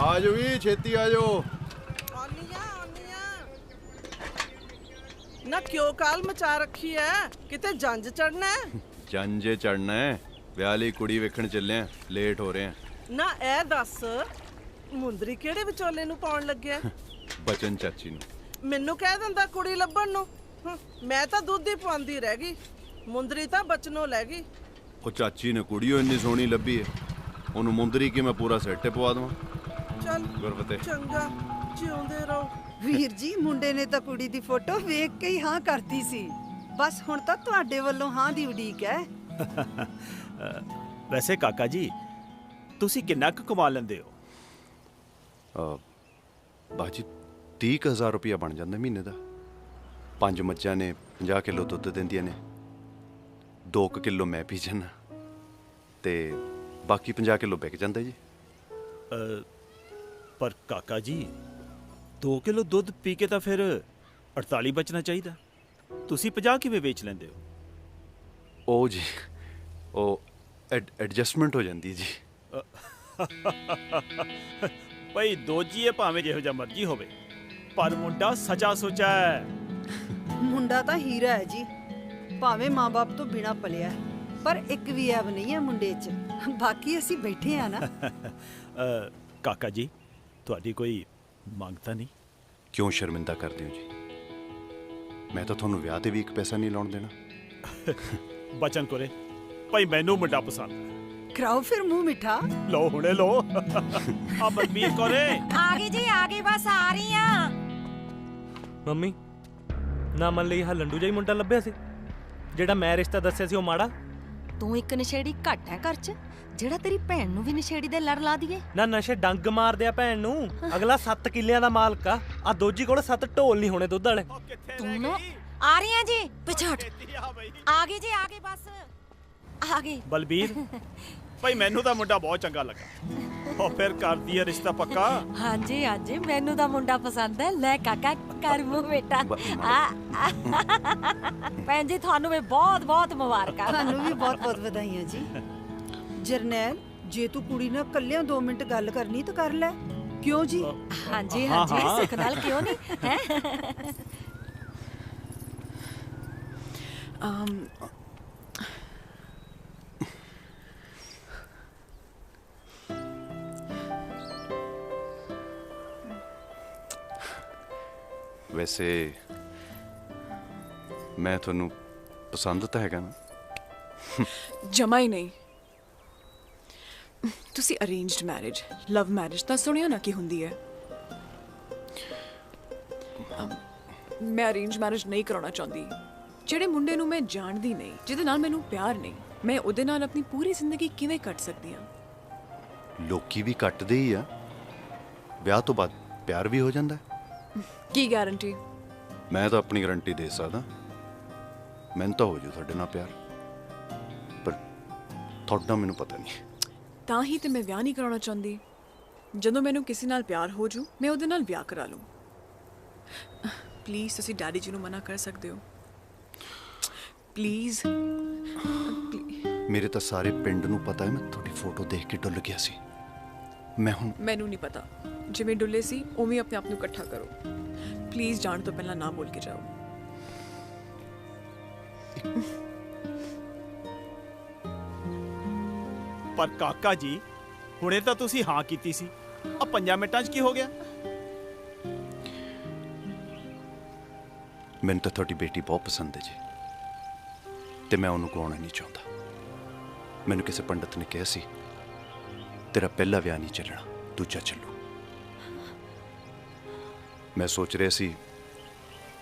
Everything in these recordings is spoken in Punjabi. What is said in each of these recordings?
आजो भी छेती आजो। ना क्यों काल मचा रखी है, किते जंज चढ़ना है? जंजे चढ़ना है, विआह लई कुड़ी वेखण चले हैं, लेट हो रहे हैं। ना ए दस मुंदरी केड़े विचोले नूं पाउण लग्या? बचन चाची नूं। मैनू कह दिंदा कुड़ी लभण नूं। मैं तां दुध ही पवांदी रह गई, मुंदरी तां बचनों लै गई। ਉਹ ਚਾਚੀ ਨੇ ਕੁੜੀ ਇੰਨੀ ਸੋਹਣੀ ਲੱਭੀ ਹੈ, ਉਹਨੂੰ ਮੁੰਦਰੀ ਕਿ ਮੈਂ ਪੂਰਾ ਸੈੱਟ ਪਵਾ ਦਵਾਂ। ਚੱਲ ਗੁਰਫਤੇ ਚੰਗਾ, ਜਿਉਂਦੇ ਰਹੋ। ਵੀਰ ਜੀ ਮੁੰਡੇ ਨੇ ਤਾਂ ਕੁੜੀ ਦੀ ਫੋਟੋ ਵੇਖ ਕੇ ਹੀ ਹਾਂ ਕਰਤੀ ਸੀ, ਬਸ ਹੁਣ ਤਾਂ ਤੁਹਾਡੇ ਵੱਲੋਂ ਹਾਂ ਦੀ ਉਡੀਕ ਹੈ। ਵੈਸੇ ਕਾਕਾ ਜੀ ਤੁਸੀਂ ਕਿੰਨਾ ਕੁ ਕਮਾ ਲੈਂਦੇ ਹੋ? ਬਾਜੀ 30,000 ਰੁਪਇਆ ਬਣ ਜਾਂਦਾ ਮਹੀਨੇ ਦਾ। 5 ਮੱਝਾਂ ਨੇ, 50 ਕਿਲੋ ਦੁੱਧ ਦਿੰਦੀਆਂ ਨੇ, 2 ਕਿਲੋ ਮੈਂ ਪੀ ਜਾਂਦਾ ਤੇ ਬਾਕੀ 50 ਕਿਲੋ ਵਿਕ ਜਾਂਦਾ ਜੀ। ਪਰ ਕਾਕਾ ਜੀ 2 ਕਿਲੋ ਦੁੱਧ ਪੀ ਕੇ ਤਾਂ ਫਿਰ 48 ਬਚਣਾ ਚਾਹੀਦਾ, ਤੁਸੀਂ 50 ਕਿਵੇਂ ਵੇਚ ਲੈਂਦੇ ਹੋ? ਉਹ ਜੀ ਉਹ ਐਡਜਸਟਮੈਂਟ ਹੋ ਜਾਂਦੀ ਜੀ। ਭਾਈ ਦੋਜੀ ਹੈ ਭਾਵੇਂ ਜਿਹੋ ਜਿਹਾ ਮਰਜ਼ੀ ਹੋਵੇ, ਪਰ ਮੁੰਡਾ ਸੱਚਾ ਸੁੱਚਾ ਹੈ। ਮੁੰਡਾ ਤਾਂ ਹੀਰਾ ਹੈ ਜੀ, ਭਾਵੇਂ ਮਾਂ-ਬਾਪ ਤੋਂ ਬਿਨਾ ਪਲਿਆ, ਪਰ ਇੱਕ ਵੀ ਐਬ ਨਹੀਂ ਹੈ ਮੁੰਡੇ 'ਚ। ਬਾਕੀ ਅਸੀਂ ਬੈਠੇ ਆ ਨਾ। ਕਾਕਾ ਜੀ ਤੁਹਾਡੀ ਕੋਈ ਮੰਗ ਤਾਂ ਨਹੀਂ? ਕਿਉਂ ਸ਼ਰਮਿੰਦਾ ਕਰਦੇ ਹੋ ਜੀ? ਮੈਂ ਤਾਂ ਤੁਹਾਨੂੰ ਵਿਆਹ ਤੇ ਵੀ ਇੱਕ ਪੈਸਾ ਨਹੀਂ ਲਾਉਣ ਦੇਣਾ। ਬਚਨ ਕੋਰੇ ਭਾਈ ਮੈਨੂੰ ਮੁੰਡਾ ਪਸੰਦ ਹੈ। ਕਰਾਓ ਫਿਰ ਮੂੰਹ ਮਿੱਠਾ। ਲੋ ਹੁਣੇ ਲੋ। ਆ ਬਲਬੀਰ ਕੋਰੇ ਆ ਗਈ ਜੀ, ਆ ਗਈ, ਬਸ ਆ ਰਹੀ ਆ। ਮੰਮੀ ਨਾ ਮੰਨ ਲਈ, ਲੰਡੂ ਜਿਹਾ ਹੀ ਮੁੰਡਾ ਲੱਭਿਆ ਸੀ ਜਿਹੜਾ ਮੈਂ ਰਿਸ਼ਤਾ ਦੱਸਿਆ ਸੀ ਉਹ ਮਾੜਾ? ਤੂੰ ਇੱਕ ਨਸ਼ੇੜੀ ਘੱਟ ਹੈ ਘਰ 'ਚ, ਜਿਹੜਾ ਤੇਰੀ ਭੈਣ ਨੂੰ ਵੀ ਨਸ਼ੇੜੀ ਦੇ ਲੜ ਲਾ ਦੀਏ। ਨਾ ਨਸ਼ੇ ਡੰਗ ਮਾਰਦੇ ਆ ਭੈਣ ਨੂੰ, ਅਗਲਾ 7 ਕਿੱਲਿਆਂ ਦਾ ਮਾਲਕ ਆ ਦੋਜੀ ਕੋਲ 7 ਢੋਲ ਨਹੀਂ ਹੋਣੇ ਦੁੱਧ ਵਾਲੇ। ਤੂੰ ਨਾ ਆ ਰਹੀ ਆ ਜੀ, ਪਿਛਾਟ ਆ ਗਈ ਜੀ, ਆ ਗਈ, ਬਸ ਆ ਗਈ। ਬਲਬੀਰ ਭਾਈ ਮੈਨੂੰ ਤਾਂ ਮੁੰਡਾ ਬਹੁਤ ਚੰਗਾ ਲੱਗਾ, ਉਹ ਫਿਰ ਕਰਦੀ ਹੈ ਰਿਸ਼ਤਾ ਪੱਕਾ। ਹਾਂਜੀ ਹਾਂਜੀ, ਮੈਨੂੰ ਤਾਂ ਮੁੰਡਾ ਪਸੰਦ ਹੈ। ਲੈ ਕਾਕਾ ਕਰ ਮੂੰਹ ਬੇਟਾ। ਭੈਣ ਜੀ ਤੁਹਾਨੂੰ ਵੀ ਬਹੁਤ ਬਹੁਤ ਮੁਬਾਰਕਾਂ। ਤੁਹਾਨੂੰ ਵੀ ਬਹੁਤ ਬਹੁਤ ਵਧਾਈਆਂ ਜੀ। ਜਰਨੈਲ ਜੇ ਤੂੰ ਕੁੜੀ ਨਾਲ ਕੱਲਿਆਂ 2 ਮਿੰਟ ਗੱਲ ਕਰਨੀ ਤਾਂ ਕਰ ਲੈ, ਕਿਉਂ ਜੀ? ਹਾਂਜੀ ਹਾਂਜੀ, ਸੁਖ ਨਾਲ ਕਿਉਂ ਨਹੀਂ ਹੈ। ਵੈਸੇ ਮੈਂ ਤੁਹਾਨੂੰ ਪਸੰਦ ਤਾਂ ਹੈਗਾ ਨਾ? ਜਮਾ ਹੀ ਨਹੀਂ। ਤੁਸੀਂ ਅਰੇਂਜਡ ਮੈਰਿਜ, ਲਵ ਮੈਰਿਜ ਤਾਂ ਸੁਣਿਆ ਨਾ ਕੀ ਹੁੰਦੀ ਹੈ। ਮੈਂ ਅਰੇਂਜ ਮੈਰਿਜ ਨਹੀਂ ਕਰਾਉਣਾ ਚਾਹੁੰਦੀ। ਜਿਹੜੇ ਮੁੰਡੇ ਨੂੰ ਮੈਂ ਜਾਣਦੀ ਨਹੀਂ, ਜਿਹਦੇ ਨਾਲ ਮੈਨੂੰ ਪਿਆਰ ਨਹੀਂ, ਮੈਂ ਉਹਦੇ ਨਾਲ ਆਪਣੀ ਪੂਰੀ ਜ਼ਿੰਦਗੀ ਕਿਵੇਂ ਕੱਟ ਸਕਦੀ ਹਾਂ? ਲੋਕੀ ਵੀ ਕੱਟਦੇ ਹੀ ਆ, ਵਿਆਹ ਤੋਂ ਬਾਅਦ ਪਿਆਰ ਵੀ ਹੋ ਜਾਂਦਾ। ਕੀ ਗਾਰੰਟੀ? ਮੈਂ ਤਾਂ ਆਪਣੀ ਗਾਰੰਟੀ ਦੇ ਸਕਦਾ, ਮੈਨੂੰ ਤਾਂ ਹੋ ਜੂ ਤੁਹਾਡੇ ਨਾਲ ਪਿਆਰ, ਪਰ ਤੁਹਾਡਾ ਮੈਨੂੰ ਪਤਾ ਨਹੀਂ। ਤਾਂ ਹੀ ਤੇ ਮੈਂ ਵਿਆਹ ਨਹੀਂ ਕਰਾਉਣਾ ਚਾਹੁੰਦੀ। ਜਦੋਂ ਮੈਨੂੰ ਕਿਸੇ ਨਾਲ ਪਿਆਰ ਹੋ ਜੂ, ਮੈਂ ਉਹਦੇ ਨਾਲ ਵਿਆਹ ਕਰਾ ਲੂੰ। ਪਲੀਜ਼ ਤੁਸੀਂ ਡੈਡੀ ਜੀ ਨੂੰ ਮਨਾ ਕਰ ਸਕਦੇ ਹੋ? ਪਲੀਜ਼। ਮੇਰੇ ਤਾਂ ਸਾਰੇ ਪਿੰਡ ਨੂੰ ਪਤਾ ਹੈ ਮੈਂ ਤੁਹਾਡੀ ਫੋਟੋ ਦੇਖ ਕੇ ਡੁੱਲ ਗਿਆ ਸੀ। ਮੈਂ ਹੁਣ ਮੈਨੂੰ ਨਹੀਂ ਪਤਾ, ਜਿਵੇਂ ਡੁੱਲੇ ਸੀ ਉਵੇਂ ਆਪਣੇ ਆਪ ਨੂੰ ਇਕੱਠਾ ਕਰੋ। ਪਲੀਜ਼ ਜਾਣ ਤੋਂ ਪਹਿਲਾਂ ਨਾ ਬੋਲ ਕੇ ਜਾਓ। ਪਰ ਕਾਕਾ ਜੀ ਹੁਣੇ ਤਾਂ ਤੁਸੀਂ ਹਾਂ ਕੀਤੀ ਸੀ, ਆ 5 ਮਿੰਟਾਂ 'ਚ ਕੀ ਹੋ ਗਿਆ? ਮੈਨੂੰ ਤਾਂ ਤੁਹਾਡੀ ਬੇਟੀ ਬਹੁਤ ਪਸੰਦ ਹੈ ਜੀ, ਤੇ ਮੈਂ ਉਹਨੂੰ ਗਵਾਉਣਾ ਨਹੀਂ ਚਾਹੁੰਦਾ। ਮੈਨੂੰ ਕਿਸੇ ਪੰਡਤ ਨੇ ਕਿਹਾ ਸੀ ਤੇਰਾ ਪਹਿਲਾ ਵਿਆਹ ਨਹੀਂ ਚੱਲਣਾ, ਦੂਜਾ ਚੱਲੂ। ਮੈਂ ਸੋਚ ਰਿਹਾ ਸੀ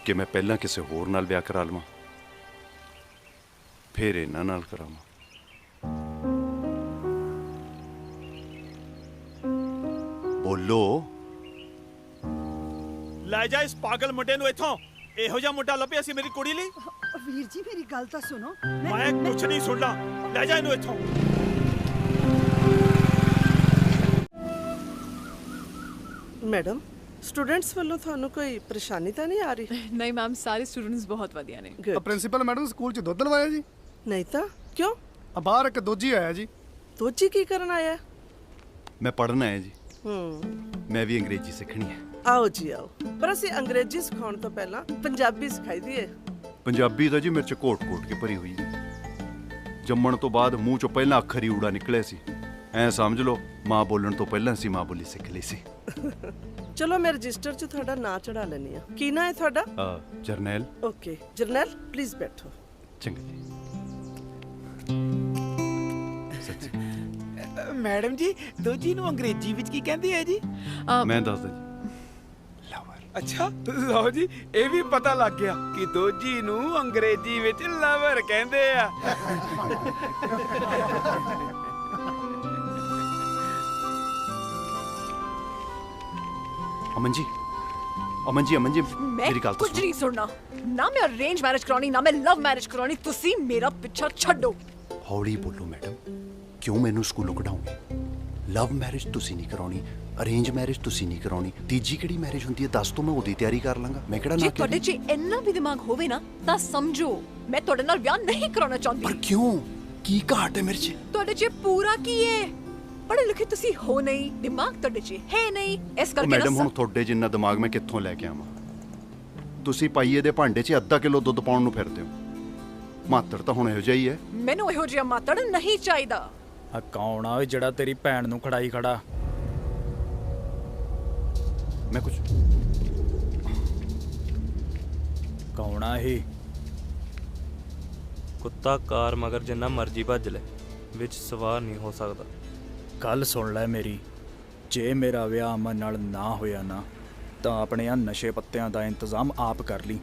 ਕਿ ਮੈਂ ਪਹਿਲਾਂ ਕਿਸੇ ਹੋਰ ਨਾਲ ਵਿਆਹ ਕਰਾ ਲਵਾਂ, ਫਿਰ ਇਹਨਾਂ ਨਾਲ ਕਰਾਵਾਂ। ਬੋਲੋ। ਲੈ ਜਾ ਇਸ ਪਾਗਲ ਮੁੰਡੇ ਨੂੰ ਇੱਥੋਂ। ਇਹੋ ਜਿਹਾ ਮੁੰਡਾ ਲੱਭਿਆ ਸੀ ਮੇਰੀ ਕੁੜੀ ਲਈ। ਵੀਰ ਜੀ ਮੇਰੀ ਗੱਲ ਤਾਂ ਸੁਣੋ। ਮੈਂ ਕੁਛ ਨਹੀਂ ਸੁਣਦਾ, ਲੈ ਜਾ ਇਹਨੂੰ ਇੱਥੋਂ। ਮੈਡਮ ਸਟੂਡੈਂਟਸ ਵੱਲੋਂ ਤੁਹਾਨੂੰ ਕੋਈ ਪਰੇਸ਼ਾਨੀ ਤਾਂ ਨਹੀਂ ਆ ਰਹੀ? ਨਹੀਂ ਮੈਮ, ਸਾਰੇ ਸਟੂਡੈਂਟਸ ਬਹੁਤ ਵਧੀਆ ਨੇ। ਪ੍ਰਿੰਸੀਪਲ ਮੈਡਮ ਸਕੂਲ 'ਚ ਦੁੱਧ ਲਵਾਇਆ ਜੀ? ਨਹੀਂ ਤਾਂ ਕਿਉਂ? ਬਾਹਰ ਇੱਕ ਦੋਜੀ ਆਇਆ ਜੀ। ਦੋਜੀ ਕੀ ਕਰਨ ਆਇਆ? ਮੈਂ ਪੜ੍ਹਨ ਆਇਆ ਜੀ। ਮੈਂ ਵੀ ਅੰਗਰੇਜ਼ੀ ਸਿੱਖਣੀ ਹੈ। ਆਓ ਜੀ ਆਓ, ਪਰ ਅਸੀਂ ਅੰਗਰੇਜ਼ੀ ਸਿਖਾਉਣ ਤੋਂ ਪਹਿਲਾਂ ਪੰਜਾਬੀ ਸਿਖਾਈ ਦੀ ਏ। ਪੰਜਾਬੀ ਤਾਂ ਜੀ ਮੇਰੇ 'ਚ ਘੋਟ-ਘੋਟ ਕੇ ਭਰੀ ਹੋਈ ਹੈ। ਜੰਮਣ ਤੋਂ ਬਾਅਦ ਮੂੰਹ 'ਚੋਂ ਪਹਿਲਾਂ ਅੱਖਰ ਹੀ ਊੜਾ ਨਿਕਲੇ ਸੀ। ਐਂ ਸਮਝ ਲਓ ਮਾਂ ਬੋਲਣ ਤੋਂ ਪਹਿਲਾਂ ਅਸੀਂ ਮਾਂ ਬੋਲੀ ਸਿੱਖ ਲਈ ਸੀ। ਚਲੋ ਮੈਂ ਰਜਿਸਟਰ 'ਚ ਤੁਹਾਡਾ ਨਾਂ ਚੜਾ ਲੈਣੀ ਆ। ਕੀ ਨਾਂ ਹੈ ਤੁਹਾਡਾ? ਜਰਨੈਲ। ਓਕੇ ਜਰਨੈਲ, ਪਲੀਜ਼ ਬੈਠੋ। ਚੰਗਾ ਜੀ। ਸੱਚੀ ਮੈਡਮ ਜੀ ਦੋਜੀ ਨੂੰ ਅੰਗਰੇਜ਼ੀ ਵਿੱਚ ਕੀ ਕਹਿੰਦੇ ਆ ਜੀ? ਮੈਂ ਦੱਸਦਾ ਜੀ, ਲਵਰ। ਅੱਛਾ ਲਓ ਜੀ, ਇਹ ਵੀ ਪਤਾ ਲੱਗ ਗਿਆ ਕਿ ਦੋਜੀ ਨੂੰ ਅੰਗਰੇਜ਼ੀ ਵਿੱਚ ਲਵਰ ਕਹਿੰਦੇ ਆ। ਅਮਨ ਜੀ, ਅਮਨ ਜੀ, ਅਮਨ ਜੀ, ਮੈਂ ਮੇਰੀ ਗੱਲ ਕੁਝ ਨਹੀਂ ਸੁਣਨਾ। ਨਾ ਮੈਂ ਅਰੇਂਜ ਮੈਰਿਜ ਕਰਾਉਣੀ, ਨਾ ਮੈਂ ਲਵ ਮੈਰਿਜ ਕਰਾਉਣੀ। ਤੁਸੀਂ ਮੇਰਾ ਪਿੱਛਾ ਛੱਡੋ। ਹੌਲੀ ਬੋਲੋ ਮੈਡਮ, ਕਿਉਂ ਮੈਨੂੰ ਸਕੂਲੋਂ ਕਢਾਉਂਗੇ? ਲਵ ਮੈਰਿਜ ਤੁਸੀਂ ਨਹੀਂ ਕਰਾਉਣੀ, ਅਰੇਂਜ ਮੈਰਿਜ ਤੁਸੀਂ ਨਹੀਂ ਕਰਾਉਣੀ, ਤੀਜੀ ਕਿਹੜੀ ਮੈਰਿਜ ਹੁੰਦੀ ਹੈ ਦੱਸ ਦੋ, ਮੈਂ ਉਹਦੀ ਤਿਆਰੀ ਕਰ ਲਾਂਗਾ। ਮੈਂ ਕਿਹੜਾ ਜੇ ਨਾ ਤੁਹਾਡੇ 'ਚ ਇੰਨਾ ਵੀ ਦਿਮਾਗ ਹੋਵੇ ਨਾ ਤਾਂ ਸਮਝੋ ਮੈਂ ਤੁਹਾਡੇ ਨਾਲ ਵਿਆਹ ਨਹੀਂ ਕਰਾਉਣਾ ਚਾਹੁੰਦੀ। ਪਰ ਕਿਉਂ? ਕੀ ਘਾਟ ਹੈ ਮੇਰੇ 'ਚ? ਤੁਹਾਡੇ 'ਚ ਪੂਰਾ ਕੀ ਹੈ? ਪੜ੍ਹੇ ਲਿਖੇ ਤੁਸੀਂ ਹੋ ਨਹੀਂ, ਦਿਮਾਗ ਤੁਹਾਡੇ 'ਚ ਹੈ ਨਹੀਂ, ਇਸ ਕਰਕੇ ਮੈਡਮ ਹੁਣ ਤੁਹਾਡੇ ਜਿੰਨਾ ਦਿਮਾਗ ਮੈਂ ਕਿੱਥੋਂ ਲੈ ਕੇ ਆਵਾਂ? ਤੁਸੀਂ ਪਾਈਏ ਦੇ ਭਾਂਡੇ 'ਚ ਅੱਧਾ ਕਿਲੋ ਦੁੱਧ ਪਾਉਣ ਨੂੰ ਫਿਰਦੇ ਹੋ। ਮਾਤਰ ਤਾਂ ਹੁਣ ਇਹੋ ਜਿਹਾ ਹੀ ਹੈ। ਮੈਨੂੰ ਇਹੋ ਜਿਹਾ ਮਾਤੜ ਨਹੀਂ ਚਾਹੀਦਾ। ਆ ਕੌਣ ਆ ਓਏ ਜਿਹੜਾ ਤੇਰੀ ਭੈਣ ਨੂੰ ਖੜਾਈ ਖੜਾ? ਮੈਂ ਕੁਝ ਕੌਣ ਆ ਇਹ? ਕੁੱਤਾ ਕਾਰ ਮਗਰ ਜਿੰਨਾ ਮਰਜ਼ੀ ਭੱਜ ਲੈ, ਵਿੱਚ ਸਵਾਰ ਨਹੀਂ ਹੋ ਸਕਦਾ। ਗੱਲ ਸੁਣ ਲੈ ਮੇਰੀ, ਜੇ ਮੇਰਾ ਵਿਆਹ ਅਮਨ ਨਾਲ ਨਾ ਹੋਇਆ ਨਾ ਤਾਂ ਆਪਣੇ ਆ ਨਸ਼ੇ ਪੱਤਿਆਂ ਦਾ ਇੰਤਜ਼ਾਮ ਆਪ ਕਰ ਲਈ।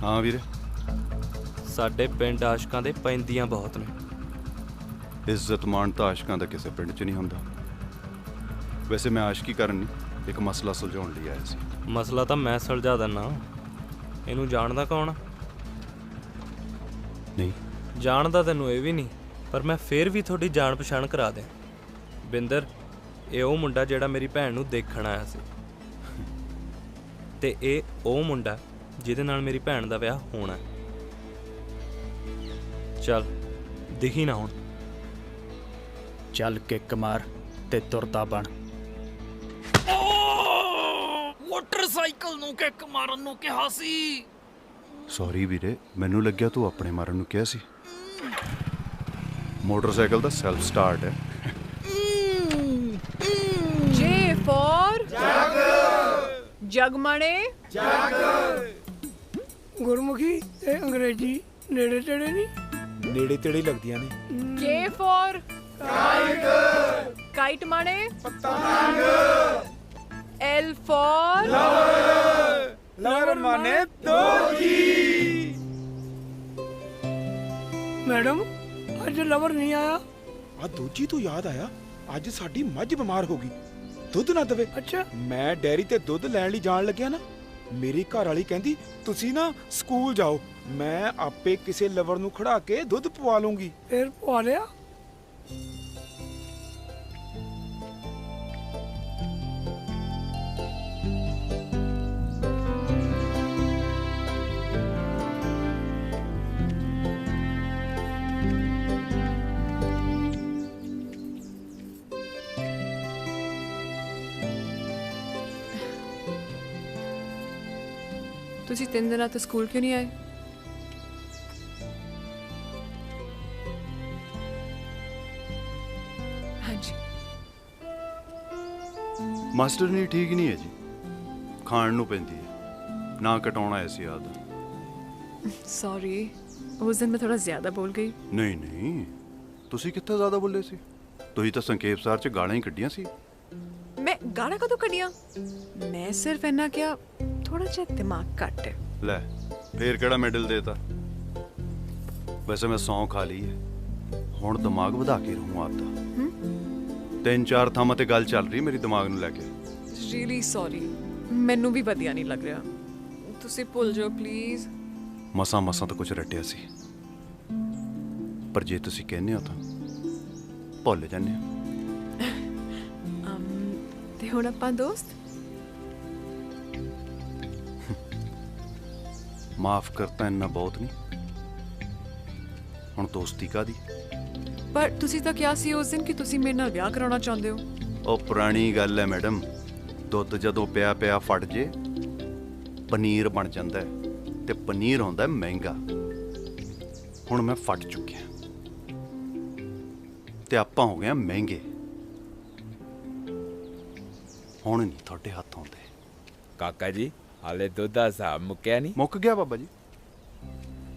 ਹਾਂ ਵੀਰੇ, ਸਾਡੇ ਪਿੰਡ ਆਸ਼ਕਾਂ ਦੇ ਪੈਂਦੀਆਂ ਬਹੁਤ ਨੇ। ਇੱਜ਼ਤ ਮਾਣ ਤਾਂ ਆਸ਼ਕਾਂ ਦਾ ਕਿਸੇ ਪਿੰਡ 'ਚ ਨਹੀਂ ਹੁੰਦਾ। ਵੈਸੇ ਮੈਂ ਆਸ਼ਕੀ ਕਰਨ ਨਹੀਂ, ਇੱਕ ਮਸਲਾ ਸੁਲਝਾਉਣ ਲਈ ਆਇਆ ਸੀ। ਮਸਲਾ ਤਾਂ ਮੈਂ ਸੁਲਝਾ ਦਿੰਨਾ। ਇਹਨੂੰ ਜਾਣਦਾ ਕੌਣ ਆ? ਨਹੀਂ ਜਾਣਦਾ ਤੈਨੂੰ ਇਹ ਵੀ ਨਹੀਂ, ਪਰ ਮੈਂ ਫੇਰ ਵੀ ਤੁਹਾਡੀ ਜਾਣ ਪਛਾਣ ਕਰਾ ਦਿਆਂ। ਬਿੰਦਰ, ਇਹ ਉਹ ਮੁੰਡਾ ਜਿਹੜਾ ਮੇਰੀ ਭੈਣ ਨੂੰ ਦੇਖਣ ਆਇਆ ਸੀ, ਤੇ ਇਹ ਉਹ ਮੁੰਡਾ ਜਿਹਦੇ ਨਾਲ ਮੇਰੀ ਭੈਣ ਦਾ ਵਿਆਹ ਹੋਣਾ। ਚੱਲ ਦਿਖੀ ਨਾ ਹੁਣ। ਚੱਲ ਕਿੱਕ ਮਾਰ ਤੇ ਤੁਰਦਾ ਬਣ। ਮੋਟਰਸਾਈਕਲ ਨੂੰ ਕਿੱਕ ਮਾਰਨ ਨੂੰ ਕਿਹਾ ਸੀ। ਸੌਰੀ ਵੀਰੇ, ਮੈਨੂੰ ਲੱਗਿਆ ਤੂੰ ਆਪਣੇ ਮਾਰਨ ਨੂੰ ਕਿਹਾ ਸੀ। ਮੋਟਰਸਾਈਕਲ ਦਾ ਸੈਲਫ ਸਟਾਰਟ ਹੈ। ਜੇ ਫॉर ਜਗ, ਜਗਮਣੇ ਗੁਰਮੁਖੀ ਤੇ ਅੰਗਰੇਜ਼ੀ ਨੇੜੇ ਤੇੜੇ ਨਹੀਂ? ਨੇੜੇ ਤੇੜੇ ਲੱਗਦੀਆਂ ਨੇ। ਕੇ ਫॉर ਕਾਈਟ, ਕਾਈਟ ਮਾਣੇ ਪਤੰਗ। ਐਲ ਫॉर ਲਵਰ, ਲਵਰ ਮਾਨੇ ਦੋਜੀ। ਮੈਡਮ ਅੱਜ ਲਵਰ ਨਹੀਂ ਆਇਆ। ਆ ਦੋਜੀ ਤੋਂ ਯਾਦ ਆਇਆ, ਅੱਜ ਸਾਡੀ ਮੱਝ ਬਿਮਾਰ ਹੋ ਗਈ, ਦੁੱਧ ਨਾ ਦੇਵੇ। ਅੱਛਾ ਮੈਂ ਡੈਰੀ ਤੇ ਦੁੱਧ ਲੈਣ ਲਈ ਜਾਣ ਲੱਗਿਆ ਨਾ, ਮੇਰੀ ਘਰ ਵਾਲੀ ਕਹਿੰਦੀ ਤੁਸੀਂ ਨਾ ਸਕੂਲ ਜਾਓ, ਮੈਂ ਆਪੇ ਕਿਸੇ ਲਵਰ ਨੂੰ ਖੜਾ ਕੇ ਦੁੱਧ ਪਵਾ ਲੂੰਗੀ। ਫੇਰ ਪਵਾ ਲਿਆ? ਤੁਸੀਂ 3 ਦਿਨਾਂ ਤੋਂ ਸਕੂਲ ਕਿਉਂ ਨਹੀਂ ਆਏ? ਹਾਂਜੀ ਮਾਸਟਰ ਨਹੀਂ ਠੀਕ ਨਹੀਂ ਹੈ ਜੀ, ਖਾਣ ਨੂੰ ਪੈਂਦੀ ਹੈ, ਨਾ ਕਟਾਉਣਾ ਐਸੀ ਆਦਤ। ਸੌਰੀ, ਉਸ ਦਿਨ ਮੈਂ ਥੋੜਾ ਜ਼ਿਆਦਾ ਬੋਲ ਗਈ। ਨਹੀਂ ਨਹੀਂ, ਤੁਸੀਂ ਕਿੱਥੇ ਜ਼ਿਆਦਾ ਬੋਲੇ ਸੀ? ਤੁਸੀਂ ਤਾਂ ਸੰਖੇਪ ਸਾਰ 'ਚ ਗਾਲਾਂ ਹੀ ਕੱਢੀਆਂ ਸੀ। ਮੈਂ ਗਾਣਾ ਕਦੋਂ ਕੱਢੀਆਂ? ਮੈਂ ਸਿਰਫ ਇੰਨਾ ਕਿਹਾ ਥੋੜਾ ਜਿਹਾ ਦਿਮਾਗ ਘੱਟ ਹੈ। ਲੈ ਫੇਰ ਕਿਹੜਾ ਮੈਡਲ ਦੇਤਾ? ਵੈਸੇ ਮੈਂ ਸੌਂ ਖਾ ਲਈ ਹੈ, ਹੁਣ ਦਿਮਾਗ ਵਧਾ ਕੇ ਰਹੂੰ ਆਪਦਾ। 3-4 ਥਾਵਾਂ ਤੇ ਗੱਲ ਚੱਲ ਰਹੀ ਮੇਰੀ ਦਿਮਾਗ ਨੂੰ ਲੈ ਕੇ। ਰੀਲੀ ਸੌਰੀ, ਮੈਨੂੰ ਵੀ ਵਧੀਆ ਨਹੀਂ ਲੱਗ ਰਿਹਾ। ਤੁਸੀਂ ਭੁੱਲ ਜਾਓ ਪਲੀਜ਼। ਮਸਾਂ ਮਸਾਂ ਤਾਂ ਕੁਝ ਰੱਟਿਆ ਸੀ, ਪਰ ਜੇ ਤੁਸੀਂ ਕਹਿੰਦੇ ਹੋ ਤਾਂ ਭੁੱਲ ਜਾਂਦੇ ਹਾਂ। ਤੇ ਹੁਣ ਆਪਾਂ ਦੋਸਤ? ਮਾਫ ਕਰਤਾ ਇੰਨਾ ਬਹੁਤ ਨਹੀਂ, ਹੁਣ ਦੋਸਤੀ ਕਾਹਦੀ? ਪਰ ਤੁਸੀਂ ਤਾਂ ਕਿਹਾ ਸੀ ਉਸ ਦਿਨ ਕਿ ਤੁਸੀਂ ਮੇਰੇ ਨਾਲ ਵਿਆਹ ਕਰਾਉਣਾ ਚਾਹੁੰਦੇ ਹੋ। ਉਹ ਪੁਰਾਣੀ ਗੱਲ ਹੈ ਮੈਡਮ। ਦੁੱਧ ਜਦੋਂ ਪਿਆ ਪਿਆ ਫਟ ਜੇ ਪਨੀਰ ਬਣ ਜਾਂਦਾ ਹੈ ਤੇ ਪਨੀਰ ਹੁੰਦਾ ਮਹਿੰਗਾ। ਹੁਣ ਮੈਂ ਫਟ ਚੁੱਕਿਆ ਤੇ ਆਪਾਂ ਹੋ ਗਏ ਮਹਿੰਗੇ। ਹੁਣ ਨਹੀਂ ਤੁਹਾਡੇ ਹੱਥ ਆਉਂਦੇ। ਕਾਕਾ ਜੀ ਹਾਲੇ ਦੁੱਧ ਦਾ ਹਿਸਾਬ ਮੁੱਕਿਆ ਨਹੀਂ? ਮੁੱਕ ਗਿਆ ਬਾਬਾ ਜੀ,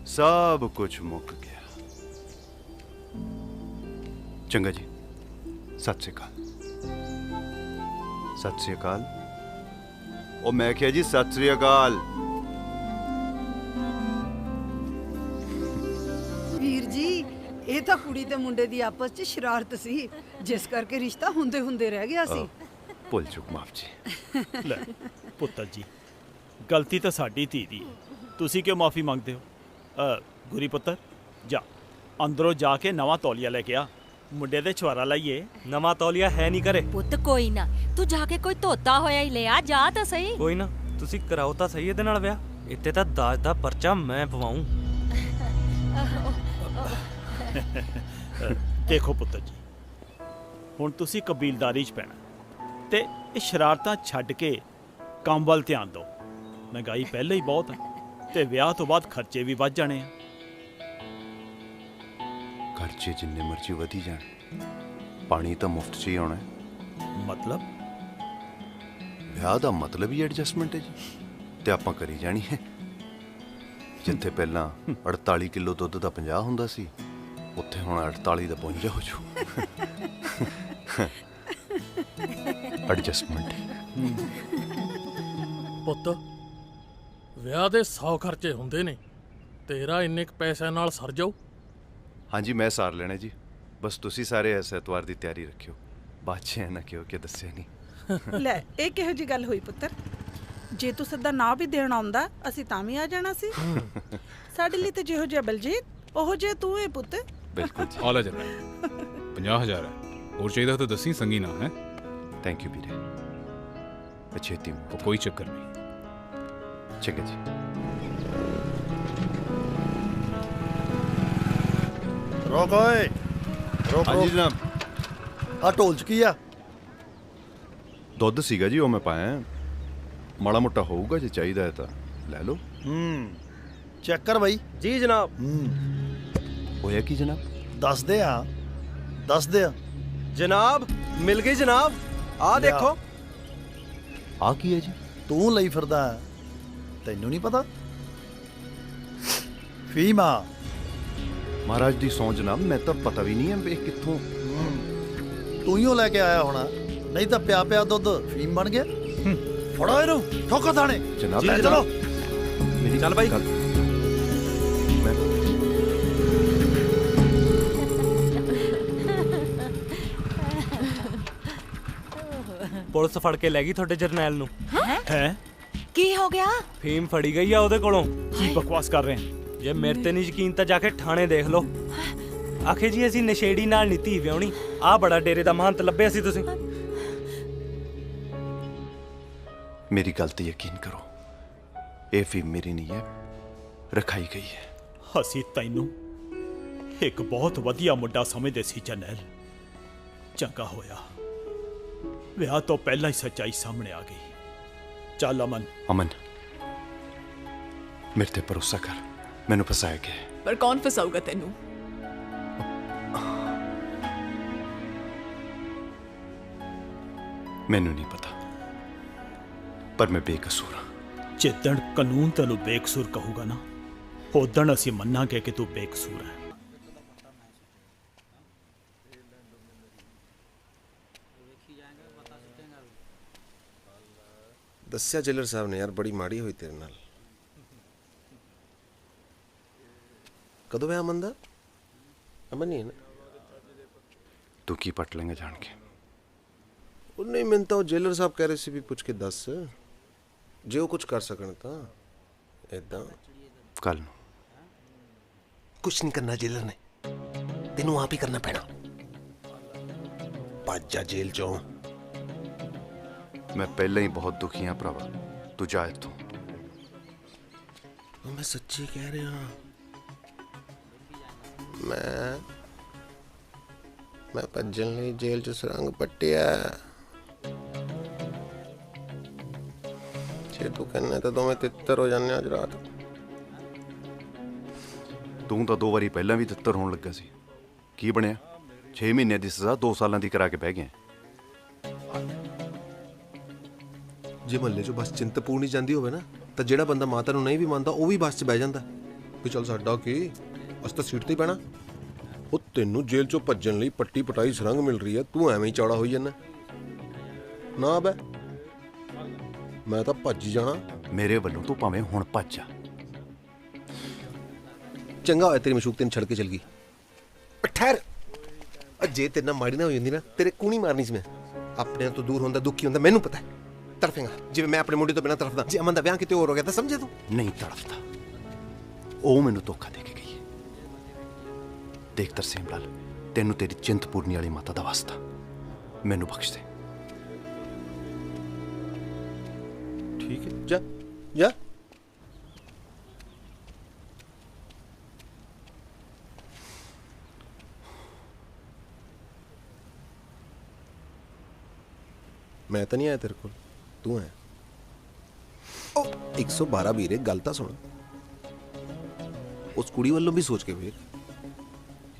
ਸਭ ਕੁਝ ਮੁੱਕ ਗਿਆ। ਚੰਗਾ ਜੀ, ਸਤਿ ਸ੍ਰੀ ਅਕਾਲ। ਸਤਿ ਸ੍ਰੀ ਅਕਾਲ। ਉਹ ਮੈਂ ਕਿਹਾ ਜੀ ਸਤਿ ਸ੍ਰੀ ਅਕਾਲ। ਵੀਰ ਜੀ, ਇਹ ਤਾਂ ਕੁੜੀ ਤੇ ਮੁੰਡੇ ਦੀ ਆਪਸ 'ਚ ਸ਼ਰਾਰਤ ਸੀ, ਜਿਸ ਕਰਕੇ ਰਿਸ਼ਤਾ ਹੁੰਦੇ ਹੁੰਦੇ ਰਹਿ ਗਿਆ ਸੀ। ਭੁੱਲ ਚੁੱਕ, ਮਾਫ ਜੀ। ਲੈ ਪੁੱਤਰ ਜੀ, ਗਲਤੀ ਤਾਂ ਸਾਡੀ ਧੀ ਦੀ ਹੈ, ਤੁਸੀਂ ਕਿਉਂ ਮਾਫੀ ਮੰਗਦੇ ਹੋ? ਗੁਰੀ ਪੁੱਤਰ, ਜਾ ਅੰਦਰੋਂ ਜਾ ਕੇ ਨਵਾਂ ਤੌਲੀਆ ਲੈ ਕੇ ਆ, ਮੁੰਡੇ ਦੇ ਛੁਆਰਾ ਲਾਈਏ। ਨਵਾਂ ਤੌਲੀਆ ਹੈ ਨਹੀਂ ਘਰੇ। ਪੁੱਤ ਕੋਈ ਨਾ, ਤੂੰ ਜਾ ਕੇ ਕੋਈ ਧੋਤਾ ਹੋਇਆ ਹੀ ਲੈ ਆ, ਜਾ ਤਾਂ ਸਹੀ। ਕੋਈ ਨਾ, ਤੁਸੀਂ ਕਰਾਓ ਤਾਂ ਸਹੀ ਇਹਦੇ ਨਾਲ ਵਿਆਹ। ਇੱਥੇ ਤਾਂ ਦਾਜ ਦਾ ਪਰਚਾ ਮੈਂ ਪਵਾਉਂ। ਦੇਖੋ ਪੁੱਤਰ ਜੀ, ਹੁਣ ਤੁਸੀਂ ਕਬੀਲਦਾਰੀ 'ਚ ਪੈਣਾ ਤੇ ਇਹ ਸ਼ਰਾਰਤਾਂ ਛੱਡ ਕੇ ਕੰਮ ਵੱਲ ਧਿਆਨ ਦਿਓ। ਮਹਿੰਗਾਈ ਪਹਿਲਾਂ ਹੀ ਬਹੁਤ ਹੈ ਤੇ ਵਿਆਹ ਤੋਂ ਬਾਅਦ ਖਰਚੇ ਵੀ ਵੱਧ ਜਾਣੇ ਆ। ਖਰਚੇ ਜਿੰਨੇ ਮਰਜ਼ੀ ਵਧੀ ਜਾਣ, ਪਾਣੀ ਤਾਂ ਮੁਫਤ 'ਚ ਹੀ ਆਉਣਾ ਹੈ। ਮਤਲਬ ਵਿਆਹ ਦਾ ਮਤਲਬ ਹੀ ਐਡਜਸਟਮੈਂਟ ਹੈ ਜੀ, ਤੇ ਆਪਾਂ ਕਰੀ ਜਾਣੀ ਹੈ। ਜਿੱਥੇ ਪਹਿਲਾਂ 48 ਕਿਲੋ ਦੁੱਧ ਦਾ 50 ਹੁੰਦਾ ਸੀ, ਉੱਥੇ ਹੁਣ 48 ਦਾ 52 ਹੋ ਜੂ। ਐਡਜਸਟਮੈਂਟ। ਪੁੱਤ, ਵਿਆਹ ਦੇ 100 ਖਰਚੇ ਹੁੰਦੇ ਨੇ, ਤੇਰਾ ਇੰਨੇ ਕੁ ਪੈਸਿਆਂ ਨਾਲ ਸਰ ਜਾਊ? ਹਾਂਜੀ, ਮੈਂ ਸਾਰ ਲੈਣਾ ਜੀ। ਬਸ ਤੁਸੀਂ ਸਾਰੇ ਇਸ ਐਤਵਾਰ ਦੀ ਤਿਆਰੀ ਰੱਖਿਓ। ਬਾਅਦ 'ਚ ਇਹ ਨਾ ਕਿਹੋ ਕਿ ਦੱਸਿਆ ਨਹੀਂ। ਲੈ, ਇਹ ਕਿਹੋ ਜੀ ਗੱਲ ਹੋਈ ਪੁੱਤਰ? ਜੇ ਤੂੰ ਸਿੱਧਾ ਨਾ ਵੀ ਦੇਣ ਆਉਂਦਾ, ਅਸੀਂ ਤਾਂ ਵੀ ਆ ਜਾਣਾ ਸੀ। ਸਾਡੇ ਲਈ ਤੇ ਜਿਹੋ ਜਿਹਾ ਬਲਜੀਤ, ਉਹੋ ਜਿਹਾ ਤੂੰ ਹੈ ਪੁੱਤ। ਬਿਲਕੁਲ ਜੀ। ਆ ਲੈ ਜਰਾ 50,000 ਹੈ, ਹੋਰ ਚਾਹੀਦਾ ਤਾਂ ਦੱਸੀ, ਸੰਗੀ ਨਾ ਹੈ। ਥੈਂਕ ਯੂ ਵੀਰੇ। ਛੇਤੀ ਉਹ ਕੋਈ ਚੱਕਰ ਨਹੀਂ। ਚੰਗਾ ਜੀ। ਰੋਕ ਓਏ, ਰੋਕ। ਹਾਂਜੀ ਜਨਾਬ। ਆ ਢੋਲ 'ਚ ਕੀ ਆ? ਦੁੱਧ ਸੀਗਾ ਜੀ, ਉਹ ਮੈਂ ਪਾਇਆ। ਮਾੜਾ ਮੋਟਾ ਹੋਊਗਾ, ਜੇ ਚਾਹੀਦਾ ਹੈ ਤਾਂ ਲੈ ਲਓ। ਚੈੱਕ ਕਰ ਬਾਈ। ਜੀ ਜਨਾਬ। ਹੋਇਆ ਕੀ ਜਨਾਬ? ਦੱਸਦੇ ਆ, ਦੱਸਦੇ ਆ ਜਨਾਬ। ਮਿਲ ਗਈ ਜਨਾਬ, ਆ ਦੇਖੋ। ਆ ਕੀ ਹੈ ਜੀ? ਤੂੰ ਲਈ ਫਿਰਦਾ, ਤੈਨੂੰ ਨਹੀਂ ਪਤਾ? ਫੀਮਾ। ਮਹਾਰਾਜ ਦੀ ਸੌਂ ਜਨਾਬ, ਮੈਂ ਤਾਂ ਪਤਾ ਵੀ ਨਹੀਂ ਹੈ ਇਹ ਕਿੱਥੋਂ। ਤੂੰ ਹੀ ਲੈ ਕੇ ਆਇਆ ਹੋਣਾ, ਨਹੀਂ ਤਾਂ ਪਿਆ ਪਿਆ ਦੁੱਧ ਫੀਮ ਬਣ ਗਿਆ। ਫੜੋ ਇਹਨੂੰ, ਠੋਕੋ ਥਾਣੇ। ਜਨਾਬ ਲੈ ਚਲੋ। ਮੇਰੀ ਚੱਲ ਬਾਈ। ਪੁਲਿਸ ਫੜ ਕੇ ਲੈ ਗਈ ਤੁਹਾਡੇ ਜਰਨੈਲ ਨੂੰ। ਹੈ? ਕੀ ਹੋ ਗਿਆ? ਫੀਮ ਫੜੀ ਗਈ ਆ ਉਹਦੇ ਕੋਲੋਂ। ਕੀ ਬਕਵਾਸ ਕਰ ਰਹੇ ਆ? ਜੇ ਮੇਰੇ ਤੇ ਨਹੀਂ ਯਕੀਨ ਤਾਂ ਜਾ ਕੇ ਥਾਣੇ ਦੇਖ ਲਓ। ਆਖੇ ਜੀ ਅਸੀਂ ਨਸ਼ੇੜੀ ਨਾਲ ਨਹੀਂ ਧੀ ਵਿਆਹੁਣੀ। ਆਹ ਬੜਾ ਡੇਰੇ ਦਾ ਮਹੰਤ ਲੱਭਿਆ ਸੀ ਤੁਸੀਂ। ਮੇਰੀ ਗੱਲ ਤੇ ਯਕੀਨ ਕਰੋ, ਇਹ ਫੀਮ ਮੇਰੀ ਨਹੀਂ ਹੈ, ਰਖਾਈ ਗਈ ਹੈ। ਅਸੀਂ ਤੈਨੂੰ ਇੱਕ ਬਹੁਤ ਵਧੀਆ ਮੁੰਡਾ ਸਮਝਦੇ ਸੀ ਜਰਨੈਲ। ਚੰਗਾ ਹੋਇਆ ਵਿਆਹ ਤੋਂ ਪਹਿਲਾਂ ਹੀ ਸੱਚਾਈ ਸਾਹਮਣੇ ਆ ਗਈ। ਚੱਲ ਅਮਨ। ਅਮਨ, ਮੇਰੇ ਤੇ ਭਰੋਸਾ ਕਰ, ਮੈਨੂੰ ਫਸਾਇਆ ਗਿਆ। ਪਰ ਕੌਣ ਫਸਾਊਗਾ ਤੈਨੂੰ? ਮੈਨੂੰ ਨਹੀਂ ਪਤਾ, ਪਰ ਮੈਂ ਬੇਕਸੂਰ ਹਾਂ। ਜਿੱਦਣ ਕਾਨੂੰਨ ਤੈਨੂੰ ਬੇਕਸੂਰ ਕਹੂਗਾ ਨਾ, ਉਦਣ ਅਸੀਂ ਮੰਨਾਂਗੇ ਕਿ ਤੂੰ ਬੇਕਸੂਰ ਹੈ। ਦੱਸਿਆ ਜੇਲਰ ਸਾਹਿਬ ਨੇ ਯਾਰ, ਬੜੀ ਮਾੜੀ ਹੋਈ ਤੇਰੇ ਨਾਲ। ਕਦੋਂ ਵਿਆਹ ਅਮਨ ਦਾ? ਅਮਨ ਨਹੀਂ ਹੈ ਨਾ? ਤੂੰ ਕੀ ਪਟ ਲੇਂਗਾ ਜਾਣ ਕੇ? ਉਹ ਨਹੀਂ, ਮੈਨੂੰ ਤਾਂ ਉਹ ਜੇਲਰ ਸਾਹਿਬ ਕਹਿ ਰਹੇ ਸੀ ਵੀ ਪੁੱਛ ਕੇ ਦੱਸ, ਜੇ ਉਹ ਕੁਝ ਕਰ ਸਕਣ ਤਾਂ। ਏਦਾਂ ਕੱਲ ਨੂੰ ਕੁਛ ਨਹੀਂ ਕਰਨਾ ਜੇਲਰ ਨੇ, ਤੈਨੂੰ ਆਪ ਹੀ ਕਰਨਾ ਪੈਣਾ। ਭੱਜ ਜਾ ਜੇਲ੍ਹ ਚੋਂ। ਮੈਂ ਪਹਿਲਾਂ ਹੀ ਬਹੁਤ ਦੁਖੀ ਹਾਂ ਭਰਾਵਾ, ਤੂੰ ਜਾ ਇੱਥੋਂ। ਮੈਂ ਸੱਚੀ ਕਹਿ ਰਿਹਾ, ਮੈਂ ਭੱਜਣ ਲਈ ਜੇਲ੍ਹ 'ਚ ਸੁਰੰਗ ਪੱਟਿਆ। ਜੇ ਤੂੰ ਕਹਿੰਦਾ ਤਾਂ ਦੋਵੇਂ ਤਿੱਤਰ ਹੋ ਜਾਂਦੇ ਅੱਜ ਰਾਤ। ਤੂੰ ਤਾਂ 2 ਵਾਰੀ ਪਹਿਲਾਂ ਵੀ ਤਿੱਤਰ ਹੋਣ ਲੱਗਾ ਸੀ, ਕੀ ਬਣਿਆ? 6 ਮਹੀਨਿਆਂ ਦੀ ਸਜ਼ਾ 2 ਸਾਲਾਂ ਦੀ ਕਰਾ ਕੇ ਬਹਿ ਗਿਆ। ਜੇ ਮਹੱਲੇ 'ਚੋਂ ਬੱਸ ਚਿੰਤਪੂਰਨੀ ਜਾਂਦੀ ਹੋਵੇ ਨਾ ਤਾਂ ਜਿਹੜਾ ਬੰਦਾ ਮਾਤਾ ਨੂੰ ਨਹੀਂ ਵੀ ਮੰਨਦਾ ਉਹ ਵੀ ਬੱਸ 'ਚ ਬਹਿ ਜਾਂਦਾ ਵੀ ਚੱਲ ਸਾਡਾ ਕੀ, ਅਸੀਂ ਤਾਂ ਸੀਟ ਤੇ ਹੀ ਪੈਣਾ। ਉਹ ਤੈਨੂੰ ਜੇਲ੍ਹ 'ਚੋਂ ਭੱਜਣ ਲਈ ਪੱਟੀ ਪਟਾਈ ਸੁਰੰਗ ਮਿਲ ਰਹੀ ਹੈ, ਤੂੰ ਐਵੇਂ ਹੀ ਚੌੜਾ ਹੋਈ ਜਾਂਦਾ। ਨਾ ਬੈ, ਮੈਂ ਤਾਂ ਭੱਜ ਜਾਣਾ। ਮੇਰੇ ਵੱਲੋਂ ਤੂੰ ਭਾਵੇਂ ਹੁਣ ਭੱਜ ਜਾ। ਚੰਗਾ ਹੋਇਆ ਤੇਰੀ ਮਸ਼ੂਕ ਤੈਨੂੰ ਛੱਡ ਕੇ ਚਲ ਗਈ। ਠਹਿਰ, ਜੇ ਤੇਰੇ ਨਾਲ ਮਾੜੀ ਨਾ ਹੋ ਜਾਂਦੀ ਨਾ ਤੇਰੇ ਕੂਣੀ ਮਾਰਨੀ ਸੀ ਮੈਂ। ਆਪਣੇ ਤੋਂ ਦੂਰ ਹੁੰਦਾ ਦੁੱਖੀ ਹੁੰਦਾ, ਮੈਨੂੰ ਪਤਾ। ਤੜਫੇਗਾ ਜਿਵੇਂ ਮੈਂ ਆਪਣੇ ਮੁੰਡੇ ਤੋਂ ਬਿਨਾਂ ਤੜਫਦਾ। ਜੇ ਅਮਨ ਦਾ ਵਿਆਹ ਕਿਤੇ ਹੋਰ ਹੋ ਗਿਆ ਤਾਂ ਸਮਝੇ ਤੂੰ? ਨਹੀਂ ਤੜਫਦਾ, ਉਹ ਮੈਨੂੰ ਧੋਖਾ ਦੇ ਕੇ ਗਈ ਹੈ। ਦੇਖ ਤਰਸੇਮ ਲਾਲ, ਤੈਨੂੰ ਤੇਰੀ ਚਿੰਤਪੂਰਨੀ ਵਾਲੀ ਮਾਤਾ ਦਾ ਵਾਸਤਾ, ਮੈਨੂੰ ਬਖਸ਼ ਦੇ। ਠੀਕ ਹੈ, ਜਾ ਜਾ। ਮੈਂ ਤਾਂ ਨਹੀਂ ਆਇਆ ਤੇਰੇ ਕੋਲ, ਤੂੰ ਆਇਆ। ਉਹ 112 ਵੀਰੇ, ਗੱਲ ਤਾਂ ਸੁਣ। ਉਸ ਕੁੜੀ ਵੱਲੋਂ ਵੀ ਸੋਚ ਕੇ ਵੇਖ।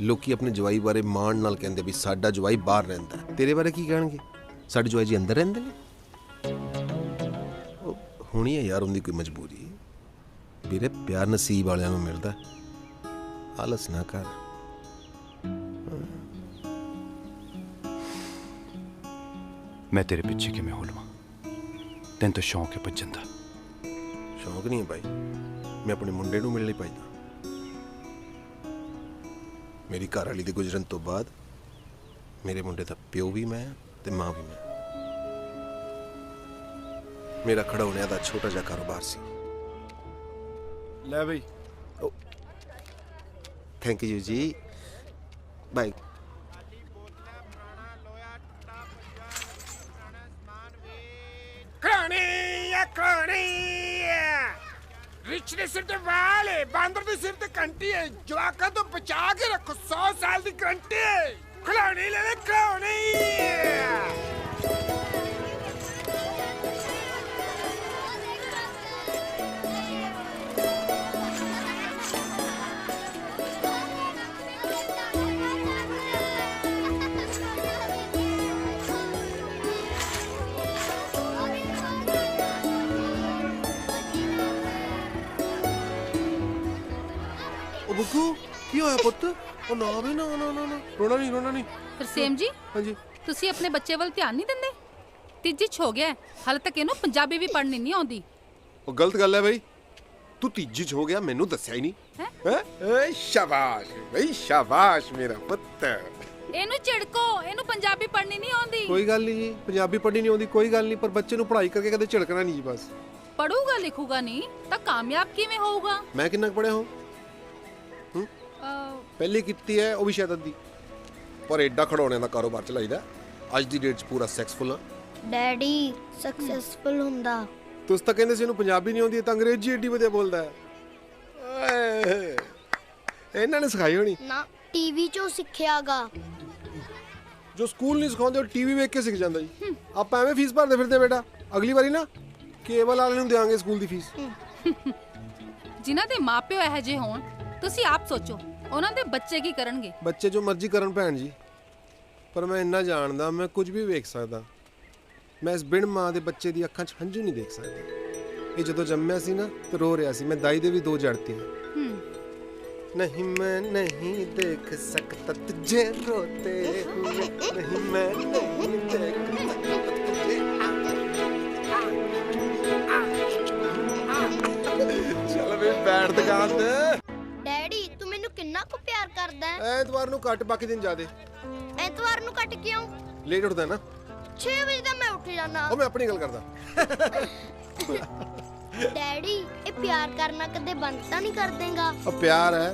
ਲੋਕੀ ਆਪਣੇ ਜਵਾਈ ਬਾਰੇ ਮਾਣ ਨਾਲ ਕਹਿੰਦੇ ਵੀ ਸਾਡਾ ਜਵਾਈ ਬਾਹਰ ਰਹਿੰਦਾ, ਤੇਰੇ ਬਾਰੇ ਕੀ ਕਹਿਣਗੇ? ਸਾਡੇ ਜਵਾਈ ਜੀ ਅੰਦਰ ਰਹਿੰਦੇ ਨੇ। ਹੋਣੀ ਹੈ ਯਾਰ ਉਹਦੀ ਕੋਈ ਮਜਬੂਰੀ। ਵੀਰੇ ਪਿਆਰ ਨਸੀਬ ਵਾਲਿਆਂ ਨੂੰ ਮਿਲਦਾ, ਆਲਸ ਨਾ ਕਰ। ਮੈਂ ਤੇਰੇ ਪਿੱਛੇ ਕਿਵੇਂ ਹੋ ਲਵਾਂ? ਤੈਨੂੰ ਤਾਂ ਸ਼ੌਂਕ ਹੈ ਭੱਜਣ ਦਾ। ਸ਼ੌਂਕ ਨਹੀਂ ਹੈ ਭਾਈ, ਮੈਂ ਆਪਣੇ ਮੁੰਡੇ ਨੂੰ ਮਿਲਣ ਲਈ ਭੱਜਦਾ। ਮੇਰੀ ਘਰ ਵਾਲੀ ਦੇ ਗੁਜ਼ਰਨ ਤੋਂ ਬਾਅਦ ਮੇਰੇ ਮੁੰਡੇ ਦਾ ਪਿਓ ਵੀ ਮੈਂ ਤੇ ਮਾਂ ਵੀ ਮੈਂ। ਮੇਰਾ ਖਿਡੌਣਿਆਂ ਦਾ ਛੋਟਾ ਜਿਹਾ ਕਾਰੋਬਾਰ ਸੀ। ਲੈ ਬਈ। ਥੈਂਕ ਯੂ ਜੀ, ਬਾਈ। ਰਿਚ ਦੇ ਸਿਰ ਤੇ ਵਾਲ ਹੈ, ਬਾਂਦਰ ਦੇ ਸਿਰ ਤੇ ਕੰਟੀ ਹੈ। ਜਵਾਕਾਂ ਤੋਂ ਬਚਾ ਕੇ ਰੱਖੋ, 100 ਸਾਲ ਦੀ ਗਰੰਟੀ ਹੈ। ਖਿਡੌਣੇ ਲੈ ਲੈ, ਖਿਡੌਣੇ। ਉਹ ਬੱਗੂ, ਕੀ ਹੋਇਆ ਪੁੱਤ? ਉਹ ਨਾ ਵੀ ਨਾ ਨਾ ਨਾ, ਰੋਣਾ ਨਹੀਂ, ਰੋਣਾ ਨਹੀਂ। ਤਰਸੇਮ ਜੀ, ਹਾਂਜੀ। ਤੁਸੀਂ ਆਪਣੇ ਬੱਚੇ ਵੱਲ ਧਿਆਨ ਨਹੀਂ ਦਿੰਦੇ? ਤੀਜੀ ਚ ਹੋ ਗਿਆ, ਹਾਲੇ ਤੱਕ ਇਹਨੂੰ ਪੰਜਾਬੀ ਵੀ ਪੜ੍ਹਨੀ ਨਹੀਂ ਆਉਂਦੀ। ਉਹ ਗਲਤ ਗੱਲ ਹੈ ਬਈ, ਤੂੰ ਤੀਜੀ ਚ ਹੋ ਗਿਆ, ਮੈਨੂੰ ਦੱਸਿਆ ਹੀ ਨਹੀਂ। ਹੈ ਸ਼ਾਬਾਸ਼ ਬਈ, ਸ਼ਾਬਾਸ਼ ਮੇਰਾ ਪੁੱਤ। ਇਹਨੂੰ ਝਿੜਕੋ, ਇਹਨੂੰ ਪੰਜਾਬੀ ਪੜ੍ਹਨੀ ਨਹੀਂ ਆਉਂਦੀ। ਕੋਈ ਗੱਲ ਨਹੀਂ ਜੀ, ਪੰਜਾਬੀ ਪੜ੍ਹਨੀ ਨਹੀਂ ਆਉਂਦੀ ਕੋਈ ਗੱਲ ਨਹੀਂ, ਪਰ ਬੱਚੇ ਨੂੰ ਪੜ੍ਹਾਈ ਕਰਕੇ ਕਦੇ ਝਿੜਕਣਾ ਨਹੀਂ ਜੀ ਬਸ। ਪੜੂਗਾ ਲਿਖੂਗਾ ਨਹੀਂ ਤਾਂ ਕਾਮਯਾਬ ਕਿਵੇਂ ਹੋਊਗਾ? ਮੈਂ ਕਿੰਨਾ ਕੁ ਪੜ੍ਹਿਆ ਹਾਂ? ਪਹਿਲੀ ਕੀਤੀ ਹੈ ਉਹ ਵੀ ਸ਼ਾਇਦ ਅੱਧੀ, ਪਰ ਐਡਾ ਖਿਡੌਣਿਆਂ ਦਾ ਕਾਰੋਬਾਰ ਚਲਾਈਦਾ। ਅੱਜ ਦੀ ਡੇਟ 'ਚ ਪੂਰਾ ਸਕਸੈਸਫੁਲ ਆ। ਡੈਡੀ ਸਕਸੈਸਫੁਲ ਹੁੰਦਾ। ਤੁਸੀਂ ਤਾਂ ਕਹਿੰਦੇ ਸੀ ਇਹਨੂੰ ਪੰਜਾਬੀ ਨਹੀਂ ਆਉਂਦੀ, ਤਾਂ ਅੰਗਰੇਜ਼ੀ ਏਡੀ ਵਧੀਆ ਬੋਲਦਾ ਹੈ। ਓਏ, ਇਹਨਾਂ ਨੇ ਸਿਖਾਈ ਹੋਣੀ ਨਾ, ਟੀਵੀ 'ਚੋਂ ਸਿੱਖਿਆਗਾ। ਜੋ ਸਕੂਲ ਨਹੀਂ ਸਿਖਾਉਂਦੇ ਉਹ ਟੀਵੀ ਵੇਖ ਕੇ ਸਿੱਖ ਜਾਂਦਾ ਜੀ। ਆਪਾਂ ਐਵੇਂ ਫੀਸ ਭਰਦੇ ਫਿਰਦੇ ਬੇਟਾ, ਅਗਲੀ ਵਾਰੀ ਨਾ ਕੇਬਲ ਵਾਲੇ ਨੂੰ ਦੇਵਾਂਗੇ ਸਕੂਲ ਦੀ ਫੀਸ। ਜਿਨ੍ਹਾਂ ਦੇ ਮਾਪਿਓ ਇਹੋ ਜਿਹੇ ਹੋਣ, ਤੁਸੀਂ ਆਪ ਸੋਚੋ ਉਹਨਾਂ ਦੇ ਬੱਚੇ ਕੀ ਕਰਨਗੇ। ਬੱਚੇ ਜੋ ਮਰਜ਼ੀ ਕਰਨ ਭੈਣ ਜੀ, ਪਰ ਮੈਂ ਇੰਨਾ ਜਾਣਦਾ, ਮੈਂ ਕੁਝ ਵੀ ਵੇਖ ਸਕਦਾ। ਮੈਂ ਇਸ ਬਿਨ ਮਾਂ ਦੇ ਬੱਚੇ ਦੀ ਅੱਖਾਂ 'ਚ ਹੰਝੂ ਨਹੀਂ ਦੇਖ ਸਕਦਾ। ਇਹ ਜਦੋਂ ਜੰਮਿਆ ਸੀ ਨਾ ਤੇ ਰੋ ਰਿਹਾ ਸੀ, ਮੈਂ ਦਾਈ ਦੇ ਵੀ 2 ਜੜਤੀਆਂ। ਨਹੀਂ ਮੈਂ ਨਹੀਂ ਦੇਖ ਸਕਤਾ ਤੁਝੇ ਰੋਤੇ ਹੁਏ, ਨਹੀਂ ਮੈਂ ਨਹੀਂ ਦੇਖ ਸਕਤਾ ਤੁਝੇ। ਚੱਲ ਵੇ ਬੈਠ ਦੁਕਾਨ ਤੇ। ਡੈਡੀ ਤੂੰ ਮੈਨੂੰ ਕਿੰਨਾ ਕੁ ਪਿਆਰ ਕਰਦਾ ਹੈ? ਐਤਵਾਰ ਨੂੰ ਘੱਟ, ਬਾਕੀ ਦਿਨ ਜ਼ਿਆਦੇ। ਐਤਵਾਰ ਨੂੰ ਕੱਟ ਕਿਉਂ? ਲੇਟ ਉੱਠਦਾ ਨਾ। 6 ਵਜੇ ਤਾਂ ਮੈਂ ਉੱਠ ਜਾਣਾ। ਉਹ ਮੈਂ ਆਪਣੀ ਗੱਲ ਕਰਦਾ। ਡੈਡੀ ਇਹ ਪਿਆਰ ਕਰਨਾ ਕਦੇ ਬੰਦ ਤਾਂ ਨਹੀਂ ਕਰ ਦੇਗਾ? ਉਹ ਪਿਆਰ ਹੈ,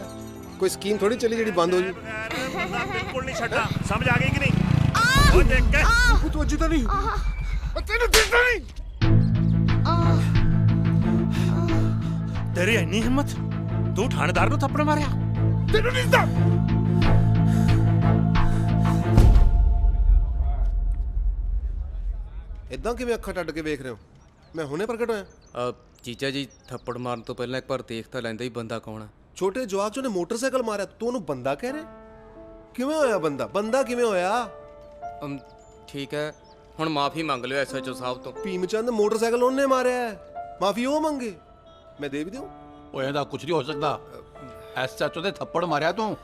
ਕੋਈ ਸਕੀਮ ਥੋੜੀ ਚੱਲੀ ਜਿਹੜੀ ਬੰਦ ਹੋ ਜੂ। ਬਿਲਕੁਲ ਨਹੀਂ ਛੱਡਣਾ, ਸਮਝ ਆ ਗਈ ਕਿ ਨਹੀਂ? ਉਹ ਦੇਖ ਕੇ ਤੂੰ ਅੱਜ ਤਾਂ ਨਹੀਂ, ਉਹ ਤੈਨੂੰ ਦਿਸਦਾ ਨਹੀਂ? ਤੇਰੀ ਇੰਨੀ ਹਿੰਮਤ, ਤੂੰ ਥਾਣੇਦਾਰ ਨੂੰ ਥੱਪੜ ਮਾਰਿਆ? ਤੈਨੂੰ ਦਿਸਦਾ? ਇਦਾਂ ਕਿਵੇਂ ਅੱਖਾਂ ਟੱਡ ਕੇ ਵੇਖ ਰਹੇ ਹੋ? ਮੈਂ ਹੁਣੇ ਪ੍ਰਗਟ ਹੋਇਆ। ਜੀਜਾ ਜੀ ਥੱਪੜ ਮਾਰਨ ਤੋਂ ਪਹਿਲਾਂ ਇੱਕ ਵਾਰ ਦੇਖ ਤਾਂ ਲੈਂਦਾ ਹੀ ਬੰਦਾ ਕੌਣ ਆ। ਛੋਟੇ ਜਵਾਕ ਚੋਂ ਨੇ ਮੋਟਰਸਾਈਕਲ ਮਾਰਿਆ, ਤੂੰ ਉਹਨੂੰ ਬੰਦਾ ਕਹਿ ਰਿਹਾ? ਕਿਵੇਂ ਹੋਇਆ ਬੰਦਾ? ਬੰਦਾ ਕਿਵੇਂ ਹੋਇਆ? ਠੀਕ ਹੈ, ਹੁਣ ਮਾਫੀ ਮੰਗ ਲਿਓ ਐਸਐਚਓ ਸਾਹਿਬ ਤੋਂ। ਭੀਮਚੰਦ ਮੋਟਰਸਾਈਕਲ ਉਹਨੇ ਮਾਰਿਆ ਹੈ, ਮਾਫੀ ਉਹ ਮੰਗੇ, ਮੈਂ ਦੇ ਵੀ ਦਿਉ? ਉਹ ਇਹਦਾ ਕੁਝ ਨਹੀਂ ਹੋ ਸਕਦਾ। ਐਸਐਚਓ ਦੇ ਥੱਪੜ ਮਾਰਿਆ ਤੂੰ,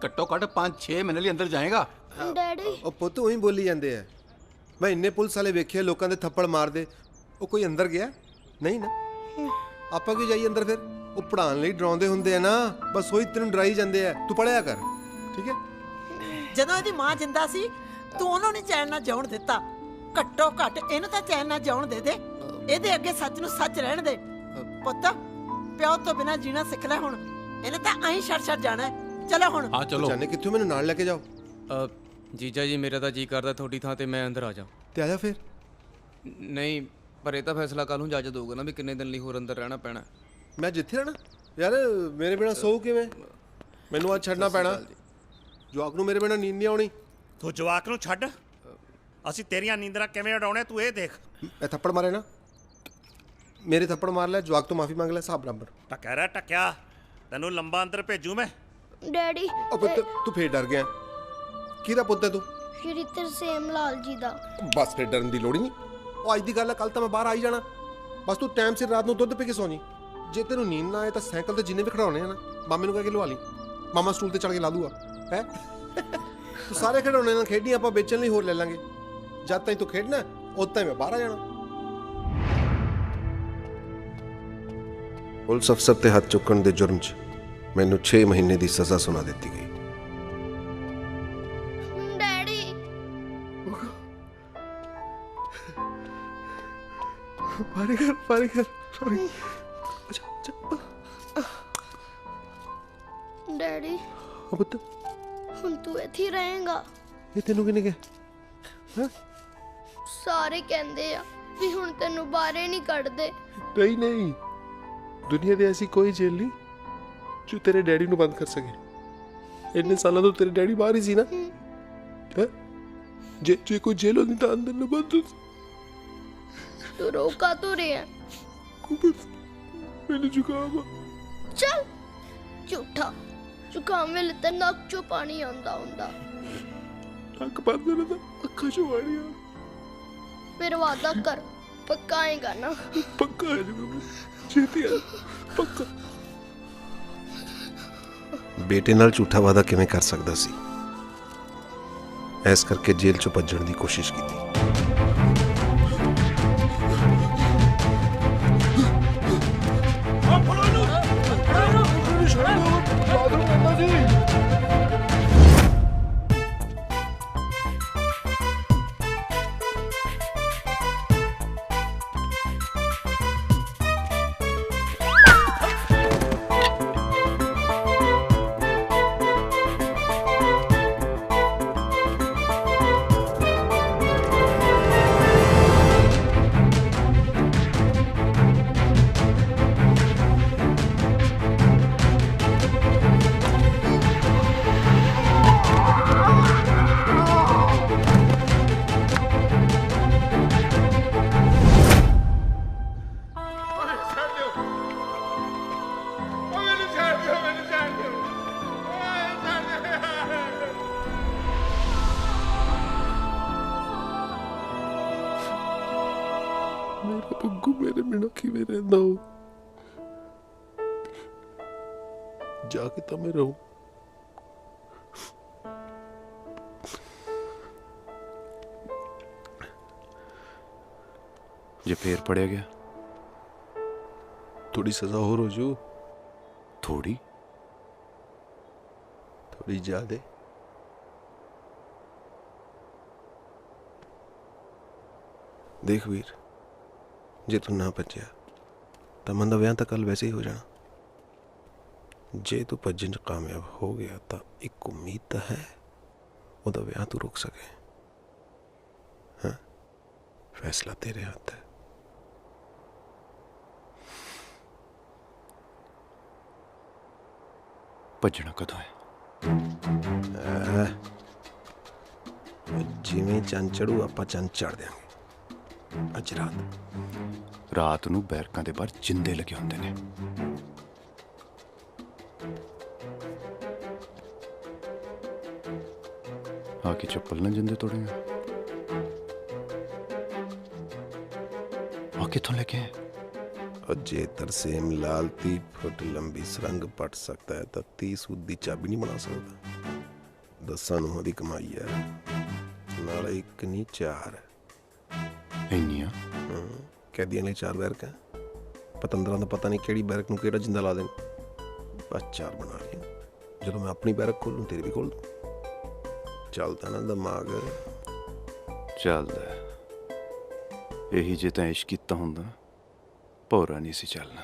ਘੱਟੋ ਘੱਟ 5-6 ਮਹੀਨੇ ਲਈ ਅੰਦਰ ਜਾਏਗਾ। ਡੈਡੀ ਉਹ ਪੁੱਤ ਉਹੀ ਬੋਲੀ ਜਾਂਦੇ ਆ। ਮੈਂ ਇੰਨੇ ਪੁਲਿਸ ਵਾਲੇ ਵੇਖੇ ਲੋਕਾਂ ਦੇ ਥੱਪੜ ਮਾਰਦੇ, ਉਹ ਕੋਈ ਅੰਦਰ ਗਿਆ? ਨਹੀਂ ਨਾ। ਆਪਾਂ ਕਿਉਂ ਜਾਈਏ ਅੰਦਰ ਫਿਰ? ਉਹ ਪੜ੍ਹਾਉਣ ਲਈ ਡਰਾਉਂਦੇ ਹੁੰਦੇ ਆ ਨਾ, ਬਸ ਉਹੀ ਤੈਨੂੰ ਡਰਾਈ ਜਾਂਦੇ ਆ। ਤੂੰ ਪੜ੍ਹਿਆ ਕਰ, ਠੀਕ ਹੈ? ਜਦੋਂ ਇਹਦੀ ਮਾਂ ਜਿੰਦਾ ਸੀ ਤੂੰ ਉਹਨੂੰ ਨਹੀਂ ਚੈਨ ਨਾਲ ਜਿਉਣ ਦਿੱਤਾ, ਘੱਟੋ ਘੱਟ ਇਹਨੂੰ ਤਾਂ ਚੈਨ ਨਾਲ ਜਿਉਣ ਦੇ ਦੇ। ਇਹਦੇ ਅੱਗੇ ਸੱਚ ਨੂੰ ਸੱਚ ਰਹਿਣ ਦੇ। ਪੁੱਤ ਪਿਓ ਤੋਂ ਬਿਨਾਂ ਜੀਣਾ ਸਿੱਖ ਲੈ ਹੁਣ, ਇਹਨੇ ਤਾਂ ਐਂ ਛੱਡ ਜਾਣਾ। ਚਲੋ ਹੁਣ। ਹਾਂ ਚਲੋ। ਜਾਣੇ ਕਿੱਥੋਂ, ਮੈਨੂੰ ਨਾਲ ਲੈ ਕੇ ਜਾਓ। ਜੀਜਾ ਜੀ ਮੇਰਾ ਤਾਂ ਜੀ ਕਰਦਾ ਤੁਹਾਡੀ ਥਾਂ ਤੇ ਮੈਂ ਅੰਦਰ ਆ ਜਾ। ਤੇ ਆ ਜਾ ਫਿਰ। ਨਹੀਂ ਪਰ ਇਹ ਤਾਂ ਫੈਸਲਾ ਕੱਲ ਨੂੰ ਜੱਜ ਦਊਗਾ ਨਾ ਵੀ ਕਿੰਨੇ ਦਿਨ ਲਈ ਹੋਰ ਅੰਦਰ ਰਹਿਣਾ ਪੈਣਾ। ਮੈਂ ਜਿੱਥੇ ਰਹਿਣਾ ਯਾਰ, ਮੇਰੇ ਬਿਨਾ ਸੌ ਕਿਵੇਂ? ਮੈਨੂੰ ਅੱਜ ਛੱਡਣਾ ਪੈਣਾ। ਜਵਾਕ ਨੂੰ ਮੇਰੇ ਬਿਨਾ ਨੀਂਦ ਨਹੀਂ ਆਉਣੀ। ਤੂੰ ਜਵਾਕ ਨੂੰ ਛੱਡ, ਅਸੀਂ ਤੇਰੀਆਂ ਨੀਂਦਰਾਂ ਕਿਵੇਂ ਉਡਾਉਣੇ ਤੂੰ ਇਹ ਦੇਖ। ਇਹ ਥੱਪੜ ਮਾਰੇ ਨਾ, ਮੇਰੇ ਥੱਪੜ ਮਾਰ ਲੈ, ਜਵਾਕ ਤੋਂ ਮਾਫੀ ਮੰਗ ਲੈ, ਹਿਸਾਬ ਬਰਾਬਰ। ਟੱਕਿਆ ਰਹਿ ਟੱਕਿਆ, ਤੈਨੂੰ ਲੰਬਾ ਅੰਦਰ ਭੇਜੂ ਮੈਂ। ਡੈਡੀ ਤੂੰ ਫੇਰ ਡਰ ਗਿਆ? ਕਿਹਦਾ ਪੁੱਤ ਹੈ ਤੂੰ? ਸ਼੍ਰੀ ਤਰਸੇਮ ਲਾਲ ਜੀ ਦਾ। ਬਸ ਫਿਰ ਡਰਨ ਦੀ ਲੋੜ ਹੀ ਨਹੀਂ। ਉਹ ਅੱਜ ਦੀ ਗੱਲ ਹੈ, ਕੱਲ ਤਾਂ ਮੈਂ ਬਾਹਰ ਆ ਹੀ ਜਾਣਾ। ਬਸ ਤੂੰ ਟਾਈਮ ਸਿਰ ਰਾਤ ਨੂੰ ਦੁੱਧ ਪੀ ਕੇ ਸੌਂ ਜੀ। ਜੇ ਤੈਨੂੰ ਨੀਂਦ ਨਾ ਆਏ ਤਾਂ ਸਾਈਕਲ ਤੇ ਜਿੰਨੇ ਵੀ ਖੜਾਉਣੇ ਆ ਨਾ, ਮਾਮੇ ਨੂੰ ਕਹਿ ਕੇ ਲਵਾ ਲਈ, ਮਾਮਾ ਸਟੂਲ ਤੇ ਚੜ ਕੇ ਲਾ ਦੂਗਾ। ਹੈ ਤੂੰ ਸਾਰੇ ਖਿਡੌਣੇ ਨਾਲ ਖੇਡੀ, ਆਪਾਂ ਵੇਚਣ ਲਈ ਹੋਰ ਲੈ ਲਾਂਗੇ। ਜਦ ਤਾਈਂ ਤੂੰ ਖੇਡਣਾ ਉਦੋਂ ਤਾਈਂ ਮੈਂ ਬਾਹਰ ਆ ਜਾਣਾ। ਪੁਲਿਸ ਅਫਸਰ ਤੇ ਹੱਥ ਚੁੱਕਣ ਦੇ ਜੁਰਮ 'ਚ ਮੈਨੂੰ 6 ਮਹੀਨੇ ਦੀ ਸਜ਼ਾ ਸੁਣਾ ਦਿੱਤੀ ਗਈ। ਡੈਡੀ ਪਾਰੀ ਕਰ ਡੈਡੀ ਪੁੱਤ, ਹੁਣ ਤੂੰ ਇੱਥੇ ਹੀ ਰਹੇਂਗਾ? ਇਹ ਤੈਨੂੰ ਕਿਹਨੇ ਕਿਹਾ? ਸਾਰੇ ਕਹਿੰਦੇ ਆ ਵੀ ਹੁਣ ਤੈਨੂੰ ਬਾਹਰੇ ਨਹੀਂ ਕੱਢਦੇ। ਨਹੀਂ ਨਹੀਂ, ਦੁਨੀਆ ਦੀ ਐਸੀ ਕੋਈ ਜੇਲ੍ਹ ਨਹੀਂ ਜੋ ਤੇਰੇ ਡੈਡੀ ਨੂੰ ਬੰਦ ਕਰ ਸਕੇ। ਇੰਨੇ ਸਾਲਾਂ ਤੋਂ ਤੇਰੇ ਡੈਡੀ ਬਾਹਰ ਹੀ ਸੀ ਨਾ। ਜੇ ਕੋਈ ਜੇਲ੍ਹ ਹੁੰਦੀ ਤਾਂ ਅੰਦਰ ਨਾ ਬੰਦ ਹੋ। ਤੂੰ ਰੋਕਾ ਤੂੰ ਰਿਹਾ? ਮੈਨੂੰ ਜ਼ੁਕਾਮ ਆ। ਚੱਲ ਝੂਠਾ, ਜ਼ੁਕਾਮ ਵੇਲੇ ਤਾਂ ਨੱਕ ਚੋਂ ਪਾਣੀ ਆਉਂਦਾ ਹੁੰਦਾ। ਨੱਕ ਬੰਦ ਨਾ ਤਾਂ ਅੱਖਾਂ ਚੋਂ ਪਾਣੀ ਆ। ਫਿਰ ਵਾਦਾ ਕਰ, ਪੱਕਾ ਆਏਗਾ ਨਾ? ਪੱਕਾ ਆ ਜਾਊਗਾ, ਛੇਤੀ ਆ, ਪੱਕਾ। ਬੇਟੇ ਨਾਲ ਝੂਠਾ ਵਾਦਾ ਕਿਵੇਂ ਕਰ ਸਕਦਾ ਸੀ? ਇਸ ਕਰਕੇ ਜੇਲ੍ਹ ਚੋਂ ਭੱਜਣ ਦੀ ਕੋਸ਼ਿਸ਼ ਕੀਤੀ। ਮੇਰਾ ਬੱਗੂ ਮੇਰੇ ਬਿਨਾਂ ਕਿਵੇਂ ਰਹਿੰਦਾ ਹੋ? ਜਾ ਕੇ ਤਾਂ ਮੈਂ ਰਹੂੰ। ਜੇ ਫੇਰ ਪੜਿਆ ਗਿਆ ਥੋੜੀ ਸਜ਼ਾ ਹੋਰ ਹੋ ਜੂ। ਥੋੜੀ ਜ਼ਿਆਦੇ। ਦੇਖ ਵੀਰ, ਜੇ ਤੂੰ ਨਾ ਭੱਜਿਆ ਤਾਂ ਮਨ ਦਾ ਵਿਆਹ ਤਾਂ ਕੱਲ ਵੈਸੇ ਹੀ ਹੋ ਜਾਣਾ। ਜੇ ਤੂੰ ਭੱਜਣ 'ਚ ਕਾਮਯਾਬ ਹੋ ਗਿਆ ਤਾਂ ਇੱਕ ਉਮੀਦ ਤਾਂ ਹੈ ਉਹਦਾ ਵਿਆਹ ਤੂੰ ਰੋਕ ਸਕੇ। ਹਾਂ, ਫੈਸਲਾ ਤੇਰੇ ਹੱਥ ਹੈ। ਭੱਜਣਾ ਕਦੋਂ ਹੈ? ਜਿਵੇਂ ਚੰਨ ਚੜੂ ਆਪਾਂ ਚੰਨ ਚੜ ਦਿਆਂਗੇ। ਅੱਜ ਰਾਤ ਨੂੰ ਬੈਰਕਾਂ ਦੇ ਬਾਹਰ ਜਿੰਦੇ ਲੱਗੇ ਹੁੰਦੇ ਨੇ। ਆ ਕੇ ਚੱਪਲ ਨਾ ਜਿੰਦੇ ਤੋੜੇਗਾ। ਆ ਕਿੱਥੋਂ ਲੈ ਕੇ ਆਏ? ਜੇ ਤਰਸੇਮ ਲਾਲ 30 फुट लंबी सुरंग पट सकता है तो 30 सूद की चाबी नहीं बना सकता। 10 ਨੂੰਹਾਂ ਦੀ ਕਮਾਈ ਹੈ, ਨਾਲੇ ਇੱਕ ਨਹੀਂ 4 ਇੰਨੀਆਂ ਕੈਦੀਆਂ ਲਈ 4 ਬੈਰਕਾਂ, ਪਤੰਦਰਾਂ ਦਾ ਪਤਾ ਨਹੀਂ ਕਿਹੜੀ ਬੈਰਕ ਨੂੰ ਕਿਹੜਾ ਜਿੰਦਾ ਲਾ ਦੇਣ। ਬਸ 4 ਬਣਾ ਲਈਆਂ। ਜਦੋਂ ਮੈਂ ਆਪਣੀ ਬੈਰਕ ਖੋਲੂੰ ਤੇਰੀ ਵੀ ਖੋਲ ਦੂੰ। ਚੱਲਦਾ ਨਾ ਦਿਮਾਗ? ਚੱਲਦਾ। ਇਹੀ ਜੇ ਤਾਂ ਇਸ਼ਕ ਕੀਤਾ ਹੁੰਦਾ ਭੋਰਾ ਨਹੀਂ ਸੀ ਚੱਲਣਾ।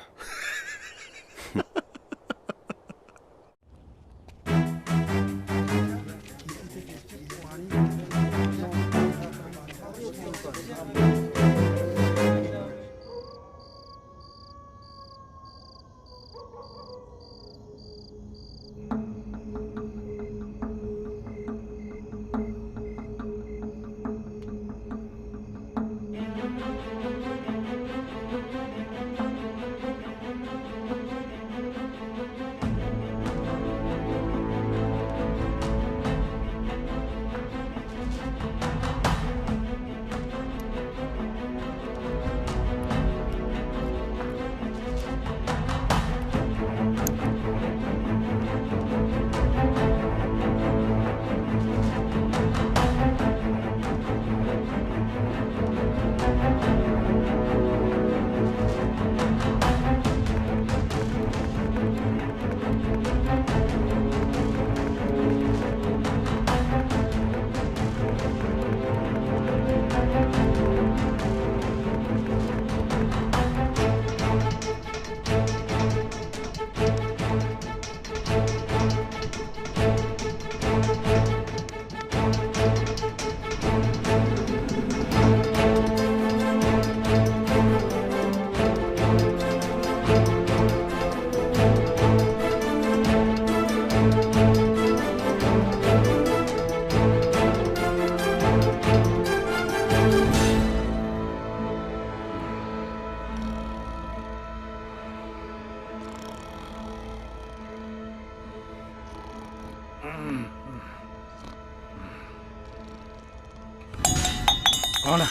ਕੌਣ?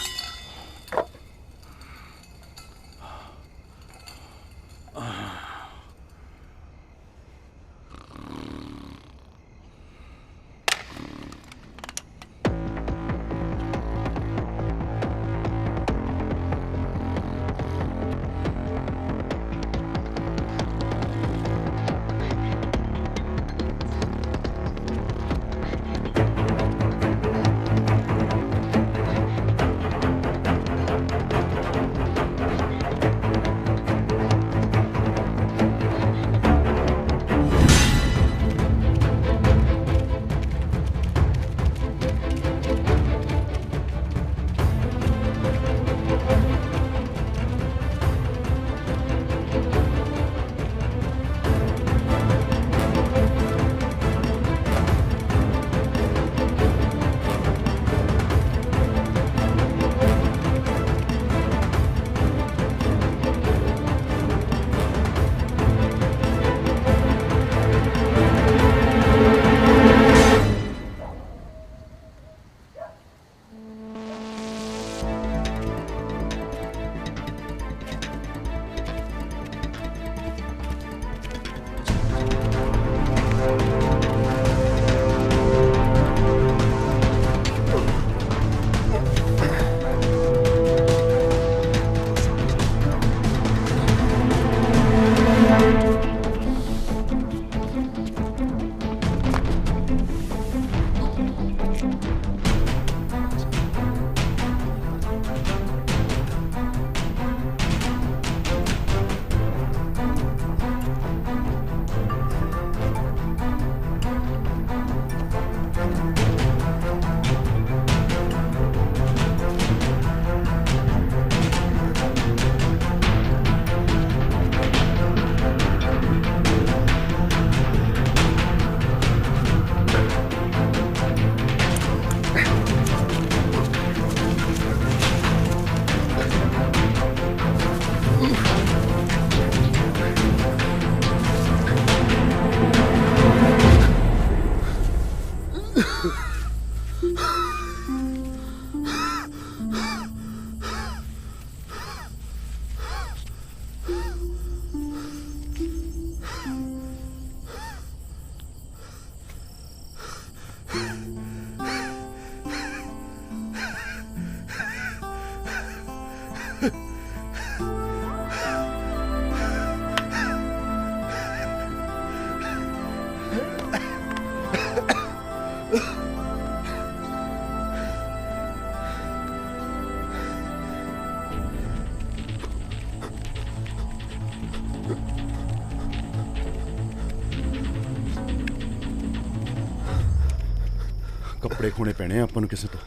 ਕੱਪੜੇ ਖੋਣੇ ਪੈਣੇ ਆ ਆਪਾਂ ਨੂੰ ਕਿਸੇ ਤੋਂ,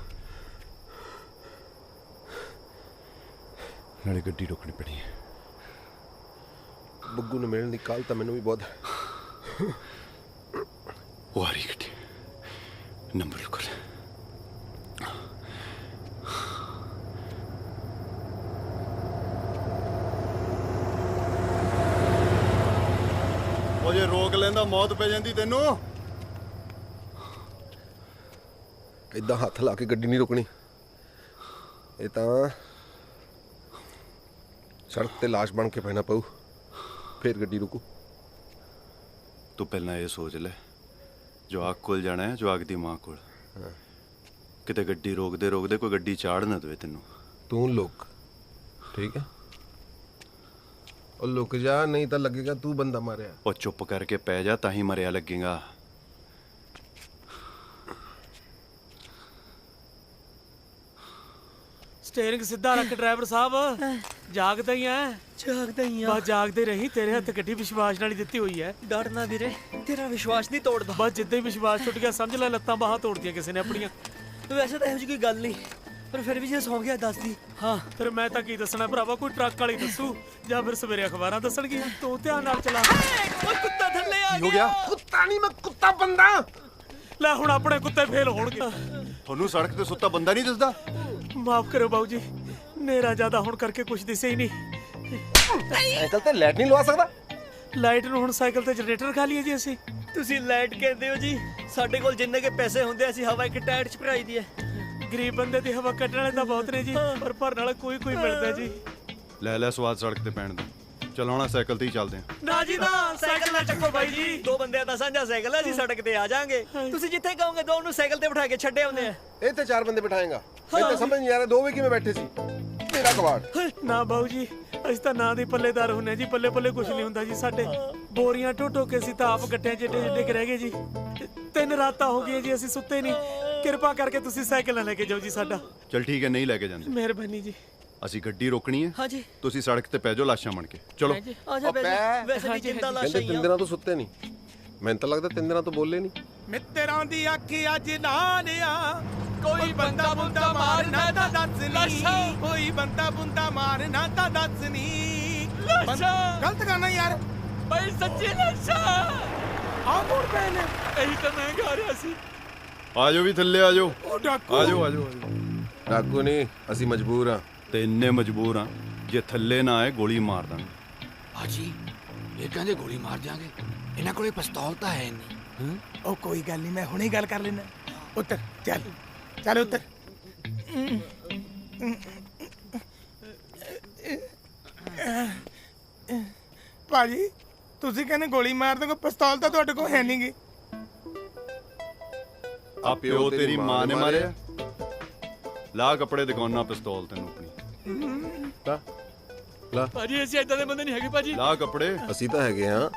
ਨਾਲੇ ਗੱਡੀ ਰੋਕਣੀ ਪੈਣੀ ਹੈ। ਬੱਗੂ ਨੂੰ ਮਿਲਣ ਦੀ ਕੱਲ ਤਾਂ ਮੈਨੂੰ ਵੀ ਬਹੁਤ ਉਹ ਆ ਰਹੀ ਗੱਡੀ, ਨੰਬਰ ਲਿਖੋ ਲੈ। ਉਹ ਜੇ ਰੋਕ ਲੈਂਦਾ ਮੌਤ ਪੈ ਜਾਂਦੀ ਤੈਨੂੰ। ਇਦਾਂ ਹੱਥ ਲਾ ਕੇ ਗੱਡੀ ਨਹੀਂ ਰੁਕਣੀ, ਇਹ ਤਾਂ ਸੜਕ ਤੇ ਲਾਸ਼ ਬਣ ਕੇ ਪੈਣਾ ਪਊ, ਫਿਰ ਗੱਡੀ ਰੁਕੂ। ਤੂੰ ਪਹਿਲਾਂ ਇਹ ਸੋਚ ਲੈ, ਜਵਾਕ ਕੋਲ ਜਾਣਾ ਹੈ, ਜਵਾਕ ਦੀ ਮਾਂ ਕੋਲ। ਕਿਤੇ ਗੱਡੀ ਰੋਕਦੇ ਰੋਕਦੇ ਕੋਈ ਗੱਡੀ ਚਾੜ ਨਾ ਦੇਵੇ ਤੈਨੂੰ। ਤੂੰ ਲੁਕ, ਠੀਕ ਹੈ? ਉਹ ਲੁਕ ਜਾ, ਨਹੀਂ ਤਾਂ ਲੱਗੇਗਾ ਤੂੰ ਬੰਦਾ ਮਾਰਿਆ। ਉਹ ਚੁੱਪ ਕਰਕੇ ਪੈ ਜਾ, ਤਾਂ ਹੀ ਮਰਿਆ ਲੱਗੇਗਾ। ਸਟੀਅਰਿੰਗ ਸਿੱਧਾ ਰੱਖ ਡਰਾਈਵਰ ਸਾਹਿਬ, ਜਾਗਦਾ ਹੀ ਐ। ਜਾਗਦਾ ਹੀ ਆ। ਬਸ ਜਾਗਦੇ ਰਹੀ, ਤੇਰੇ ਹੱਥ ਗੱਡੀ ਵਿਸ਼ਵਾਸ ਨਾਲ ਹੀ ਦਿੱਤੀ ਹੋਈ ਐ। ਡਰਨਾ ਵੀਰੇ, ਤੇਰਾ ਵਿਸ਼ਵਾਸ ਨਹੀਂ ਤੋੜਦਾ। ਬਸ ਜਿੱਦਾਂ ਹੀ ਵਿਸ਼ਵਾਸ ਟੁੱਟ ਗਿਆ ਸਮਝ ਲੈ ਲੱਤਾਂ ਬਾਹਾਂ ਤੋੜਦੀਆਂ ਕਿਸੇ ਨੇ ਆਪਣੀਆਂ। ਵੈਸੇ ਤਾਂ ਇਹੋ ਜਿਹੀ ਕੋਈ ਗੱਲ ਨਹੀਂ, ਪਰ ਫਿਰ ਵੀ ਜੇ ਸੌਂ ਗਿਆ ਦੱਸਦੀ। ਹਾਂ ਫਿਰ ਮੈਂ ਤਾਂ ਕੀ ਦੱਸਣਾ ਭਰਾਵਾ, ਕੋਈ ਟਰੱਕ ਵਾਲੀ ਦੱਸੂ ਜਾਂ ਫਿਰ ਸਵੇਰੇ ਅਖਬਾਰਾਂ ਦੱਸਣਗੀਆਂ। ਤੂੰ ਧਿਆਨ ਨਾਲ ਚਲਾ। ਓਏ ਕੁੱਤਾ ਥੱਲੇ ਆ ਹੋ ਗਿਆ? ਕੁੱਤਾ ਨਹੀਂ, ਮੈਂ ਕੁੱਤਾ ਬੰਦਾ। ਲੈ ਹੁਣ ਆਪਣੇ ਕੁੱਤੇ ਫੇਲ ਹੋਣਗੇ। ਤੁਹਾਨੂੰ ਸੜਕ ਤੇ ਸੁੱਤਾ ਬੰਦਾ ਨਹੀਂ ਦਿਸਦਾ? ਮਾਫ ਕਰੋ ਬਾਊ ਜੀ, ਨੇਰਾ ਜ਼ਿਆਦਾ ਹੋਣ ਕਰਕੇ ਕੁਝ ਦਿਸੇ ਹੀ ਨਹੀਂ। ਸਾਈਕਲ ਤੇ ਲਾਈਟ ਨਹੀਂ ਲਵਾ ਸਕਦਾ? ਲਾਈਟ ਨੂੰ ਹੁਣ ਸਾਈਕਲ ਤੇ ਜਨਰੇਟਰ ਖਾ ਲਈਏ ਜੀ ਅਸੀਂ। ਤੁਸੀਂ ਲਾਈਟ ਕਹਿੰਦੇ ਹੋ ਜੀ, ਸਾਡੇ ਕੋਲ ਜਿੰਨੇ ਕੇ ਪੈਸੇ ਹੁੰਦੇ ਅਸੀਂ ਹਵਾ ਇੱਕ ਟਾਇਰ 'ਚ ਭਰਾਈ ਦੀ ਹੈ। ਗਰੀਬ ਬੰਦੇ ਦੀ ਹਵਾ ਕੱਢਣ ਵਾਲੇ ਤਾਂ ਬਹੁਤ ਨੇ ਜੀ, ਪਰ ਭਰਨ ਵਾਲਾ ਕੋਈ ਮਿਲਦਾ ਜੀ। ਲੈ ਲੈ ਸਵਾਦ ਸੜਕ ਤੇ ਪੈਣ ਦਾ। ਚਲਾਉਣਾ ਸਾਈਕਲ ਤੇ ਹੀ ਚੱਲਦੇ ਆ। ਨਾ ਜੀ ਨਾ, ਸਾਈਕਲ ਨਾ ਚੱਕੋ ਬਾਈ ਜੀ। ਦੋ ਬੰਦਿਆਂ ਦਾ ਸਾਂਝਾ ਸਾਈਕਲ ਹੈ, ਅਸੀਂ ਸੜਕ ਤੇ ਆ ਜਾਾਂਗੇ। ਤੁਸੀਂ ਜਿੱਥੇ ਕਹੋਗੇ ਦੋ ਨੂੰ ਸਾਈਕਲ ਤੇ ਬਿਠਾ ਕੇ ਛੱਡੇ ਆਉਂਦੇ ਆ। ਇਹ ਤੇ 4 ਬੰਦੇ ਬਿਠਾਏਗਾ? ਮੈਨੂੰ ਤਾਂ ਸਮਝ ਨਹੀਂ ਆ ਰਿਹਾ, ਦੋ ਵੀ ਕਿਵੇਂ ਬੈਠੇ ਸੀ? ਮੇਰਾ ਕਬਾੜ। ਨਾ ਬਾਊ ਜੀ, ਅਸੀਂ ਤਾਂ ਨਾਂ ਦੇ ਪੱਲੇਦਾਰ ਹੁੰਨੇ ਜੀ, ਪੱਲੇ ਪੱਲੇ ਕੁਝ ਨਹੀਂ ਹੁੰਦਾ ਜੀ ਸਾਡੇ। ਬੋਰੀਆਂ ਢੋ ਕੇ ਅਸੀਂ ਤਾਂ ਆਪ ਗੱਟਿਆਂ ਜਿੱਡੇ ਜਿੱਡੇ ਰਹਿ ਗਏ ਜੀ। 3 ਰਾਤਾਂ ਹੋ ਗਈਆਂ ਜੀ ਅਸੀਂ ਸੁੱਤੇ ਨਹੀਂ। ਕਿਰਪਾ ਕਰਕੇ ਤੁਸੀਂ ਸਾਈਕਲ ਨਾ ਲੈ ਕੇ ਜਾਓ ਜੀ ਸਾਡਾ। ਚਲ ਠੀਕ ਹੈ, ਨਹੀਂ ਲੈ ਕੇ ਜਾਂਦੇ। ਮਿਹਰਬਾਨੀ ਜੀ। ਅਸੀਂ ਗੱਡੀ ਰੋਕਣੀ ਹੈ। ਹਾਂਜੀ। ਤੁਸੀਂ ਸੜਕ ਤੇ ਪੈ ਜਾਓ ਲਾਸ਼ਾਂ ਬਣ ਕੇ। ਚਲੋ ਆਜਾ ਵੈਸੇ ਵੀ ਜਿੰਦਾ ਲਾਸ਼ਾਂ ਹੀ ਆ। 3 ਦਿਨਾਂ ਤੋਂ ਸੁੱਤੇ ਨਹੀਂ, ਮੈਨੂੰ ਤਾਂ ਲੱਗਦਾ 3 ਦਿਨਾਂ ਤੋਂ ਬੋਲੇ ਨਹੀਂ। ਮਿੱਤਰਾਂ ਦੀ ਅੱਖ ਅੱਜ ਨਾ ਲਿਆ, ਕੋਈ ਬੰਦਾ ਬੁੰਦਾ ਮਾਰਨਾ ਤਾਂ ਦੱਸ ਨੀ, ਕੋਈ ਬੰਦਾ ਬੁੰਦਾ ਮਾਰਨਾ ਤਾਂ ਦੱਸ ਨੀ। ਗਲਤ ਗਾਣਾ ਯਾਰ ਬਈ, ਸੱਚੀ ਲਾਸ਼ਾ ਆ ਮੋੜ ਪੈ ਨੇ। ਇਹੀ ਤਾਂ ਮੈਂ ਗਾ ਰਿਹਾ ਸੀ। ਆ ਜਾਓ ਵੀ ਥੱਲੇ ਆ ਜਾਓ। ਉਹ ਡਾਕੂ ਆ ਜਾਓ ਆ ਜਾਓ। ਡਾਕੂ ਨਹੀਂ, ਅਸੀਂ ਮਜਬੂਰ ਆ। ਤੇ ਇੰਨੇ ਮਜਬੂਰ ਆ, ਜੇ ਥੱਲੇ ਨਾ ਆਏ ਗੋਲੀ ਮਾਰ ਦਾਂਗੇ। ਹਾਜੀ ਇਹ ਕਹਿੰਦੇ ਗੋਲੀ ਮਾਰ ਜਾਾਂਗੇ, ਇਹਨਾਂ ਕੋਲੇ ਪਿਸਤੌਲ ਤਾਂ ਹੈ ਨਹੀਂ। ਉਹ ਕੋਈ ਗੱਲ ਨਹੀਂ, ਮੈਂ ਹੁਣੇ ਗੱਲ ਕਰ ਲੈਣਾ। ਉੱਤਰ ਚੱਲ, ਚੱਲ ਉੱਤਰ। ਭਾਜੀ ਤੁਸੀਂ ਕਹਿੰਦੇ ਗੋਲੀ ਮਾਰ ਦੋਗੇ, ਪਿਸਤੌਲ ਤਾਂ ਤੁਹਾਡੇ ਕੋਲ ਹੈ ਨਹੀਂਗੀ। ਆ ਪਿਓ ਤੇਰੀ ਮਾਂ ਨੇ ਮਾਰਿਆ। ਲਾ ਕੱਪੜੇ ਦਿਖਾਉਣਾ ਪਿਸਤੌਲ ਤੈਨੂੰ ਆਪਣੀ। ਲਾ ਭਾਜੀ ਅਸੀਂ ਏਦਾਂ ਦੇ ਬੰਦੇ ਨਹੀਂ ਹੈਗੇ ਭਾਜੀ। ਲਾ ਕੱਪੜੇ। ਅਸੀਂ ਤਾਂ ਹੈਗੇ ਆ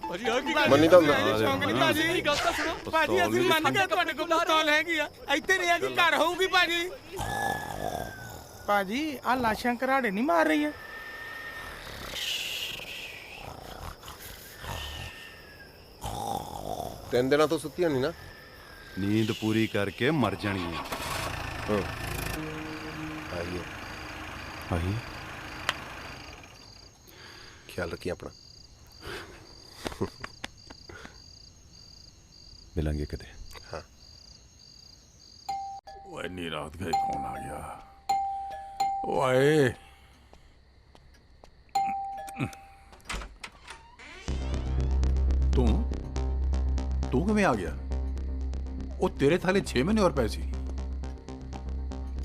ਭਾਜੀ। ਆ ਕੀ ਮੰਨੀ ਤਾਂ ਸ਼ੌਂਕ ਨਹੀਂ ਭਾਜੀ। ਮੇਰੀ ਗੱਲ ਤਾਂ ਸੁਣੋ ਭਾਜੀ, ਅਸੀਂ ਮੰਨ ਗਏ ਤੁਹਾਡੇ ਕੋਲ ਪਿਸਤੌਲ ਹੈਗੀ ਆ। ਇੱਥੇ ਨਹੀਂ ਹੈਗੀ, ਘਰ ਹੋਊਗੀ ਭਾਜੀ। ਭਾਜੀ ਆ ਲਾਸ਼ਾਂ ਘਰਾੜੇ ਨਹੀਂ ਮਾਰ ਰਹੀਆਂ। ਤਿੰਨ ਦਿਨਾਂ ਤੋਂ ਸੁੱਤੀਆਂ ਨਹੀਂ ਨਾ। ਨੀਂਦ ਪੂਰੀ ਕਰਕੇ ਮਰ ਜਾਣਗੀਆਂ। ਆਈਏ ਆਈਏ, ਖਿਆਲ ਰੱਖੀ ਆਪਣਾ। ਮਿਲਾਂਗੇ ਕਦੇ। ਹਾਂ। ਉਹ ਇੰਨੀ ਰਾਤ ਗਏ ਕੌਣ ਆ ਗਿਆ? ਓਏ ਤੂੰ ਕਿਵੇਂ ਆ ਗਿਆ? ਉਹ ਤੇਰੇ ਥਾਲੇ 6 ਮਹੀਨੇ ਹੋਰ ਪਏ ਸੀ।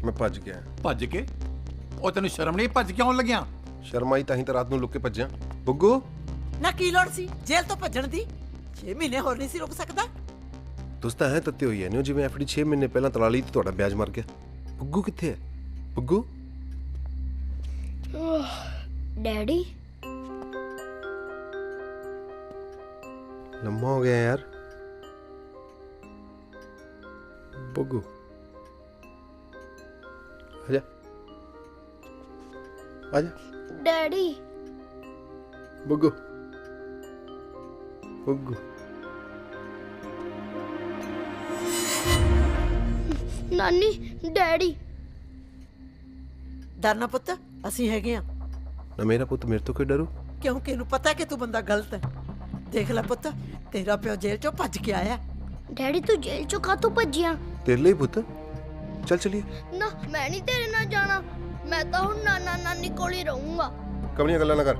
ਮੈਂ ਭੱਜ ਗਿਆ। ਭੱਜ ਕੇ? ਉਹ ਤੈਨੂੰ ਸ਼ਰਮ ਨਹੀਂ? ਭੱਜ ਕਿਉਂ ਲੱਗਿਆ? ਸ਼ਰਮ ਆਈ ਤਾਂ ਹੀ ਤਾਂ ਰਾਤ ਨੂੰ ਲੁੱਕ ਕੇ ਭੱਜਿਆ। ਬੁੱਗੂ ਨਾ ਕੀ ਲੋੜ ਸੀ ਜੇਲ੍ਹ ਤੋਂ ਭੱਜਣ ਦੀ? 6 ਮਹੀਨੇ ਹੋਰ ਨਹੀਂ ਸੀ ਰੁਕ ਸਕਦਾ? ਤੁਸੀਂ ਤਾਂ ਹੈ ਤੱਤੇ ਹੋਈ ਐ ਜਿਵੇਂ ਐਫਡੀ 6 ਮਹੀਨੇ ਪਹਿਲਾਂ ਤਲਾ ਲਈ ਤੇ ਤੁਹਾਡਾ ਵਿਆਜ ਮਰ ਗਿਆ। ਬੁੱਗੂ ਕਿੱਥੇ ਹੈ? ਬੁੱਗੂ डैडी लम्बा हो गया यार। बुग्गू आजा आजा। डैडी बुग्गू बुग्गू। नानी डैडी डरना पुੱਤ ਅਸੀਂ ਹੈਗੇ ਆ। ना मेरा पुत मेरे तो क्यों डरू? ਕਿਉਂਕਿ ਇਹਨੂੰ ਪਤਾ ਕਿ ਤੂੰ ਬੰਦਾ ਗਲਤ ਹੈ। ਦੇਖ ਲੈ ਪੁੱਤ ਤੇਰਾ ਪਿਓ ਜੇਲ੍ਹ ਚੋਂ ਭੱਜ ਕੇ ਆਇਆ। डैडी तू जेल चो कातों भज्जिया? तेरे लिए पुत चल चलिए। ना मैं नहीं तेरे नाल जाना, मैं तो हुण नाना नानी कोल ही रहूंगा। कमलियां गल्लां ना कर,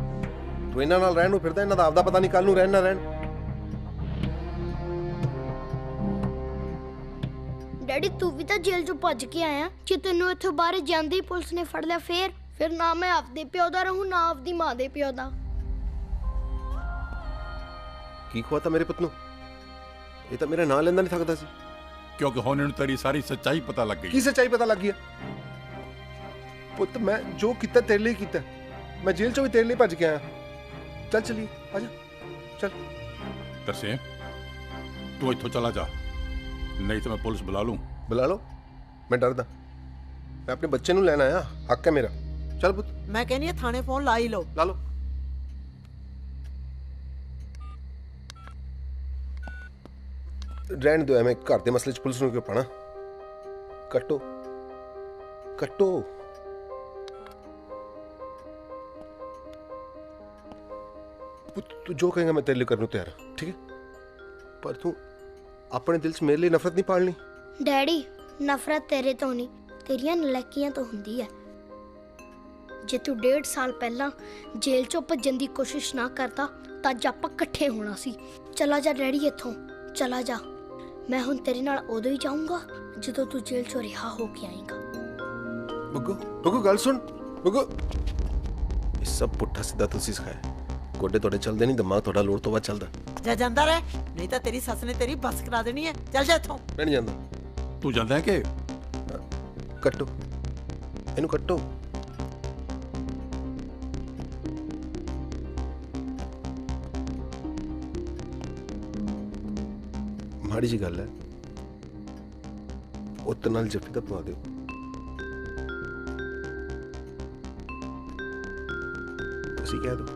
तू इन्हां नाल रहण नूं फिरदा, इन्हां दा आपदा पता नहीं कल नूं रहण ना रहण। डैडी तू भी तो जेल चो भज के आया, जे तेनू इत्थों बाहर जांदे ही पुलिस ने फड़ लिया फिर ना मैं आपदे प्यो दा रहूं ना आपदी मां दे प्यो दा। की खुआ था मेरे पुत नूं? ये तो मेरा नाम लेंदा नहीं थकदा सी। क्योंकि हुण इहनूं तेरी सारी सच्चाई पता लग गई। की सच्चाई पता लग गई? पुत मैं जो कीता तेरे लिए कीता, मैं जेल चों भी तेरे लिए भज के आया। चल चलिए आजा चल। तरसेम तू इत्थों चला जा, नहीं तो मैं पुलिस बुला लूं। बुला लो, मैं डरदा, मैं अपने बच्चे नूं लैण आया, हक है मेरा। चल पुत। मैं कहनी है थाने फोन ला ही लो। ला लो। रहने दो, मैं घर के मसले च पुलिस नूं क्यों पाना? कट्टो कट्टो। तू जो कहेगा मैं तेरे लिए करने को तैयार हूं, ठीक है? पर तू अपने दिल च मेरे लिए नफरत नहीं पालनी। डैडी नफरत तेरे तो नहीं, तेरियां नलैकियां तो हुंदी है। जे तू 1.5 साल पहला जेल चों भज्जण दी कोशिश ना करता तां अज आपां इकट्ठे होना सी। चला जा डैडी इत्थों, चला जा। मैं हुण तेरे नाल उदों ही जाऊंगा जदों तू जेल चों रिहा हो के आएगा। बुग्गू बुग्गू गल सुन बुग्गू, ये सब पुट्ठा सीधा तुसी सिखाया। गोडे तोड़े चलदे नहीं, दिमाग थोड़ा लोड़ तो बाद चलदा। जा ਜਾਂਦਾ ਰਹਿ, नहीं तो तेरी सस ने तेरी बस करा देनी है। चल जा इत्थों। मैं नहीं जांदा। तू जांदा है कि? कट्टो इनू कट्टो। माड़ी जी गल है, उत नाल जफ्फी दा पवा दिओ। तुसी कह दो।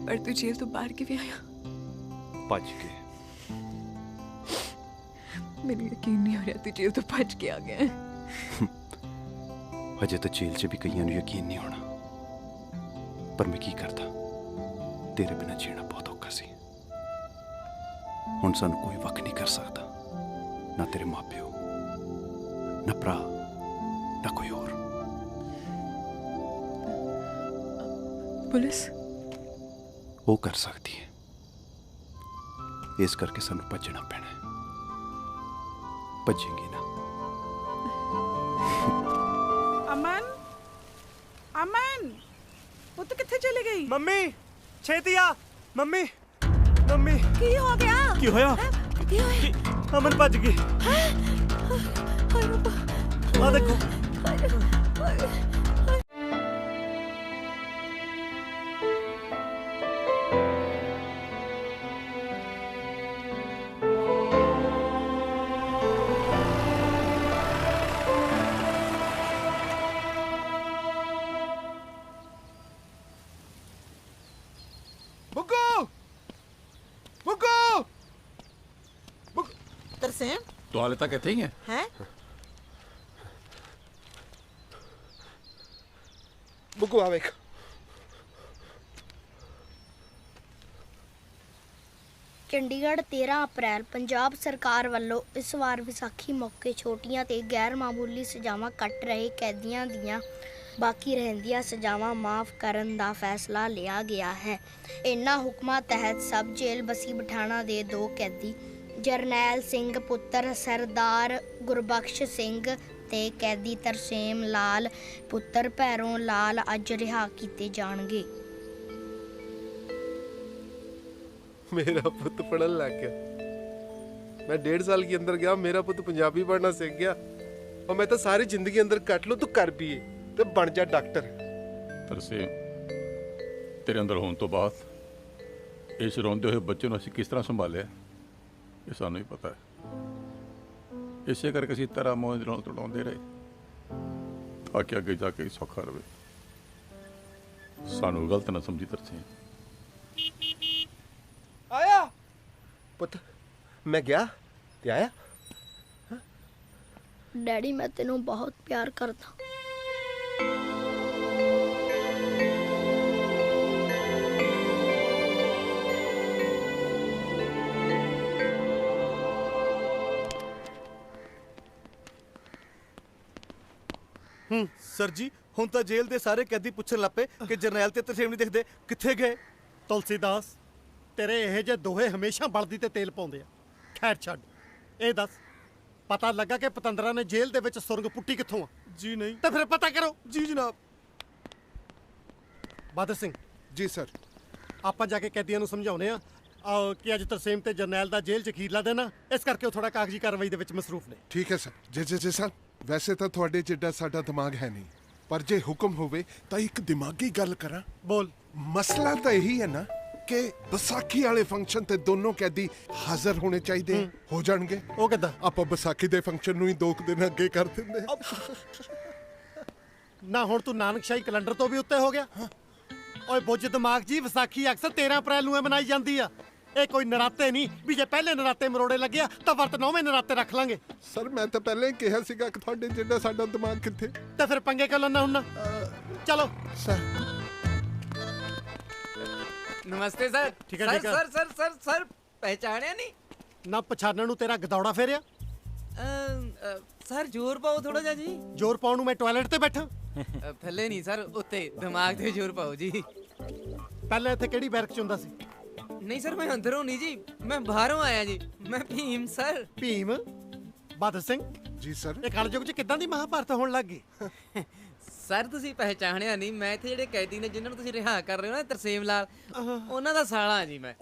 पर तू जेल तो बाहर के भी आया। भज के। मेरी यकीन नहीं हो रहा तू जेल तो भज के आ गया है। अजे तो जेल च भी कईयां नूं यकीन नहीं होना, पर मैं की करता, तेरे बिना जीना बहुत औखा सी। हुण सानूं कोई वक नहीं कर सकता, ना तेरे माँ प्यो, ना भरा, ना कोई और। पुलिस वो कर सकती है, इस करके सानू भजना पैना है। भजेंगी ना? अमन अमन पुत्त किथे चली गई? मम्मी छेती आ। मम्मी मम्मी की हो गया? की होया? की होया? अमन भज गई। आ देखो। ਤਰਸੇਮ ਤੂੰ ਹਾਲੇ ਤੱਕ ਇੱਥੇ ਹੀ ਹੈ? ਹੈ ਬੁੱਗੂ ਆ ਵੇਖ। ਚੰਡੀਗੜ੍ਹ 13 ਅਪ੍ਰੈਲ ਪੰਜਾਬ ਸਰਕਾਰ ਵੱਲੋਂ ਇਸ ਵਾਰ ਵਿਸਾਖੀ ਮੌਕੇ ਛੋਟੀਆਂ ਤੇ ਗੈਰ ਮਾਮੂਲੀ ਸਜ਼ਾਵਾਂ ਕੱਟ ਰਹੇ ਕੈਦੀਆਂ ਦੀਆਂ ਬਾਕੀ ਰਹਿੰਦੀਆਂ ਸਜ਼ਾਵਾਂ ਮਾਫ ਕਰਨ ਦਾ ਫੈਸਲਾ ਲਿਆ ਗਿਆ ਹੈ। ਇਨ੍ਹਾਂ ਹੁਕਮਾਂ ਤਹਿਤ ਸਬ ਜੇਲ੍ਹ ਬਸੀ ਪਠਾਣਾ ਦੇ 2 ਕੈਦੀ ਜਰਨੈਲ ਸਿੰਘ ਪੁੱਤਰ ਸਰਦਾਰ ਗੁਰਬਖਸ਼ ਸਿੰਘ ਤੇ ਕੈਦੀ ਤਰਸੇਮ ਲਾਲ ਪੁੱਤਰ ਭੈਰੋਂ ਲਾਲ ਅੱਜ ਰਿਹਾ ਕੀਤੇ ਜਾਣਗੇ। मेरा पुत पढ़न लग गया। मैं 1.5 साल के अंदर गया, मेरा पुत पंजाबी पढ़ना सीख गया। और मैं तो सारी जिंदगी अंदर कट लूं, तू कर भी तो बन जा डॉक्टर। ਤਰਸੇਮ ਤੇਰੇ ਅੰਦਰ ਹੋਣ ਤੋਂ ਬਾਅਦ ਇਸ ਰੋਂਦੇ ਹੋਏ ਬੱਚੇ ਨੂੰ ਅਸੀਂ ਕਿਸ ਤਰ੍ਹਾਂ ਸੰਭਾਲਿਆ ਇਹ ਸਾਨੂੰ ਹੀ ਪਤਾ ਹੈ। ਇਸੇ ਕਰਕੇ ਅਸੀਂ ਤੇਰਾ ਮੋਹ ਨਾਲ ਤੜਾਉਂਦੇ ਰਹੇ ਤਾਂ ਕਿ ਅੱਗੇ ਜਾ ਕੇ ਸੌਖਾ ਰਵੇ। ਸਾਨੂੰ ਗਲਤ ਨਾ ਸਮਝੀ ਤਰਸੇਮ। आया पुत मैं गया ते आया। डैडी मैं तेनों बहुत प्यार करता। सर जी हुण तां जेल दे सारे कैदी पुछण लग पे कि जरनैल ते तरसेम नहीं दिखदे, कित्थे गए? तुलसीदास तेरे ਇਹ ਜੇ ਦੋਹੇ ਹਮੇਸ਼ਾ ਬਲਦੀ ਤੇ ਤੇਲ ਪਾਉਂਦੇ ਆ। ਖੈਰ ਛੱਡ, ਇਹ ਦੱਸ ਪਤਾ ਲੱਗਾ ਕਿ ਪਤੰਦਰਾਂ ਨੇ ਜੇਲ੍ਹ ਦੇ ਵਿੱਚ ਸੁਰੰਗ ਪੁੱਟੀ ਕਿੱਥੋਂ ਆ? ਜੀ ਨਹੀਂ। ਤੇ ਫਿਰ ਪਤਾ ਕਰੋ। ਜੀ ਜਨਾਬ। Bother Singh ji sir. ਆਪਾਂ ਜਾ ਕੇ ਕੈਦੀਆਂ ਨੂੰ ਸਮਝਾਉਨੇ ਆ ਕਿ ਅੱਜ ਤਰਸੇਮ ਤੇ ਜਰਨੈਲ ਦਾ ਜੇਲ੍ਹ 'ਚ ਅਖੀਰਲਾ ਦਿਨ ਆ, ਇਸ ਕਰਕੇ ਉਹ ਥੋੜਾ ਕਾਗਜ਼ੀ ਕਾਰਵਾਈ ਦੇ ਵਿੱਚ ਮਸਰੂਫ ਨੇ। ਠੀਕ ਹੈ ਸਰ। ਜੀ ਸਰ, ਵੈਸੇ ਤਾਂ ਤੁਹਾਡੇ ਜਿੱਡਾ ਸਾਡਾ ਦਿਮਾਗ ਹੈ ਨਹੀਂ, ਪਰ ਜੇ ਹੁਕਮ ਹੋਵੇ ਤਾਂ ਇੱਕ ਦਿਮਾਗੀ ਗੱਲ ਕਰਾਂ। ਬੋਲ। ਮਸਲਾ ਤਾਂ ਇਹੀ ਹੈ ਨਾ ਕਿ ਵਿਸਾਖੀ ਵਾਲੇ ਫੰਕਸ਼ਨ ਤੇ ਦੋਨੋਂ ਕੈਦੀ ਹਾਜ਼ਰ ਹੋਣੇ ਚਾਹੀਦੇ ਹੋ ਜਾਣਗੇ। ਉਹ ਕਿੱਦਾਂ? ਆਪਾਂ ਵਿਸਾਖੀ ਦੇ ਫੰਕਸ਼ਨ ਨੂੰ ਹੀ 2 ਦਿਨ ਅੱਗੇ ਕਰ ਦਿੰਦੇ। ਨਾ ਹੁਣ ਤੂੰ ਨਾਨਕਸ਼ਾਹੀ ਕੈਲੰਡਰ ਤੋਂ ਵੀ ਉੱਤੇ ਹੋ ਗਿਆ। ਓਏ ਬੁੱਝ ਦਿਮਾਗ ਜੀ, ਵਿਸਾਖੀ ਅਕਸਰ 13 ਅਪ੍ਰੈਲ ਨੂੰ ਮਨਾਈ ਜਾਂਦੀ ਆ। ਇਹ ਕੋਈ ਨਰਾਤੇ ਨਹੀਂ ਵੀ ਜੇ ਪਹਿਲੇ ਨਰਾਤੇ ਮਰੋੜੇ ਲੱਗਿਆ ਤਾਂ ਵਰਤ 9ਵੇਂ ਨਰਾਤੇ ਰੱਖ ਲਾਂਗੇ। ਸਰ ਮੈਂ ਤਾਂ ਪਹਿਲਾਂ ਹੀ ਕਿਹਾ ਸੀਗਾ ਕਿ ਤੁਹਾਡੇ ਜਿੱਡਾ ਸਾਡਾ ਦਿਮਾਗ ਕਿੱਥੇ। ਤਾਂ ਫਿਰ ਪੰਗੇ ਕਿਉਂ ਲੈਣਾ ਹੁੰਨਾ? ਚਲੋ ਸਰ। नमस्ते सर। ठीक है, सर, ठीक है। सर सर सर सर पहचाने नहीं ना पछाणन ਨੂੰ ਤੇਰਾ ਗਦੌੜਾ ਫੇਰਿਆ। सर जोर पाओ थोड़ा जा जी। ਜ਼ੋਰ ਪਾਉਣ ਨੂੰ ਮੈਂ ਟਾਇਲਟ ਤੇ ਬੈਠਾ। थल्ले नहीं सर उत्ते दिमाग ते जोर पाओ जी। ਪਹਿਲਾਂ ਇੱਥੇ ਕਿਹੜੀ ਬੈਰਕ ਚ ਹੁੰਦਾ ਸੀ? नहीं सर मैं अंदरों नहीं जी, मैं बाहरों आया जी। मैं Bhim sir. Bhim? Bother Singh ji sir. ਇਹ ਕਲਯੁਗ ਚ ਕਿੱਦਾਂ ਦੀ ਮਹਾਭਾਰਤ ਹੋਣ ਲੱਗ ਗਈ? ਸਰ ਤੁਸੀਂ ਪਹਿਚਾਣਿਆ ਨਹੀਂ, ਮੈਂ ਇੱਥੇ ਜਿਹੜੇ ਕੈਦੀ ਨੇ ਜਿਨ੍ਹਾਂ ਨੂੰ ਤੁਸੀਂ ਰਿਹਾ ਕਰ ਰਹੇ ਹੋ ਨਾ, ਤਰਸੇਮ ਲਾਲ, ਉਹਨਾਂ ਦਾ ਸਾਲਾ ਜੀ ਮੈਂ।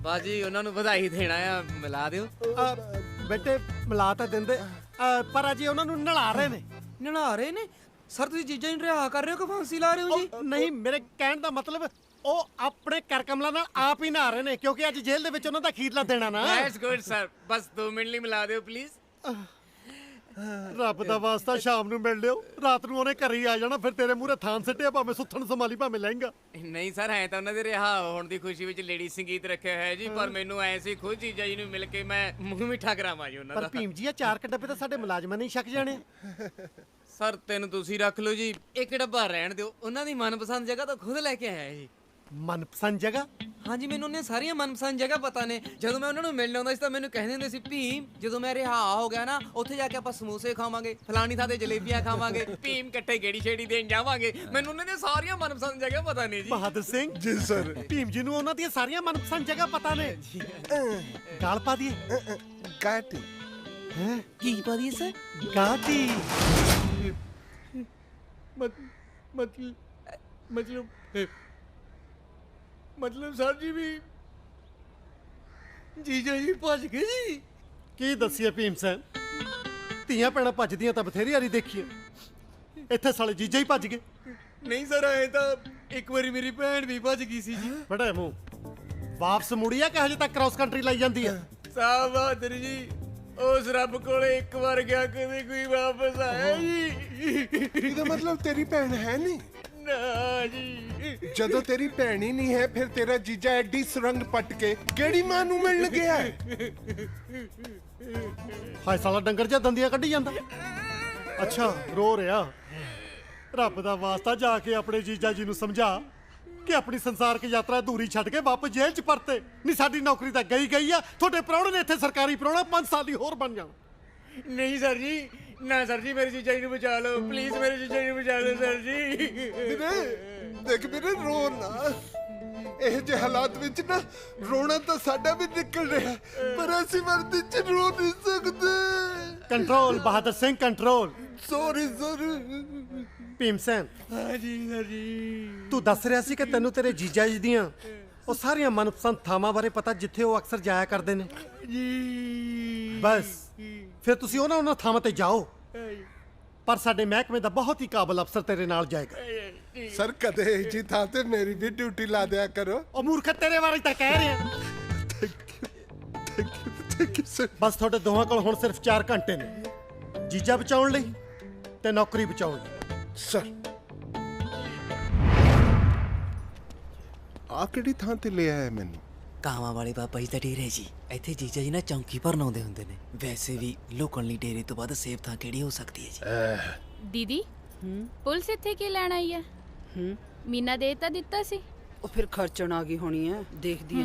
ਬਾਜੀ ਉਹਨਾਂ ਨੂੰ ਵਧਾਈ ਦੇਣਾ ਆ, ਮਿਲਾ ਦਿਓ। ਬੇਟੇ ਮਿਲਾ ਤਾਂ ਦਿੰਦੇ, ਪਰ ਅਜੇ ਉਹਨਾਂ ਨੂੰ ਨਲਾ ਰਹੇ ਨੇ। ਨਲਾ ਰਹੇ ਨੇ? ਸਰ ਤੁਸੀਂ ਜੀਜਾ ਨੂੰ ਰਿਹਾ ਕਰ ਰਹੇ ਹੋ ਕਿ ਫਾਂਸੀ ਲਾ ਰਹੇ ਹੋ ਜੀ? ਨਹੀਂ, ਮੇਰੇ ਕਹਿਣ ਦਾ ਮਤਲਬ ਉਹ ਆਪਣੇ ਕਰਕਮਲਾਂ ਨਾਲ ਆਪ ਹੀ ਨਹਾ ਰਹੇ ਨੇ, ਕਿਉਂਕਿ ਅੱਜ ਜੇਲ੍ਹ ਦੇ ਵਿੱਚ ਉਹਨਾਂ ਦਾ ਅਖੀਰਲਾ ਦੇਣਾ ਨਾ। That's good sir, bus 2 minute ਲਈ ਮਿਲਾ ਦਿਓ ਪਲੀਜ਼। ਰੱਬ ਦਾ ਵਾਸਤਾ ਸ਼ਾਮ ਨੂੰ ਮਿਲ ਲਿਓ, ਰਾਤ ਨੂੰ ਉਹਨੇ ਘਰੇ ਹੀ ਆ ਜਾਣਾ, ਫਿਰ ਤੇਰੇ ਮੂਹਰੇ ਥਾਨ ਸਿੱਟਿਆ, ਭਾਵੇਂ ਸੁੱਥਣ ਸੰਭਾਲੀ ਭਾਵੇਂ ਲਹਿੰਗਾ। ਨਹੀਂ ਸਰ, ਐ ਤਾਂ ਉਹਨਾਂ ਦੇ ਰਿਹਾ ਹੋਣ ਦੀ ਖੁਸ਼ੀ ਵਿੱਚ ਲੇਡੀ ਸੰਗੀਤ ਰੱਖਿਆ ਹੋਇਆ ਜੀ, ਪਰ ਮੈਨੂੰ ਐ ਸੀ ਖੁਦ ਜੀਜਾ ਜੀ ਨੂੰ ਮਿਲ ਕੇ ਮੈਂ ਮੂੰਹ ਮਿੱਠਾ ਕਰਾਵਾਂ ਜੀ ਉਹਨਾਂ ਦਾ। ਪਰ ਭੀਮ ਜੀ, ਆ 4 ਡੱਬੇ ਤਾਂ ਸਾਡੇ ਮੁਲਾਜ਼ਮਾਂ ਨੇ ਛਕ ਜਾਣੇ। ਸਰ 3 ਤੁਸੀਂ ਰੱਖ ਲਓ ਜੀ, 1 ਡੱਬਾ ਰਹਿਣ ਦਿਓ। ਉਹਨਾਂ ਦੀ ਮਨਪਸੰਦ ਜਗ੍ਹਾ ਤਾਂ ਖੁਦ ਲੈ ਕੇ ਆਇਆ ਜੀ। ਮਨਪਸੰਦ ਜਗ੍ਹਾ? ਹਾਂਜੀ, ਮੈਨੂੰ ਉਹਨੇ ਸਾਰੀਆਂ ਮਨਪਸੰਦ ਜਗ੍ਹਾ ਪਤਾ ਨੇ। ਜਦੋਂ ਮੈਂ ਉਹਨਾਂ ਨੂੰ ਮਿਲਣ ਆਉਂਦਾ ਸੀ ਤਾਂ ਮੈਨੂੰ ਕਹਿੰਦੇ ਹੁੰਦੇ ਸੀ, ਭੀਮ ਜਦੋਂ ਮੈਂ ਰਿਹਾ ਹੋ ਗਿਆ ਨਾ, ਉੱਥੇ ਜਾ ਕੇ ਆਪਾਂ ਸਮੋਸੇ ਖਾਵਾਂਗੇ, ਫਲਾਣੀ ਥਾਂ ਤੇ ਜਲੇਬੀਆਂ ਖਾਵਾਂਗੇ, ਭੀਮ ਇਕੱਠੇ ਗੇੜੀ ਛੇੜੀ ਦੇਣ ਜਾਵਾਂਗੇ। ਮੈਨੂੰ ਉਹਨਾਂ ਦੀਆਂ ਸਾਰੀਆਂ ਮਨਪਸੰਦ ਜਗ੍ਹਾ ਪਤਾ ਨੇ ਜੀ। ਬਹਾਦਰ ਸਿੰਘ ਜੀ ਸਰ। ਭੀਮ ਜੀ ਨੂੰ ਉਹਨਾਂ ਦੀਆਂ ਸਾਰੀਆਂ ਮਨਪਸੰਦ ਜਗ੍ਹਾ ਪਤਾ ਨੇ। ਗਾਲ ਪਾ ਦੀਏ? ਗਾਟੀ। ਕੀ ਪਾ ਦੀਏ ਸਰ? ਗਾਟੀ। मतलब सर जी भी जीजा जी भज गए जी। ਕੀ ਦੱਸੀਏ ਭੀਮ ਸਿੰਘ, ਧੀਆਂ ਭੈਣਾਂ ਭੱਜਦੀਆਂ ਤਾਂ ਬਥੇਰੀ ਵਾਰੀ ਦੇਖੀਏ, ਇੱਥੇ ਸਾਲੇ ਜੀਜਾ ਹੀ ਭੱਜ ਗਏ। नहीं सर, आए तो एक बारी मेरी भैन भी भज गई सी जी। ਬੜੇ ਮੂੰਹ ਵਾਪਸ ਮੁੜੀ ਆ ਕਿ ਹਜੇ ਤੱਕ ਕ੍ਰਾਸ ਕੰਟਰੀ ਲਾਈ ਜਾਂਦੀ ਆ? साहब बहादुर जी, उस रब कोले एक बार गया, कदे कोई वापस आया जी। ਇਹਦਾ ਮਤਲਬ ਤੇਰੀ ਭੈਣ ਹੈ ਨਹੀਂ? ना जी। ਜਦੋਂ ਤੇਰੀ ਭੈਣ ਹੀ ਨਹੀਂ ਹੈ ਫਿਰ ਤੇਰਾ ਜੀਜਾ ਐਡੀ ਸੁਰੰਗ ਪੱਟ ਕੇ ਕਿਹੜੀ ਮਾਂ ਨੂੰ ਮਿਲਣ ਗਿਆ ਹੈ? ਹਾਏ ਸਾਲਾ ਡੰਗਰ ਜਿਹਾ ਦੰਦੀਆਂ ਕੱਢੀ ਜਾਂਦਾ। ਅੱਛਾ ਰੋ ਰਿਹਾ। ਰੱਬ ਦਾ ਵਾਸਤਾ ਜਾ ਕੇ ਆਪਣੇ ਜੀਜਾ ਜੀ ਨੂੰ ਸਮਝਾ ਕਿ ਆਪਣੀ ਸੰਸਾਰਕ ਯਾਤਰਾ ਅਧੂਰੀ ਛੱਡ ਕੇ ਵਾਪਸ ਜੇਲ੍ਹ 'ਚ ਪਰਤੇ। ਨਹੀਂ ਸਾਡੀ ਨੌਕਰੀ ਤਾਂ ਗਈ ਆ। ਤੁਹਾਡੇ ਪ੍ਰਾਹੁਣੇ ਨੇ ਇੱਥੇ ਸਰਕਾਰੀ ਪ੍ਰਾਹੁਣਾ 5 ਸਾਲ ਦੀ ਹੋਰ ਬਣ ਜਾਣਾ। ਨਹੀਂ ਸਰ ਜੀ, ਨਾ ਸਰ ਜੀ, ਮੇਰੇ ਜੀਜਾ ਜੀ ਨੂੰ ਬਚਾ ਲਓ ਪਲੀਜ਼, ਮੇਰੇ ਜੀਜਾ ਜੀ ਨੂੰ ਬਚਾ ਲਓ ਸਰ ਜੀ। ਵੀਰੇ ਦੇਖ ਵੀਰੇ ਰੋ ਨਾ। ਇਹ ਜਿਹੇ ਹਾਲਾਤ ਵਿੱਚ ਨਾ ਰੋਣਾ ਤਾਂ ਸਾਡਾ ਵੀ ਨਿਕਲ ਰਿਹਾ ਪਰ ਅਸੀਂ ਵਰਦੀ 'ਚ ਰੋ ਨਹੀਂ ਸਕਦੇ। Control Bahadur Singh control. Sorry sir. Bhim Sen. ਹਾਂਜੀ ਸਰ ਜੀ। ਤੂੰ ਦੱਸ ਰਿਹਾ ਸੀ ਕਿ ਤੈਨੂੰ ਤੇਰੇ ਜੀਜਾ ਜੀ ਦੀਆਂ ਉਹ ਸਾਰੀਆਂ ਮਨਪਸੰਦ ਥਾਵਾਂ ਬਾਰੇ ਪਤਾ ਜਿੱਥੇ ਉਹ ਅਕਸਰ ਜਾਇਆ ਕਰਦੇ ਨੇ ਜੀ। ਬਸ ਫਿਰ ਤੁਸੀਂ ਉਹਨਾਂ ਥਾਵਾਂ ਤੇ ਜਾਓ ਪਰ ਸਾਡੇ ਮਹਿਕਮੇ ਦਾ ਬਹੁਤ ਹੀ ਕਾਬਲ ਅਫਸਰ ਤੇਰੇ ਨਾਲ ਜਾਏਗਾ। ਸਰ ਕਦੇ ਜੀ ਥਾਂ ਤੇ ਮੇਰੀ ਵੀ ਡਿਊਟੀ ਲਾ ਦਿਆ ਕਰੋ। ਉਹ ਮੂਰਖ ਤੇਰੇ ਬਾਰੇ ਤਾਂ ਕਹਿ ਰਿਹਾ। ਬਸ ਤੁਹਾਡੇ ਦੋਹਾਂ ਕੋਲ ਹੁਣ ਸਿਰਫ 4 ਘੰਟੇ ਨੇ, ਜੀਜਾ ਬਚਾਉਣ ਲਈ ਤੇ ਨੌਕਰੀ ਬਚਾਉਣ ਲਈ। ਸਰ ਆ ਕਿਹੜੀ ਥਾਂ ਤੇ ਲੈ ਆਇਆ ਮੈਨੂੰ? ਕਾਵਾਂ ਵਾਲੇ ਬਾਬਾ ਜੀ ਦਾ ਡੇਰਾ ਹੈ ਜੀ। ਇੱਥੇ ਜੀਜਾ ਜੀ ਨਾ ਚੌਂਕੀ ਭਰਨ ਆਉਂਦੇ ਹੁੰਦੇ ਨੇ। ਵੈਸੇ ਵੀ ਲੋਕਾਂ ਲਈ ਡੇਰੇ ਤੋਂ ਬਾਅਦ ਸੇਫ ਥਾਂ ਕਿਹੜੀ ਹੋ ਸਕਦੀ ਹੈ ਜੀ? ਦੀਦੀ ਪੁਲਿਸ ਇੱਥੇ ਕੀ ਲੈਣ ਆਈ ਹੈ? ਮੀਨਾ ਦੇ ਤਾਂ ਦਿੱਤਾ ਸੀ। ਉਹ ਫਿਰ ਖਰਚਣ ਆ ਗਈ ਹੋਣੀ ਹੈ, ਦੇਖਦੀ ਆ।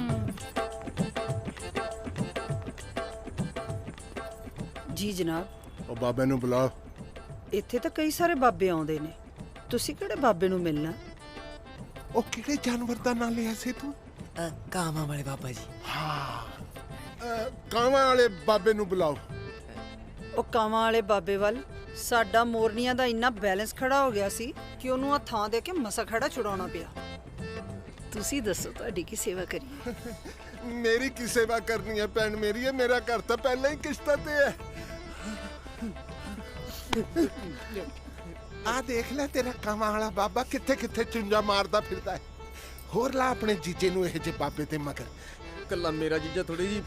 ਜੀ ਜਨਾਬ। ਉਹ ਬਾਬੇ ਨੂੰ ਬੁਲਾਓ। ਇੱਥੇ ਤਾਂ ਕਈ ਸਾਰੇ ਬਾਬੇ ਆਉਂਦੇ ਨੇ, ਤੁਸੀਂ ਕਿਹੜੇ ਬਾਬੇ ਨੂੰ ਮਿਲਣਾ? ਉਹ ਕਿਹੜੇ ਜਾਨਵਰ ਦਾ ਨਾਂ ਲਿਆ ਸੀ ਤੂੰ? ਕਾਵਾਂ ਵਾਲੇ ਬਾਬਾ ਜੀ। ਕਾਵਾਂ ਵਾਲੇ ਬਾਬੇ ਨੂੰ ਬੁਲਾਓ। ਉਹ ਕਾਵਾਂ ਵਾਲੇ ਬਾਬੇ ਵੱਲ ਸਾਡਾ ਮੋਰਨੀਆਂ ਦਾ ਇੰਨਾ ਬੈਲੈਂਸ ਖੜਾ ਹੋ ਗਿਆ ਸੀ ਕਿ ਉਹਨੂੰ ਆ ਥਾਂ ਦੇ ਕੇ ਮਸਾ ਖੜਾ ਛੁਡਾਉਣਾ ਪਿਆ। ਤੁਸੀਂ ਦੱਸੋ ਤੁਹਾਡੀ ਕੀ ਸੇਵਾ ਕਰੀਏ? ਮੇਰੀ ਕੀ ਸੇਵਾ ਕਰਨੀ ਹੈ ਭੈਣ ਮੇਰੀ? ਹੈ ਮੇਰਾ ਘਰ ਤਾਂ ਪਹਿਲਾਂ ਹੀ ਕਿਸ਼ਤਾਂ ਤੇ ਹੈ। ਆ ਦੇਖ ਲੈ ਤੇਰਾ ਕਾਵਾਂ ਵਾਲਾ ਬਾਬਾ ਕਿੱਥੇ ਕਿੱਥੇ ਚੁੰਝਾ ਮਾਰਦਾ ਫਿਰਦਾ ਹੈ। ਹੋਰ ਲਾ ਆਪਣੇ ਜੀਜੇ ਨੂੰ ਇਹ ਜੇ ਬਾਬੇ ਤੇ ਮਗਰ। ਕੱਲਾ ਮੇਰਾ ਜੀਜਾ ਥੋੜੀ ਜੀ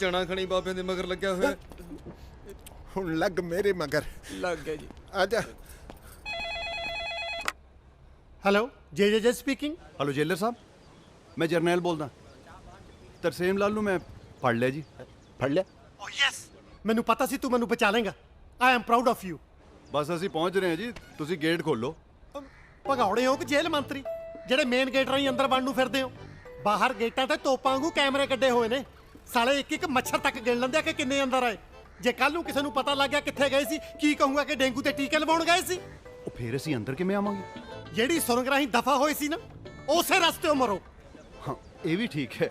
ਚਣਾ ਖਣੀ ਬਾਬਿਆਂ ਦੇ ਮਗਰ ਲੱਗਿਆ ਹੋਇਆ। ਹੁਣ ਲੱਗ ਮੇਰੇ ਮਗਰ। ਲੱਗ ਗਿਆ ਜੀ। ਆ ਜਾ। Hello J speaking. Hello jailer ਸਾਹਿਬ, ਮੈਂ ਜਰਨੈਲ ਬੋਲਦਾ। ਤਰਸੇਮ ਲਾਲ ਨੂੰ ਮੈਂ ਫੜ ਲਿਆ ਜੀ। ਫੜ ਲਿਆ? ਓ ਯੈਸ, ਮੈਨੂੰ ਪਤਾ ਸੀ ਤੂੰ ਮੈਨੂੰ ਬਚਾ ਲੇਗਾ। I am proud of you. ਬਸ ਅਸੀਂ ਪਹੁੰਚ ਰਹੇ ਹਾਂ ਜੀ, ਤੁਸੀਂ ਗੇਟ ਖੋਲੋ। ਭਗੌੜੇ ਹੋ ਕਿ ਜੇਲ੍ਹ ਮੰਤਰੀ ਜਿਹੜੇ ਮੇਨ ਗੇਟ ਰਾਹੀਂ ਅੰਦਰ ਵੜਨ ਨੂੰ ਫਿਰਦੇ ਹੋ? ਬਾਹਰ ਗੇਟਾਂ ਤੇ ਤੋਪਾਂ ਵਾਂਗੂ ਕੈਮਰੇ ਕੱਢੇ ਹੋਏ ਨੇ। ਸਾਲੇ ਇੱਕ ਇੱਕ ਮੱਛਰ ਤੱਕ ਗਿਣ ਲੈਂਦੇ ਆ ਕਿ ਕਿੰਨੇ ਅੰਦਰ ਆਏ। ਜੇ ਕੱਲ ਨੂੰ ਕਿਸੇ ਨੂੰ ਪਤਾ ਲੱਗ ਗਿਆ ਕਿੱਥੇ ਗਏ ਸੀ, ਕੀ ਕਹੂੰਗਾ ਕਿ ਡੇਂਗੂ ਤੇ ਟੀਕੇ ਲਵਾਉਣ ਗਏ ਸੀ? ਉਹ ਫੇਰ ਅਸੀਂ ਅੰਦਰ ਕਿਵੇਂ ਆਵਾਂਗੇ? ਜਿਹੜੀ ਸੁਰੰਗ ਰਾਹੀਂ ਦਫਾ ਹੋਈ ਸੀ ਨਾ, ਉਸੇ ਰਸਤੇ ਮਰੋ। ਹਾਂ ਇਹ ਵੀ ਠੀਕ ਹੈ,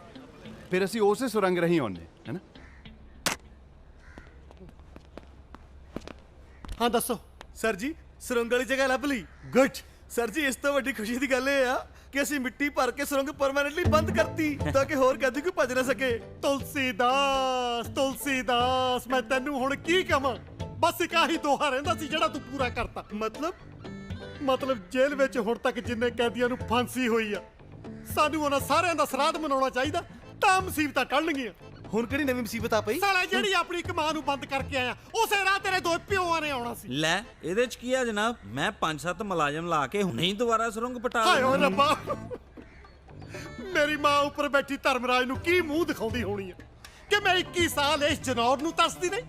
ਫਿਰ ਅਸੀਂ ਉਸੇ ਸੁਰੰਗ ਰਾਹੀਂ ਆਉਂਦੇ ਹੈ ਨਾ। ਹਾਂ ਦੱਸੋ ਸਰ ਜੀ। ਸੁਰੰਗ ਵਾਲੀ ਜਗ੍ਹਾ ਲੱਭ ਲਈ। ਗੁੱਡ ਸਰ ਜੀ। ਇਸ ਤੋਂ ਵੱਡੀ ਖੁਸ਼ੀ ਦੀ ਗੱਲ ਇਹ ਆ ਕਿ ਅਸੀਂ ਮਿੱਟੀ ਭਰ ਕੇ ਸੁਰੰਗ ਪਰਮਾਨੈਂਟਲੀ ਬੰਦ ਕਰਤੀ ਤਾਂ ਕਿ ਹੋਰ ਕਦੀ ਕੋਈ ਭੱਜ ਨਾ ਸਕੇ। ਤੁਲਸੀਦਾਸ ਮੈਂ ਤੈਨੂੰ ਹੁਣ ਕੀ ਕਵਾਂ? ਬਸ ਇੱਕ ਆਹੀ ਦੋਹਾ ਰਹਿੰਦਾ ਸੀ ਜਿਹੜਾ ਤੂੰ ਪੂਰਾ ਕਰਤਾ। ਮਤਲਬ ਜੇਲ੍ਹ ਵਿੱਚ ਹੁਣ ਤੱਕ ਜਿੰਨੇ ਕੈਦੀਆਂ ਨੂੰ ਫਾਂਸੀ ਹੋਈ ਆ, ਸਾਨੂੰ ਉਹਨਾਂ ਸਾਰਿਆਂ ਦਾ ਸਰਾਧ ਮਨਾਉਣਾ ਚਾਹੀਦਾ ਤਾਂ ਮੁਸੀਬਤਾਂ ਟਲਣਗੀਆਂ। ਹੁਣ ਕਿਹੜੀ ਨਵੀਂ ਮੁਸੀਬਤ ਆ ਪਈ? ਸਾਲਾ ਜਿਹੜੀ ਆਪਣੀ ਇੱਕ ਮਾਂ ਨੂੰ ਬੰਦ ਕਰਕੇ ਆਇਆ ਉਸੇ ਰਾਹ ਤੇਰੇ ਦੋ ਪਿਓਆਂ ਨੇ ਆਉਣਾ ਸੀ। ਲੈ ਇਹਦੇ ਚ ਕੀ ਆ ਜਨਾਬ? ਮੈਂ 5-7 ਮੁਲਾਜ਼ਮ ਲਾ ਕੇ ਹੁਣੇ ਹੀ ਦੁਬਾਰਾ ਸੁਰੰਗ ਪਟਾ ਹਾਏ ਓ ਰੱਬਾ, ਮੇਰੀ ਮਾਂ ਉੱਪਰ ਬੈਠੀ ਧਰਮਰਾਜ ਨੂੰ ਕੀ ਮੂੰਹ ਦਿਖਾਉਂਦੀ ਹੋਣੀ ਆ ਕਿ ਮੈਂ 21 ਸਾਲ ਇਸ ਜਨੌਰ ਨੂੰ ਤਰਸਦੀ ਨਹੀਂ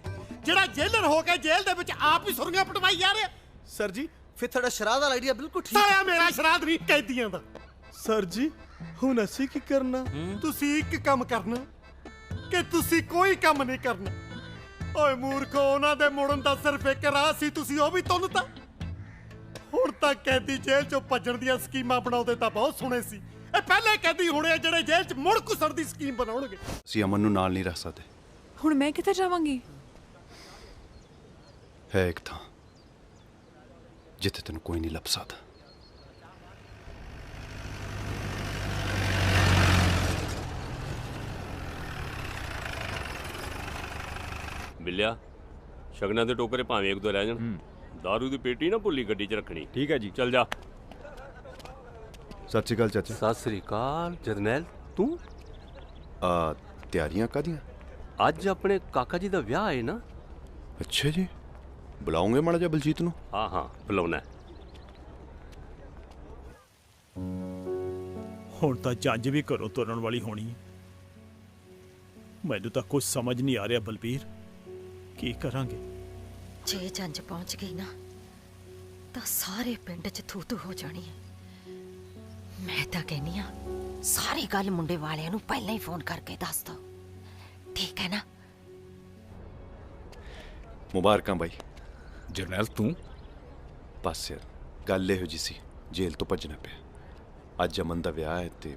ਜਿਹੜਾ ਜੇਲਰ ਹੋ ਕੇ ਜੇਲ੍ਹ ਦੇ ਵਿੱਚ ਆਪ ਹੀ ਸੁਰੰਗਾਂ ਪਟਵਾਈ ਜਾ ਰਿਹਾ। ਸਰ ਜੀ ਫਿਰ ਤੁਹਾਡਾ ਸ਼ਰਾਧ ਵਾਲਾ ਆਈਡੀਆ ਬਿਲਕੁਲ ਠੀਕ ਸਾਲਾ ਮੇਰਾ ਸ਼ਰਾਧ ਨਹੀਂ ਕੈਦੀਆਂ ਦਾ। ਸਰ ਜੀ ਹੁਣ ਅਸੀਂ ਕੀ ਕਰਨਾ? ਤੁਸੀਂ ਇੱਕ ਕੰਮ ਕਰਨਾ ਕਿ ਤੁਸੀਂ ਕੋਈ ਕੰਮ ਨਹੀਂ ਕਰਨਾ। ਓਏ ਮੂਰਖੋ, ਉਹਨਾਂ ਦੇ ਮੁੜਨ ਦਾ ਸਿਰਫ ਇੱਕ ਰਾਹ ਸੀ, ਤੁਸੀਂ ਉਹ ਵੀ ਤੁੰਨਤਾ। ਹੁਣ ਤਾਂ ਕੈਦੀ ਜੇਲ੍ਹ ਚੋਂ ਭੱਜਣ ਦੀਆਂ ਸਕੀਮਾਂ ਬਣਾਉਂਦੇ ਤਾਂ ਬਹੁਤ ਸੁਣੇ ਸੀ। ਇਹ ਪਹਿਲੇ ਕੈਦੀ ਹੋਣੇ ਜਿਹੜੇ ਜੇਲ੍ਹ 'ਚ ਮੁੜ ਘੁਸਣ ਦੀ ਸਕੀਮ ਬਣਾਉਣਗੇ। ਅਸੀਂ ਅਮਨ ਨੂੰ ਨਾਲ ਨਹੀਂ ਰੱਖ ਸਕਦੇ। ਹੁਣ ਮੈਂ ਕਿੱਥੇ ਜਾਵਾਂਗੀ? ਹੈ ਇੱਕ ਥਾਂ ਜਿੱਥੇ ਤੈਨੂੰ ਕੋਈ ਨਹੀਂ ਲੱਭ ਸਕਦਾ। ਬਿੱਲਿਆ, ਸ਼ਗਨਾਂ ਦੇ ਟੋਕਰੇ ਭਾਵੇਂ ਇੱਕ ਦੋ ਰਹਿ ਜਾਣ, ਦਾਰੂ ਦੀ ਪੇਟੀ ਨਾ ਭੁੱਲੀ ਗੱਡੀ 'ਚ ਰੱਖਣੀ। ਠੀਕ ਹੈ ਜੀ। ਚੱਲ ਜਾ। ਸਤਿ ਸ਼੍ਰੀ ਅਕਾਲ ਚਾਚਾ। ਸਤਿ ਸ਼੍ਰੀ ਅਕਾਲ ਜਰਨੈਲ। ਤੂੰ ਤਿਆਰੀਆਂ ਕਾਹਦੀਆਂ? ਅੱਜ ਆਪਣੇ ਕਾਕਾ ਜੀ ਦਾ ਵਿਆਹ ਹੈ ਨਾ? ਅੱਛਾ ਜੀ, ਬੁਲਾਉਂਗੇ ਮਾੜਾ ਜਿਹਾ ਬਲਜੀਤ ਨੂੰ? ਹਾਂ ਬੁਲਾਉਣਾ। ਹੁਣ ਤਾਂ ਜੰਜ ਵੀ ਘਰੋਂ ਤੁਰਨ ਵਾਲੀ ਹੋਣੀ ਹੈ। ਮੈਨੂੰ ਤਾਂ ਕੁਝ ਸਮਝ ਨਹੀਂ ਆ ਰਿਹਾ ਬਲਬੀਰ, ਕੀ ਕਰਾਂਗੇ? ਜੇ ਜੰਜ ਪਹੁੰਚ ਗਈ ਨਾ ਤਾਂ ਸਾਰੇ ਪਿੰਡ 'ਚ ਥੂ-ਥੂ ਹੋ ਜਾਣੀ ਹੈ। ਮੈਂ ਤਾਂ ਕਹਿੰਦੀ ਆ ਸਾਰੀ ਗੱਲ ਮੁੰਡੇ ਵਾਲਿਆਂ ਨੂੰ ਪਹਿਲਾਂ ਹੀ ਫੋਨ ਕਰਕੇ ਦੱਸ ਦੋ, ਠੀਕ ਹੈ ਨਾ? ਮੁਬਾਰਕਾਂ ਬਾਈ। ਜਰਨੈਲ ਤੂੰ? ਬਸ ਯਾਰ, ਗੱਲ ਇਹੋ ਜੀ ਸੀ, ਜੇਲ੍ਹ ਤੋਂ ਭੱਜਣਾ ਪਿਆ। ਅੱਜ ਅਮਨ ਦਾ ਵਿਆਹ ਹੈ ਤੇ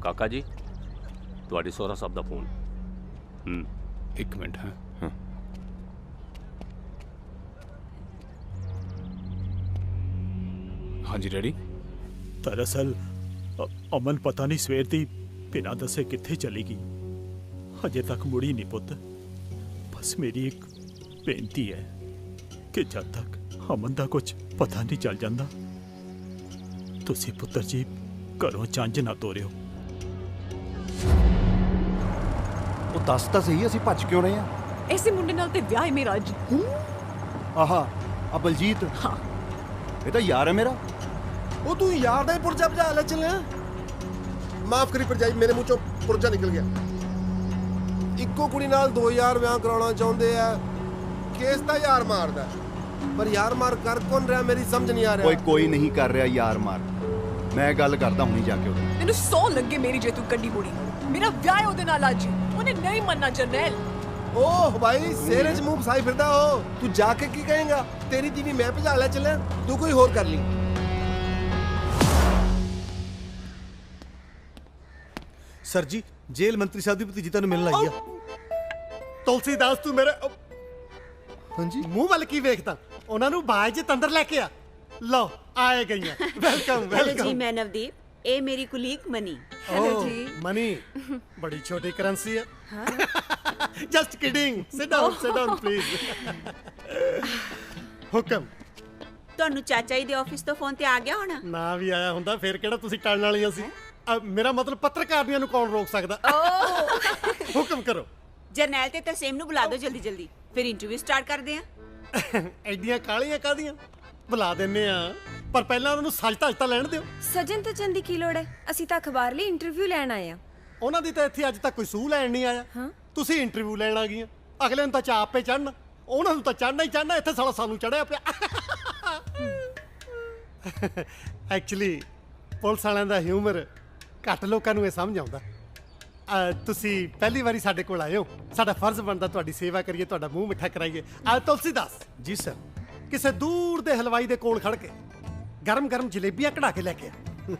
ਕਾਕਾ ਜੀ, ਤੁਹਾਡੇ ਸਹੁਰਾ ਸਾਹਿਬ ਦਾ ਫੋਨ। ਇੱਕ ਮਿੰਟ। ਹਾਂ ਹਾਂਜੀ ਡੈਡੀ। ਦਰਅਸਲ ਅਮਨ ਪਤਾ ਨਹੀਂ ਸਵੇਰ ਦੀ ਬਿਨਾਂ ਦੱਸੇ ਕਿੱਥੇ ਚਲੀ ਗਈ, ਅਜੇ ਤੱਕ ਮੁੜੀ ਨਹੀਂ ਪੁੱਤ। ਬਸ ਮੇਰੀ ਇੱਕ ਬੇਨਤੀ ਹੈ ਕਿ ਜਦ ਤੱਕ ਅਮਨ ਦਾ ਕੁਝ ਪਤਾ ਨਹੀਂ ਚੱਲ ਜਾਂਦਾ, ਤੁਸੀਂ ਪੁੱਤਰ ਜੀ ਘਰੋਂ ਚੰਜ ਨਾ ਤੋਰਿਓ। ਉਹ ਦੱਸ ਤਾਂ ਸਹੀ, ਅਸੀਂ ਭੱਜ ਕਿਉਂ ਰਹੇ ਆ? ਐਸੇ ਮੁੰਡੇ ਨਾਲ ਤੇ ਵਿਆਹ ਹੈ ਮੇਰਾ ਅੱਜ। ਆਹਾ ਆ ਬਲਜੀਤ। ਹਾਂ, ਇਹ ਤਾਂ ਯਾਰ ਹੈ ਮੇਰਾ। ਉਹ ਤੂੰ ਯਾਰ ਦਾ ਹੀ ਪੁਰਜਾ ਭਜਾ ਲੈ ਚੱਲਿਆ। ਮਾਫ ਕਰੀ ਭਰਜਾਈ, ਮੇਰੇ ਮੂੰਹ ਚੋਂ ਪੁਰਜਾ ਨਿਕਲ ਗਿਆ। ਇੱਕੋ ਕੁੜੀ ਨਾਲ 2 ਯਾਰ ਵਿਆਹ ਕਰਾਉਣਾ ਚਾਹੁੰਦੇ ਆ। ਕੇਸ ਤਾਂ ਯਾਰ ਮਾਰਦਾ, ਪਰ ਯਾਰ ਮਾਰ ਕਰ ਕੌਣ ਰਿਹਾ ਮੇਰੀ ਸਮਝ ਨਹੀਂ ਆ ਰਿਹਾ। ਕੋਈ ਨਹੀਂ ਕਰ ਰਿਹਾ ਯਾਰ ਮਾਰ। ਮੈਂ ਗੱਲ ਕਰਦਾ ਹੁਣੀ ਜਾ ਕੇ ਉਹਦੇ। ਮੈਨੂੰ 100 ਲੱਗੇ ਮੇਰੀ ਜੇ ਤੂੰ ਗੱਡੀ ਮੋੜੀ। ਮੇਰਾ ਵਿਆਹ ਹੈ ਉਹਦੇ ਨਾਲ ਅੱਜ, ਉਹਨੇ ਨਹੀਂ ਮੰਨਣਾ ਜਰਨੈਲ। ਓਹ ਭਾਈ, ਸੇਰੇ 'ਚ ਮੂੰਹ ਫਸਾਈ ਫਿਰਦਾ ਹੋ। ਤੂੰ ਜਾ ਕੇ ਕੀ ਕਹੇਂਗਾ? ਤੇਰੀ ਤੀਵੀਂ ਮੈਂ ਭਜਾ ਲੈ ਚੱਲਿਆ, ਤੂੰ ਕੋਈ ਹੋਰ ਕਰ ਲਈ। ਸਰ ਜੀ, ਜੇਲ੍ਹ ਮੰਤਰੀ ਸਾਹਿਬ ਦੀ ਭਤੀਜੀ ਤੁਹਾਨੂੰ ਮਿਲਣ ਆਈ ਆ। ਤੁਲਸੀਦਾਸ, ਤੂੰ ਮੇਰੇ ਹਾਂਜੀ ਮੂੰਹ ਵੱਲ ਕੀ ਵੇਖਦਾ? ਉਹਨਾਂ ਨੂੰ ਬਾਜ ਚ ਅੰਦਰ ਲੈ ਕੇ ਆ। ਲਓ ਆਏ ਗਈਆਂ। ਵੈਲਕਮ हेलो जी, ਵੈਲਕਮ। मैं नवदीप, ए मेरी कुलीग मनी। ਮਨੀ ਬੜੀ ਛੋਟੀ ਕਰੰਸੀ ਹੈ। Just kidding. Sit down please. ਹੁਕਮ। ਤੁਹਾਨੂੰ ਚਾਚਾ ਜੀ ਦੇ ਆਫਿਸ ਤੋਂ ਫੋਨ ਤੇ ਆ ਗਿਆ ਹੋਣਾ। ਨਾ ਵੀ ਆਇਆ ਹੁੰਦਾ ਫਿਰ ਕਿਹੜਾ ਤੁਸੀਂ ਟਲਣ ਵਾਲੀਆਂ ਸੀ। ਮੇਰਾ ਮਤਲਬ ਪੱਤਰਕਾਰੀਆਂ ਨੂੰ ਕੌਣ ਰੋਕ ਸਕਦਾ? ਹੁਕਮ ਕਰੋ। ਜਰਨੈਲ ਤੇ ਤਰਸੇਮ ਨੂੰ ਬੁਲਾ ਦਿਓ ਜਲਦੀ ਜਲਦੀ, ਫਿਰ ਇੰਟਰਵਿਊ ਸਟਾਰਟ ਕਰਦੇ ਆਂ। ਐਡੀਆਂ ਕਾਲੀਆਂ ਕਾਦੀਆਂ? ਬੁਲਾ ਦਿੰਨੇ ਆ, ਪਰ ਪਹਿਲਾਂ ਉਹਨਾਂ ਨੂੰ ਸੱਜ ਧੱਜ ਤਾਂ ਲੈਣ ਦਿਓ। ਸਜਨ ਤਜਨ ਦੀ ਕੀ ਲੋੜ ਹੈ? ਅਸੀਂ ਤਾਂ ਅਖਬਾਰ ਲਈ ਇੰਟਰਵਿਊ ਲੈਣ ਆਏ ਆ। ਉਹਨਾਂ ਦੀ ਤਾਂ ਇੱਥੇ ਅੱਜ ਤੱਕ ਕੋਈ ਸੂਹ ਲੈਣ ਨਹੀਂ ਆਇਆ। ਤੁਸੀਂ ਇੰਟਰਵਿਊ ਲੈਣ ਆ ਗਈਆਂ। ਅਗਲੇ ਨੂੰ ਤਾਂ ਚਾਪ ਪੇ ਚੜਨਾ, ਉਹਨਾਂ ਨੂੰ ਤਾਂ ਚੜਨਾ ਹੀ ਚੜਨਾ। ਇੱਥੇ ਸਾਲਾ ਸਾਨੂੰ ਚੜਿਆ ਪਿਆ। ਐਕਚੁਅਲੀ ਪੁਲਿਸ ਵਾਲਿਆਂ ਦਾ ਹਿਊਮਰ ਘੱਟ ਲੋਕਾਂ ਨੂੰ ਇਹ ਸਮਝ ਆਉਂਦਾ। ਤੁਸੀਂ ਪਹਿਲੀ ਵਾਰੀ ਸਾਡੇ ਕੋਲ ਆਏ ਹੋ, ਸਾਡਾ ਫਰਜ਼ ਬਣਦਾ ਤੁਹਾਡੀ ਸੇਵਾ ਕਰੀਏ, ਤੁਹਾਡਾ ਮੂੰਹ ਮਿੱਠਾ ਕਰਾਈਏ। ਤੁਲਸੀਦਾਸ ਜੀ ਸਰ, ਕਿਸੇ ਦੂਰ ਦੇ ਹਲਵਾਈ ਦੇ ਕੋਲ ਖੜ ਕੇ ਗਰਮ ਗਰਮ ਜਲੇਬੀਆਂ ਕਢਾ ਕੇ ਲੈ ਕੇ ਆ।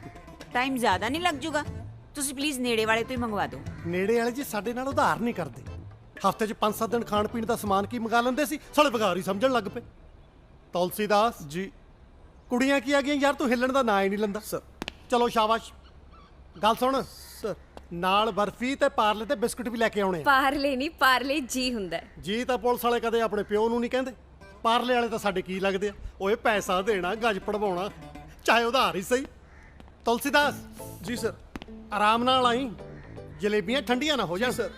ਟਾਈਮ ਜ਼ਿਆਦਾ ਨਹੀਂ ਲੱਗ ਜੂਗਾ? ਤੁਸੀਂ ਪਲੀਜ਼ ਨੇੜੇ ਵਾਲੇ ਤੋਂ ਹੀ ਮੰਗਵਾ ਦਿਓ। ਨੇੜੇ ਵਾਲੇ ਜੀ ਸਾਡੇ ਨਾਲ ਉਧਾਰ ਨਹੀਂ ਕਰਦੇ। ਹਫ਼ਤੇ 'ਚ 5-7 ਦਿਨ ਖਾਣ ਪੀਣ ਦਾ ਸਮਾਨ ਕੀ ਮੰਗਾ ਲੈਂਦੇ ਸੀ, ਸਾਲੇ ਬਗਾਰ ਹੀ ਸਮਝਣ ਲੱਗ ਪਏ। ਤੁਲਸੀਦਾਸ ਜੀ। ਕੁੜੀਆਂ ਕੀ ਆ ਗਈਆਂ ਯਾਰ, ਤੂੰ ਹਿੱਲਣ ਦਾ ਨਾਂ ਹੀ ਨਹੀਂ ਲੈਂਦਾ। ਸਰ ਚਲੋ ਸ਼ਾਬਾਸ਼। ਗੱਲ ਸੁਣ ਸਰ, ਨਾਲ ਬਰਫੀ ਤੇ ਪਾਰਲੇ ਤੇ ਬਿਸਕੁਟ ਵੀ ਲੈ ਕੇ ਆਉਣੇ ਆ। ਪਾਰਲੇ ਨਹੀਂ, ਪਾਰਲੇ ਜੀ ਹੁੰਦਾ। ਜੀ ਤਾਂ ਪੁਲਿਸ ਵਾਲੇ ਕਦੇ ਆਪਣੇ ਪਿਓ ਨੂੰ ਨਹੀਂ ਕਹਿੰਦੇ। ਪਾਰਲੇ ਵਾਲੇ ਤਾਂ ਸਾਡੇ ਕੀ ਲੱਗਦੇ ਆ? ਓਏ ਪੈਸਾ ਦੇਣਾ, ਗੱਜ ਪੜਵਾਉਣਾ, ਚਾਹੇ ਉਧਾਰ ਹੀ ਸਹੀ। ਤੁਲਸੀਦਾਸ ਜੀ ਸਰ। ਆਰਾਮ ਨਾਲ ਆਈ, ਜਲੇਬੀਆਂ ਠੰਡੀਆਂ ਨਾ ਹੋ ਜਾਣ। ਸਰ।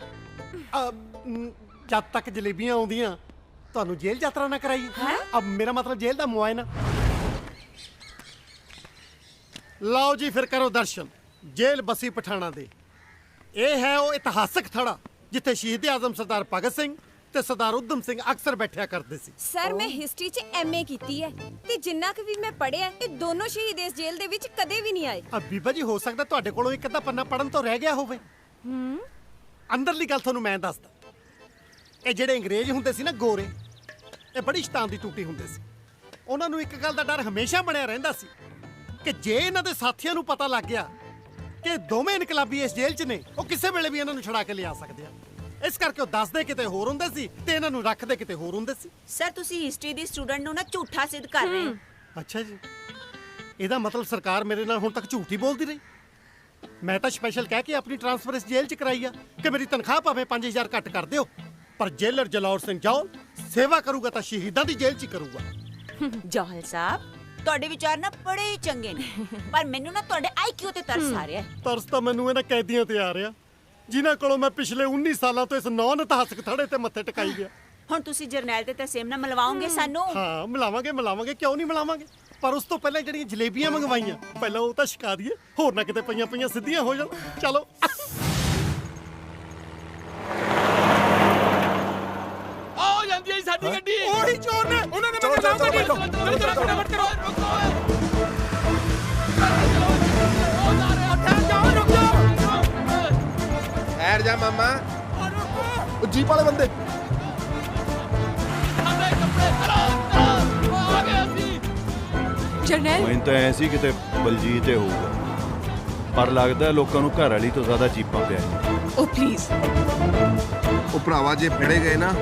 ਜਦ ਤੱਕ ਜਲੇਬੀਆਂ ਆਉਂਦੀਆਂ ਤੁਹਾਨੂੰ ਜੇਲ੍ਹ ਯਾਤਰਾ ਨਾ ਕਰਾਈਏ। ਅਬ ਮੇਰਾ ਮਤਲਬ ਜੇਲ੍ਹ ਦਾ ਮੁਆਇਨਾ। ਲਓ ਜੀ ਫਿਰ ਕਰੋ ਦਰਸ਼ਨ ਜੇਲ੍ਹ ਬਸੀ ਪਠਾਣਾ ਦੇ। ਇਹ ਹੈ ਉਹ ਇਤਿਹਾਸਕ ਥੜਾ ਜਿੱਥੇ ਸ਼ਹੀਦ ਆਜ਼ਮ ਸਰਦਾਰ ਭਗਤ ਸਿੰਘ ਤੇ ਸਰਦਾਰ ਉਦਮ ਸਿੰਘ ਅਕਸਰ ਬੈਠਿਆ ਕਰਦੇ ਸੀ। ਸਰ ਮੈਂ ਹਿਸਟਰੀ 'ਚ ਐਮਏ ਕੀਤੀ ਹੈ ਤੇ ਜਿੰਨਾ ਕੁ ਵੀ ਮੈਂ ਪੜ੍ਹਿਆ, ਇਹ ਦੋਨੋਂ ਸ਼ਹੀਦ ਇਸ ਜੇਲ੍ਹ ਦੇ ਵਿੱਚ ਕਦੇ ਵੀ ਨਹੀਂ ਆਏ। ਬੀਬਾ ਜੀ, ਹੋ ਸਕਦਾ ਤੁਹਾਡੇ ਕੋਲੋਂ ਇੱਕ ਅੱਧਾ ਪੰਨਾ ਪੜਨ ਤੋਂ ਰਹਿ ਗਿਆ ਹੋਵੇ। ਅੰਦਰਲੀ ਗੱਲ ਤੁਹਾਨੂੰ ਮੈਂ ਦੱਸਦਾ। ਇਹ ਜਿਹੜੇ ਅੰਗਰੇਜ਼ ਹੁੰਦੇ ਸੀ ਨਾ, ਗੋਰੇ, ਇਹ ਬੜੀ ਸ਼ੈਤਾਨ ਦੀ ਟੂਟੀ ਹੁੰਦੇ ਸੀ। ਉਹਨਾਂ ਨੂੰ ਇੱਕ ਗੱਲ ਦਾ ਡਰ ਹਮੇਸ਼ਾ ਬਣਿਆ ਰਹਿੰਦਾ ਸੀ ਕਿ ਜੇ ਇਹਨਾਂ ਦੇ ਸਾਥੀਆਂ ਨੂੰ ਪਤਾ ਲੱਗ ਗਿਆ ਕਿ ਦੋਵੇਂ ਇਨਕਲਾਬੀ ਇਸ ਜੇਲ੍ਹ 'ਚ ਨੇ, ਉਹ ਕਿਸੇ ਵੇਲੇ ਵੀ ਇਹਨਾਂ ਨੂੰ ਛੁਡਾ ਕੇ ਲਿਆ ਸਕਦੇ ਆ। ਇਸ ਕਰਕੇ ਉਹ ਦੱਸਦੇ ਕਿਤੇ ਹੋਰ ਹੁੰਦੇ ਸੀ ਤੇ ਇਹਨਾਂ ਨੂੰ ਰੱਖਦੇ ਕਿਤੇ ਹੋਰ ਹੁੰਦੇ ਸੀ। ਸਰ, ਤੁਸੀਂ ਹਿਸਟਰੀ ਦੀ ਸਟੂਡੈਂਟ ਨੂੰ ਨਾ ਝੂਠਾ ਸਿੱਧ ਕਰ ਰਹੇ ਹੋ। ਅੱਛਾ ਜੀ, ਇਹਦਾ ਮਤਲਬ ਸਰਕਾਰ ਮੇਰੇ ਨਾਲ ਹੁਣ ਤੱਕ ਝੂਠ ਹੀ ਬੋਲਦੀ ਰਹੀ। ਮੈਂ ਤਾਂ ਸਪੈਸ਼ਲ ਕਹਿ ਕੇ ਆਪਣੀ ਟ੍ਰਾਂਸਫਰ ਇਸ ਜੇਲ੍ਹ 'ਚ ਕਰਾਈ ਆ ਕਿ ਮੇਰੀ ਤਨਖਾਹ ਭਾਵੇਂ 5000 ਘੱਟ ਕਰ ਦਿਓ, ਪਰ ਜੇਲਰ ਜਲੌਰ ਸਿੰਘ ਜੌਲ ਸੇਵਾ ਕਰੂਗਾ ਤਾਂ ਸ਼ਹੀਦਾਂ ਦੀ ਜੇਲ੍ਹ 'ਚ ਹੀ ਕਰੂਗਾ। ਜੌਹਲ ਸਾਹਿਬ, ਤੁਹਾਡੇ ਵਿਚਾਰ ਨਾ ਬੜੇ ਹੀ ਚੰਗੇ ਨੇ, ਪਰ ਮੈਨੂੰ ਨਾ ਤੁਹਾਡੇ ਆਈਕਿਊ ਤੇ ਤਰਸ ਆ ਰਿਹਾ। ਤਰਸ ਤਾਂ ਮੈਨੂੰ ਇਹਨਾਂ ਕੈਦੀਆਂ ਤੇ ਆ ਰਿਹਾ ਜਿਨ੍ਹਾਂ ਕੋਲੋਂ ਮੈਂ ਪਿਛਲੇ 19 ਸਾਲਾਂ ਤੋਂ ਇਸ ਨੌਨ ਇਤਿਹਾਸਕ ਥੜੇ ਤੇ ਮੱਥੇ ਟਿਕਾਈ ਗਿਆ। ਹੁਣ ਤੁਸੀਂ ਜਰਨੈਲ ਤੇ ਤਰਸੇਮ ਨਾਲ ਮਿਲਵਾਓਗੇ ਸਾਨੂੰ? ਹਾਂ, ਮਿਲਾਵਾਂਗੇ, ਕਿਉਂ ਨਹੀਂ ਮਿਲਾਵਾਂਗੇ। ਪਰ ਉਸ ਤੋਂ ਪਹਿਲਾਂ ਜਿਹੜੀਆਂ ਜਲੇਬੀਆਂ ਮੰਗਵਾਈਆਂ ਪਹਿਲਾਂ ਉਹ ਤਾਂ ਛਕਾ ਦਈਏ, ਹੋਰ ਨਾ ਕਿਤੇ ਪਈਆਂ ਪਈਆਂ ਸਿੱਧੀਆਂ ਹੋ ਜਾਣ। ਚਲੋ ਆਓ ਜਾਂਦੀ ਹੈ ਸਾਡੀ ਗੱਡੀ। ਉਹੀ ਚੋਰ ਨੇ, ਉਹਨਾਂ ਨੇ ਮੈਨੂੰ ਨਾਮ ਗੱਡੀ। ਚਲੋ ਫਟਾਫਟ ਕਰੋ। ਠਹਿਰ ਜਾ ਮਾਮਾ। ਉਹ ਜੀਪ ਵਾਲੇ ਬੰਦੇ ਜਰਨੈਲ ਮੈਨੂੰ ਤਾਂ ਐ ਸੀ ਕਿਤੇ ਬਲਜੀਤ ਹੀ ਹੋਊਗਾ, ਪਰ ਲੱਗਦਾ ਲੋਕਾਂ ਨੂੰ ਘਰ ਵਾਲੀ ਤੋਂ ਜ਼ਿਆਦਾ ਜੀਪਾਂ ਪਿਆਰੀਆਂ। ਉਹ ਪਲੀਜ਼ ਉਹ ਭਰਾਵਾ ਜੇ ਫੜੇ ਗਏ ਨਾ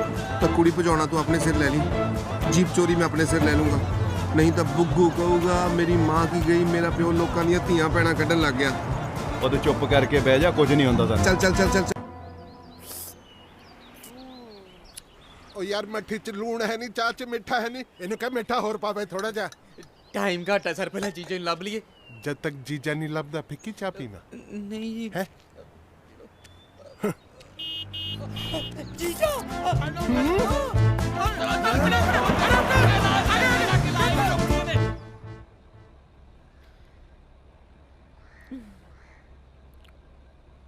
ਤਾਂ ਕੁੜੀ ਭਜਾਉਣਾ ਤੂੰ ਆਪਣੇ ਸਿਰ ਲੈ ਲਈ, ਜੀਪ ਚੋਰੀ ਮੈਂ ਆਪਣੇ ਸਿਰ ਲੈ ਲੂੰਗਾ। ਨਹੀਂ ਤਾਂ ਬੁੱਗੂ ਕਹੂਗਾ ਮੇਰੀ ਮਾਂ ਕੀ ਗਈ, ਮੇਰਾ ਪਿਓ ਲੋਕਾਂ ਦੀਆਂ ਧੀਆਂ ਭੈਣਾਂ ਕੱਢਣ ਲੱਗ ਗਿਆ। ਉਹ ਤੂੰ ਚੁੱਪ ਕਰਕੇ ਬਹਿ ਜਾ, ਕੁਝ ਨਹੀਂ ਹੁੰਦਾ ਤੈਨੂੰ। ਚੱਲ ਚੱਲ ਚੱਲ ਚੱਲ। ਉਹ ਯਾਰ ਮੱਠੀ ਚ ਲੂਣ ਹੈ ਨਹੀਂ, ਚਾਹ ਚ ਮਿੱਠਾ ਹੈ ਨਹੀਂ, ਇਹਨੂੰ ਕਹਿ ਮਿੱਠਾ ਹੋਰ ਪਾਵੇ ਥੋੜਾ ਜਿਹਾ। ਟਾਈਮ ਘੱਟ ਹੈ ਸਰ, ਪਹਿਲਾਂ ਜੀਜੇ ਨੂੰ ਲੱਭ ਲਈਏ। ਜਦ ਤੱਕ ਜੀਜਾ ਨਹੀਂ ਲੱਭਦਾ ਫਿੱਕੀ ਚਾਹ ਪੀਣਾ ਨਹੀਂ ਜੀ ਹੈ। ਜੀਜਾ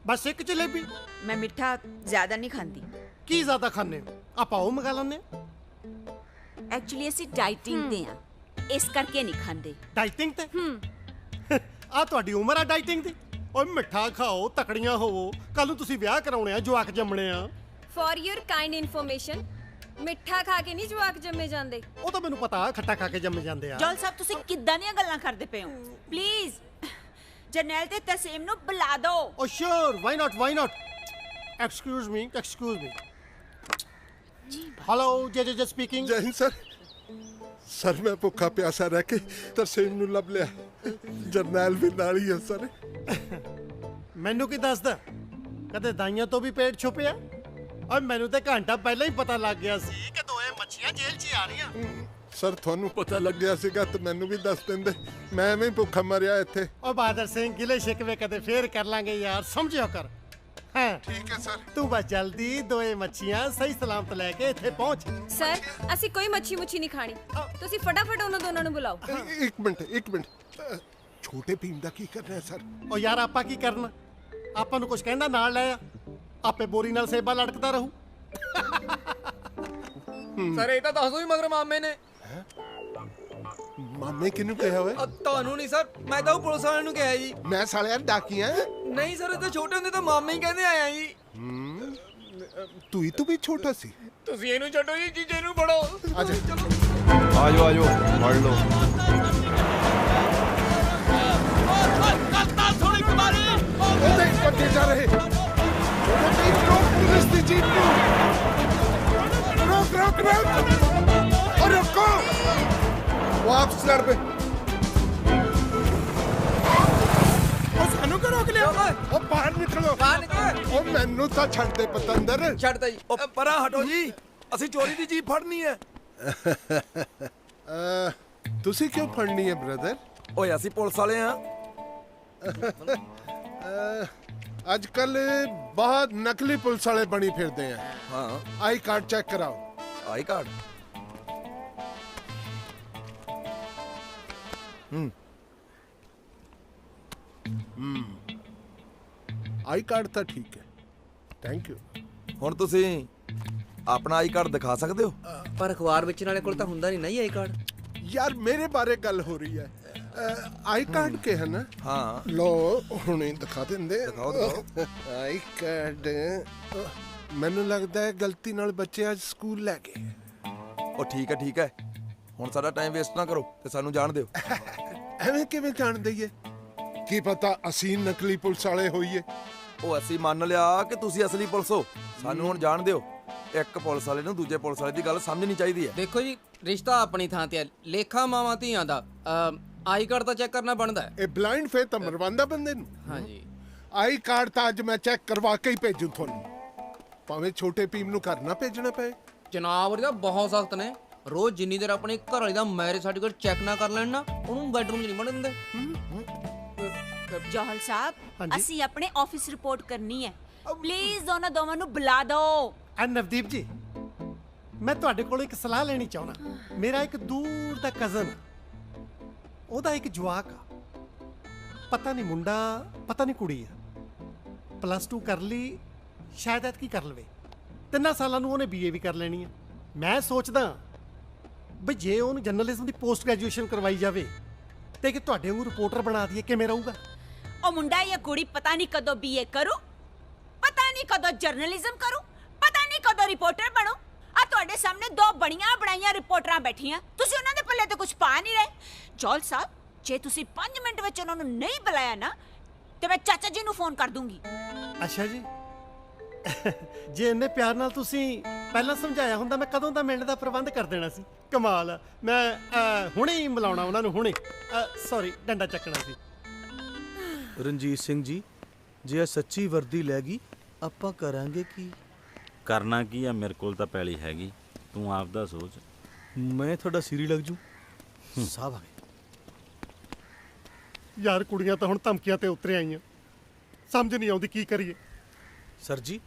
ਬਸ ਇੱਕ ਜਲੇਬੀ। ਮੈਂ ਮਿੱਠਾ ਜ਼ਿਆਦਾ ਨਹੀਂ ਖਾਂਦੀ। ਕੀ ਜ਼ਿਆਦਾ ਖਾਣੇ ਹੋ? ਆਪਾਂ ਉਹ ਮੰਗਾ ਲੈਂਦੇ। ਐਕਚੁਅਲੀ ਅਸੀਂ ਡਾਈਟਿੰਗ ਤੇ ਆ, ਇਸ ਕਰਕੇ ਨਹੀਂ ਖਾਂਦੇ। ਡਾਈਟਿੰਗ ਤੇ? ਆ ਤੁਹਾਡੀ ਉਮਰ ਆ ਡਾਈਟਿੰਗ ਦੀ? ਓਏ ਮਿੱਠਾ ਖਾਓ, ਤਕੜੀਆਂ ਹੋਵੋ, ਕੱਲ ਨੂੰ ਤੁਸੀਂ ਵਿਆਹ ਕਰਾਉਣੇ ਆ, ਜਵਾਕ ਜੰਮਣੇ ਆ। ਫॉर योर ਕਾਈਂਡ ਇਨਫੋਰਮੇਸ਼ਨ, ਮਿੱਠਾ ਖਾ ਕੇ ਨਹੀਂ ਜਵਾਕ ਜੰਮੇ ਜਾਂਦੇ। ਉਹ ਤਾਂ ਮੈਨੂੰ ਪਤਾ, ਖੱਟਾ ਖਾ ਕੇ ਜੰਮੇ ਜਾਂਦੇ ਆ। ਜੋਲ ਸਾਹਿਬ ਤੁਸੀਂ ਕਿੱਦਾਂ ਦੀਆਂ ਗੱਲਾਂ ਕਰਦੇ ਪਏ ਹੋ? ਪਲੀਜ਼ ਜਰਨੈਲ ਤੇ ਤਸੀਮ ਨੂੰ ਬੁਲਾ ਦਿਓ। Oh sure, why not, why not. Excuse me, excuse me. Hello, J speaking. Jai Hind sir. Sir ਮੈਂ ਭੁੱਖਾ ਪਿਆਸਾ ਰਹਿ ਕੇ ਤਰਸੇਮ ਨੂੰ ਲੱਭ ਲਿਆ, ਜਰਨੈਲ ਵੀ ਨਾਲ ਹੀ ਹੈ ਸਰ। ਮੈਨੂੰ ਕੀ ਦੱਸਦਾ, ਕਦੇ ਦਾਈਆਂ ਤੋਂ ਵੀ ਪੇਟ ਛੁਪਿਆ? ਓਏ ਮੈਨੂੰ ਤੇ ਘੰਟਾ ਪਹਿਲਾਂ ਹੀ ਪਤਾ ਲੱਗ ਗਿਆ ਸੀ ਕਿ ਦੋਏ ਮੱਛੀਆਂ ਜੇਲ੍ਹ 'ਚ ਹੀ ਆ ਰਹੀਆਂ। ਸਰ ਤੁਹਾਨੂੰ ਪਤਾ ਲੱਗਿਆ ਸੀਗਾ ਤਾਂ ਮੈਨੂੰ ਵੀ ਦੱਸ ਦਿੰਦੇ, ਮੈਂ ਐਵੇਂ ਭੁੱਖਾ ਮਰਿਆ ਇੱਥੇ। ਓ ਬਹਾਦਰ ਸਿੰਘ, ਗਿਲੇ ਸ਼ਿਕਵੇ ਕਦੇ ਫੇਰ ਕਰ ਲਾਂਗੇ ਯਾਰ, ਸਮਝਿਆ ਕਰ। ਹਾਂ ਠੀਕ ਹੈ ਸਰ। ਤੂੰ ਬਸ ਜਲਦੀ ਦੋਏ ਮੱਛੀਆਂ ਸਹੀ ਸਲਾਮਤ ਲੈ ਕੇ ਇੱਥੇ ਪਹੁੰਚ। ਸਰ ਅਸੀਂ ਕੋਈ ਮੱਛੀ ਮੁੱਛੀ ਨਹੀਂ ਖਾਣੀ, ਤੁਸੀਂ ਫਟਾਫਟ ਉਹਨਾਂ ਦੋਨਾਂ ਨੂੰ ਬੁਲਾਓ। ਇੱਕ ਮਿੰਟ। ਛੋਟੇ ਭੀਮ ਦਾ ਕੀ ਕਰਨਾ ਹੈ ਸਰ? ਓ ਯਾਰ ਆਪਾਂ ਕੀ ਕਰਨਾ, ਆਪਾਂ ਨੂੰ ਕੁਝ ਕਹਿੰਦਾ ਨਾਲ ਲੈ ਆ, ਆਪੇ ਬੋਰੀ ਨਾਲ ਸੇਬਾ ਲਟਕਦਾ ਰਹੂ। ਸਰ ਇਹ ਤਾਂ ਦੱਸ ਦੋ ਹੀ ਮਗਰ ਮਾਮੇ ਨੇ। ਮਾਮੇ ਕਿਹਨੂੰ ਕਿਹਾ ਹੋਇਆ? ਤੁਹਾਨੂੰ ਨਹੀਂ ਸਰ, ਮੈਂ ਤਾਂ ਉਹ ਪੁਲਿਸ ਵਾਲਿਆਂ ਨੂੰ ਕਿਹਾ ਜੀ। ਮੈਂ ਸਾਲਿਆ ਡਾਕੀਆਂ? ਨਹੀਂ ਸਰ, ਇਹ ਤਾਂ ਛੋਟੇ ਹੁੰਦੇ ਤਾਂ ਮਾਮੇ ਹੀ ਕਹਿੰਦੇ ਆਇਆ ਜੀ। ਤੂੰ ਵੀ ਛੋਟਾ ਸੀ। ਤੁਸੀਂ ਇਹਨੂੰ ਛੱਡੋ ਜੀ, ਜੀਜੇ ਨੂੰ ਫੜੋ। ਆਜੋ ਆਜੋ ਫੜ ਲਓ। ਉਹਦੇ ਕੱਟੇ ਜਾ ਰਹੇ। ਪੁਲਿਸ ਦੀ ਜੀਪ ਨੂੰ ਰੋਕ ਔਰ ਰੁਕੋ। ਵਾਪਸ ਲੜ ਪਏ। ਉਹ ਸਾਨੂੰ ਕਿਉਂ ਰੋਕ ਲਿਆ? ਉਹ ਬਾਹਰ ਨਿਕਲੋ। ਬਾਹਰ ਨਿਕਲ। ਉਹ ਮੈਨੂੰ ਤਾਂ ਛੱਡ ਦੇ ਪਤੰਦਰ। ਛੱਡਦਾ ਜੀ। ਉਹ ਪਰਾਂ ਹਟੋ ਜੀ, ਅਸੀਂ ਚੋਰੀ ਦੀ ਜੀਪ ਫੜਨੀ ਹੈ। ਤੁਸੀਂ ਕਿਉਂ ਫੜਨੀ ਹੈ ਬ੍ਰਦਰ? ਓਏ ਅਸੀਂ ਪੁਲਿਸ ਵਾਲੇ ਆ। ਅੱਜ ਕੱਲ ਬਹੁਤ ਨਕਲੀ ਪੁਲਿਸ ਵਾਲੇ ਬਣੀ ਫਿਰਦੇ ਆ। ਹਾਂ, ਆਈ ਕਾਰਡ ਚੈੱਕ ਕਰਾਓ। I card? ਆਈ ਕਾਰਡ ਤਾਂ ਠੀਕ ਹੈ, ਥੈਂਕ ਯੂ। ਹੁਣ ਤੁਸੀਂ ਆਪਣਾ ਆਈ ਕਾਰਡ ਦਿਖਾ ਸਕਦੇ ਹੋ? ਪਰ ਅਖਬਾਰ ਵੇਚਣ ਵਾਲੇ ਕੋਲ ਤਾਂ ਹੁੰਦਾ ਨਹੀਂ ਨਾ ਆਈ ਕਾਰਡ। ਯਾਰ ਮੇਰੇ ਬਾਰੇ ਗੱਲ ਹੋ ਰਹੀ ਹੈ। ਆਈ ਕਾਰਡ ਕੇ ਹੈ ਨਾ? ਹਾਂ ਲੋ ਹੁਣੇ ਦਿਖਾ ਦਿੰਦੇ। ਦਿਖਾਓ। I card. ਮੈਨੂੰ ਲੱਗਦਾ ਹੈ ਗਲਤੀ ਨਾਲ ਬੱਚੇ ਅੱਜ ਸਕੂਲ ਲੈ ਗਏ। ਉਹ ਠੀਕ ਹੈ। ਹੁਣ ਸਾਡਾ ਟਾਈਮ ਵੇਸਟ ਨਾ ਕਰੋ ਤੇ ਸਾਨੂੰ ਜਾਣ ਦਿਓ। ਐਵੇਂ ਕਿਵੇਂ ਜਾਣ ਦਈਏ? ਕੀ ਪਤਾ ਅਸੀਂ ਨਕਲੀ ਪੁਲਿਸ ਵਾਲੇ ਹੋਈਏ। ਉਹ ਅਸੀਂ ਮੰਨ ਲਿਆ ਕਿ ਤੁਸੀਂ ਅਸਲੀ ਪੁਲਿਸ ਹੋ, ਸਾਨੂੰ ਹੁਣ ਜਾਣ ਦਿਓ। ਇੱਕ ਪੁਲਿਸ ਵਾਲੇ ਨੂੰ ਦੂਜੇ ਪੁਲਿਸ ਵਾਲੇ ਦੀ ਗੱਲ ਸਮਝਣੀ ਚਾਹੀਦੀ ਹੈ। ਦੇਖੋ ਜੀ, ਰਿਸ਼ਤਾ ਆਪਣੀ ਥਾਂ ਤੇ ਹੈ, ਲੇਖਾ ਮਾਵਾਂ ਧੀਆਂ ਦਾ। ਆਈ ਕਾਰਡ ਤਾਂ ਚੈੱਕ ਕਰਨਾ ਬਣਦਾ ਹੈ। ਇਹ ਬਲਾਈਂਡ ਫੇਥ ਤਾਂ ਮਰਵਾਉਂਦਾ ਬੰਦੇ ਨੂੰ। ਹਾਂਜੀ, ਆਈ ਕਾਰਡ ਤਾਂ ਅੱਜ ਮੈਂ ਚੈੱਕ ਕਰਵਾ ਕੇ ਹੀ ਭੇਜੂ ਤੁਹਾਨੂੰ, ਭਾਵੇਂ ਛੋਟੇ ਭੀਮ ਨੂੰ ਘਰ ਨਾ ਭੇਜਣਾ ਪਏ। ਜਨਾਬ ਤਾਂ ਬਹੁਤ ਸਖਤ ਨੇ। ਰੋਜ਼ ਜਿੰਨੀ ਦੇਰ ਆਪਣੇ ਘਰ ਵਾਲੀ ਦਾ ਮੈਰਿਜ ਸਰਟੀਫਿਕੇਟ ਚੈੱਕ ਨਾ ਕਰ ਲੈਣ ਨਾ, ਉਹਨੂੰ ਬੈਡਰੂਮ 'ਚ ਨਹੀਂ ਵੜਨ ਦਿੰਦੇ। ਜੋਹਲ ਸਾਹਿਬ, ਅਸੀਂ ਆਪਣੇ ਆਫਿਸ ਰਿਪੋਰਟ ਕਰਨੀ ਹੈ, ਪਲੀਜ਼ ਉਹਨਾਂ ਦੋਵਾਂ ਨੂੰ ਬੁਲਾ ਦਿਓ। ਨਵਦੀਪ ਜੀ, ਮੈਂ ਤੁਹਾਡੇ ਕੋਲ ਇੱਕ ਸਲਾਹ ਲੈਣੀ ਚਾਹੁੰਦਾ। ਮੇਰਾ ਇੱਕ ਦੂਰ ਦਾ ਕਜ਼ਨ, ਉਹਦਾ ਇੱਕ ਜਵਾਕ ਆ, ਪਤਾ ਨਹੀਂ ਮੁੰਡਾ ਪਤਾ ਨਹੀਂ ਕੁੜੀ ਆ। +2 ਕਰ ਲਈ, ਸ਼ਾਇਦ ਐਤਕੀ ਕਰ ਲਵੇ। 3 ਸਾਲਾਂ ਨੂੰ ਉਹਨੇ BA ਵੀ ਕਰ ਲੈਣੀ ਆ। ਮੈਂ ਸੋਚਦਾ ਬਈ ਜੇ ਉਹਨੂੰ ਜਰਨਲਿਜ਼ਮ ਦੀ ਪੋਸਟ ਗ੍ਰੈਜੂਏਸ਼ਨ ਕਰਵਾਈ ਜਾਵੇ ਤੇ ਕਿ ਤੁਹਾਡੇ ਵਾਂਗੂ ਰਿਪੋਰਟਰ ਬਣਾ ਦਈਏ, ਕਿਵੇਂ ਰਹੂਗਾ? ਉਹ ਮੁੰਡਾ ਜਾਂ ਕੁੜੀ ਪਤਾ ਨਹੀਂ ਕਦੋਂ BA ਕਰੂ, ਪਤਾ ਨਹੀਂ ਕਦੋਂ ਜਰਨਲਿਜ਼ਮ ਕਰੂ, ਪਤਾ ਨਹੀਂ ਕਦੋਂ ਰਿਪੋਰਟਰ ਬਣੂ। ਆ ਤੁਹਾਡੇ ਸਾਹਮਣੇ 2 ਬਣੀਆਂ ਬਣਾਈਆਂ ਰਿਪੋਰਟਰਾਂ ਬੈਠੀਆਂ, ਤੁਸੀਂ ਉਹਨਾਂ ਦੇ ਪੱਲੇ ਤੇ ਕੁਝ ਪਾ ਨਹੀਂ ਰਹੇ। ਜੌਲ ਸਾਹਿਬ, ਜੇ ਤੁਸੀਂ 5 ਮਿੰਟ ਵਿੱਚ ਉਹਨਾਂ ਨੂੰ ਨਹੀਂ ਬੁਲਾਇਆ ਨਾ ਤੇ ਮੈਂ ਚਾਚਾ ਜੀ ਨੂੰ ਫੋਨ ਕਰ ਦੂੰਗੀ। ਅੱਛਾ ਜੀ, ਜੇ ਇੰਨੇ ਪਿਆਰ ਨਾਲ ਤੁਸੀਂ ਪਹਿਲਾਂ ਸਮਝਾਇਆ ਹੁੰਦਾ ਮੈਂ ਕਦੋਂ ਦਾ ਮਿਲਣ ਦਾ ਪ੍ਰਬੰਧ ਕਰ ਦੇਣਾ ਸੀ। ਕਮਾਲ ਆ। ਮੈਂ ਹੁਣੇ ਹੀ ਮਿਲਾਉਣਾ ਉਹਨਾਂ ਨੂੰ, ਹੁਣੇ। ਸੌਰੀ, ਡੰਡਾ ਚੱਕਣਾ ਸੀ। ਰਣਜੀਤ ਸਿੰਘ ਜੀ, ਜੇ ਇਹ ਸੱਚੀ ਵਰਦੀ ਲੈ ਗਈ ਆਪਾਂ ਕਰਾਂਗੇ ਕੀ? ਕਰਨਾ ਕੀ ਆ, ਮੇਰੇ ਕੋਲ ਤਾਂ ਪੈਲੀ ਹੈਗੀ, ਤੂੰ ਆਪ ਦਾ ਸੋਚ। ਮੈਂ ਤੁਹਾਡਾ ਸਿਰੀ ਲੱਗ ਜੂ। ਸਾਹਿਬ ਆ ਗਏ। ਯਾਰ ਕੁੜੀਆਂ ਤਾਂ ਹੁਣ ਧਮਕੀਆਂ ਤੇ ਉਤਰ ਆਈਆਂ, ਸਮਝ ਨਹੀਂ ਆਉਂਦੀ ਕੀ ਕਰੀਏ। ਸਰ ਜੀ,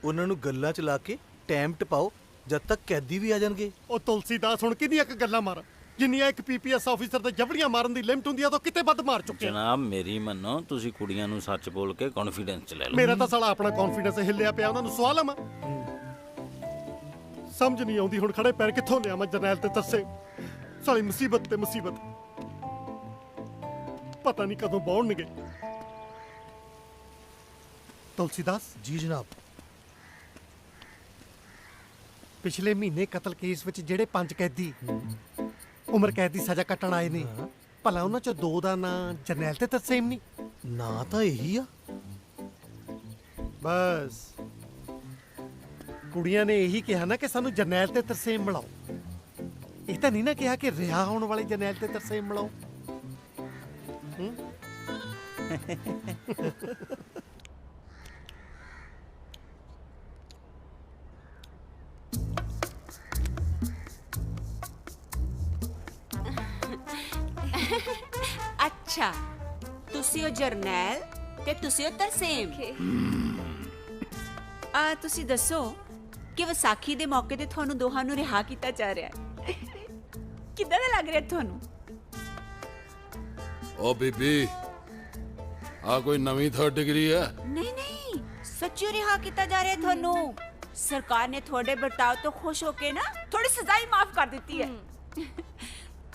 ਉਹਨਾਂ ਨੂੰ ਗੱਲਾਂ ਚ ਲਾ ਕੇ ਟਾਈਮ ਟਪਾਓ ਜਦ ਤੱਕ ਕੈਦੀ ਵੀ ਆ ਜਾਣਗੇ। ਉਹ ਤੁਲਸੀਦਾਸ, ਹੁਣ ਕਿੰਨੀਆਂ ਕੁ ਗੱਲਾਂ ਮਾਰਾਂ? ਜਿੰਨੀਆਂ ਇੱਕ PPS ਆਫੀਸਰ ਦੇ ਜਬੜੀਆਂ ਮਾਰਨ ਦੀ ਲਿਮਟ ਹੁੰਦੀ ਆ ਤਾਂ ਕਿਤੇ ਵੱਧ ਮਾਰ ਚੁੱਕੇ। ਜਨਾਬ ਮੇਰੀ ਮੰਨੋ, ਤੁਸੀਂ ਕੁੜੀਆਂ ਨੂੰ ਸੱਚ ਬੋਲ ਕੇ ਕੌਨਫੀਡੈਂਸ ਚ ਲੈ ਲਓ। ਮੇਰਾ ਤਾਂ ਸਾਲਾ ਆਪਣਾ ਕੌਨਫੀਡੈਂਸ ਹਿੱਲਿਆ ਪਿਆ, ਉਹਨਾਂ ਨੂੰ ਸਵਾਲ ਆਵਾਂ। ਸਮਝ ਨਹੀਂ ਆਉਂਦੀ ਹੁਣ ਖੜੇ ਪੈਰ ਕਿੱਥੋਂ ਲਿਆਵਾਂ ਜਰਨੈਲ ਤੇ ਤਰਸੇ। ਸਾਲੀ ਮੁਸੀਬਤ ਤੇ ਮੁਸੀਬਤ, ਪਤਾ ਨਹੀਂ ਕਦੋਂ ਬੌਣਗੇ। ਤੁਲਸੀਦਾਸ ਜੀ ਜਨਾਬ। ਪਿਛਲੇ ਮਹੀਨੇ ਕਤਲ ਕੇਸ ਵਿੱਚ ਜਿਹੜੇ 5 ਕੈਦੀ ਉਮਰ ਕੈਦ ਦੀ ਸਜ਼ਾ ਕੱਟਣ ਆਏ ਨੇ, ਭਲਾ ਉਹਨਾਂ ਚੋਂ 2 ਦਾ ਨਾਂ ਜਰਨੈਲ ਤੇ ਤਰਸੇਮ ਨਹੀਂ? ਨਾਂ ਤਾਂ ਇਹੀ ਆ। ਬਸ ਕੁੜੀਆਂ ਨੇ ਇਹੀ ਕਿਹਾ ਨਾ ਕਿ ਸਾਨੂੰ ਜਰਨੈਲ ਤੇ ਤਰਸੇਮ ਮਿਲਾਓ। ਇਹ ਤਾਂ ਨਹੀਂ ਨਾ ਕਿਹਾ ਕਿ ਰਿਹਾ ਹੋਣ ਵਾਲੇ ਜਰਨੈਲ ਤੇ ਤਰਸੇਮ ਮਿਲਾਓ। ਅੱਛਾ, ਤੁਸੀਂ ਉਹ ਜਰਨੈਲ ਤੇ ਤੁਸੀਂ ਉਹ ਤਰਸੇਮ। ਤੁਸੀਂ ਦੱਸੋ ਕਿ ਵਿਸਾਖੀ ਦੇ ਮੌਕੇ ਤੇ ਤੁਹਾਨੂੰ ਦੋਹਾਂ ਨੂੰ ਰਿਹਾ ਕੀਤਾ ਜਾ ਰਿਹਾ ਹੈ, ਕਿੱਦਾਂ ਦਾ ਲੱਗ ਰਿਹਾ ਤੁਹਾਨੂੰ? ਓ ਬੀਬੀ, ਆ ਕੋਈ ਨਵੀਂ 3rd ਡਿਗਰੀ ਹੈ? ਨਹੀਂ ਨਹੀਂ, ਸੱਚੀ ਰਿਹਾ ਕੀਤਾ ਜਾ ਰਿਹਾ ਤੁਹਾਨੂੰ। ਸਰਕਾਰ ਨੇ ਤੁਹਾਡੇ ਵਰਤਾਓ ਤੋਂ ਖੁਸ਼ ਹੋ ਕੇ ਨਾ ਥੋੜੀ ਸਜ਼ਾ ਹੀ ਮਾਫ ਕਰ ਦਿੱਤੀ ਹੈ।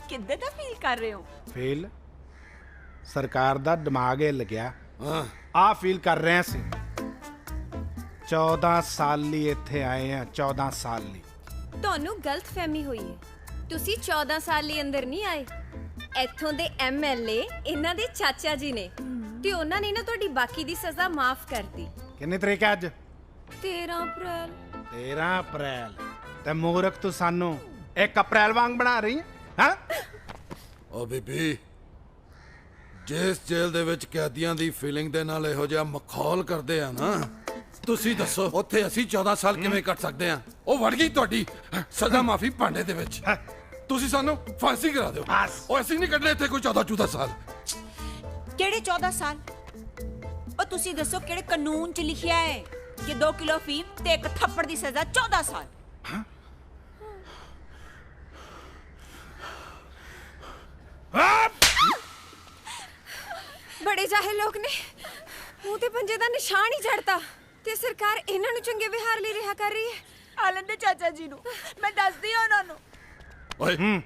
ਕਿੱਦਾਂ ਦਾ ਫੀਲ ਕਰ ਰਹੇ ਹੋ? ਫੀਲ ਸਰਕਾਰ ਦਾ ਦਿਮਾਗ ਹਿੱਲ ਗਿਆ। ਆ ਫੀਲ ਕਰ ਰਹੇ ਸੀ। 14 ਸਾਲ ਲਈ ਇੱਥੇ ਆਏ ਆ, 14 ਸਾਲ ਲਈ। ਤੁਹਾਨੂੰ ਗਲਤਫਹਿਮੀ ਹੋਈ ਹੈ। ਤੁਸੀਂ 14 ਸਾਲ ਲਈ ਅੰਦਰ ਨਹੀਂ ਆਏ। ਇੱਥੋਂ ਦੇ MLA ਇਹਨਾਂ ਦੇ ਚਾਚਾ ਜੀ ਨੇ ਤੇ ਉਹਨਾਂ ਨੇ ਨਾ ਤੁਹਾਡੀ ਬਾਕੀ ਦੀ ਸਜ਼ਾ ਮਾਫ ਕਰਤੀ। ਕਿੰਨੀ ਤਰੀਕ ਹੈ ਅੱਜ? 13 ਅਪ੍ਰੈਲ। 13 ਅਪ੍ਰੈਲ ਤੇ ਮੂਰਖ ਤੂੰ ਸਾਨੂੰ 1 ਅਪ੍ਰੈਲ ਵਾਂਗ ਬਣਾ ਰਹੀ ਹੈ। ਓ ਬੀਬੀ, ਜਿਸ ਜੇਲ੍ਹ ਦੇ ਵਿੱਚ ਕੈਦੀਆਂ ਦੀ ਫੀਲਿੰਗ ਦੇ ਨਾਲ ਇਹੋ ਜਿਹਾ ਮਖੌਲ ਕਰਦੇ ਆ ਨਾ, ਤੁਸੀਂ ਦੱਸੋ ਉੱਥੇ ਅਸੀਂ 14 ਸਾਲ ਕਿਵੇਂ ਕੱਟ ਸਕਦੇ ਆ? ਉਹ ਵੜ ਗਈ ਤੁਹਾਡੀ ਸਜ਼ਾ ਮਾਫੀ ਭਾਂਡੇ ਦੇ ਵਿੱਚ। ਤੁਸੀਂ ਸਾਨੂੰ ਫਾਂਸੀ ਕਰਾ ਦਿਓ। ਉਹ ਅਸੀਂ ਨਹੀਂ ਕੱਢਣੇ ਇੱਥੇ ਕੋਈ 14 ਸਾਲ। ਕਿਹੜੇ 14 ਸਾਲ? ਉਹ ਤੁਸੀਂ ਦੱਸੋ ਕਿਹੜੇ ਕਾਨੂੰਨ 'ਚ ਲਿਖਿਆ ਹੈ ਕਿ 2 ਕਿਲੋ ਫੀਮ ਤੇ 1 ਥੱਪੜ ਦੀ ਸਜ਼ਾ 14 ਸਾਲ? ਬੜੇ ਜਾਹਿਲ ਲੋਕ ਨੇ, ਮੂੰਹ ਤੇ ਪੰਜੇ ਦਾ ਨਿਸ਼ਾਨ ਹੀ ਛੱਡਤਾ ਤੇ ਸਰਕਾਰ ਇਹਨਾਂ ਨੂੰ ਚੰਗੇ ਵਿਹਾਰ ਲਈ ਰਿਹਾ ਕਰ ਰਹੀ ਹੈ। ਆਲਨ ਦੇ ਚਾਚਾ ਜੀ ਨੂੰ ਮੈਂ ਦੱਸਦੀ ਹਾਂ ਉਹਨਾਂ ਨੂੰ। ਓਏ,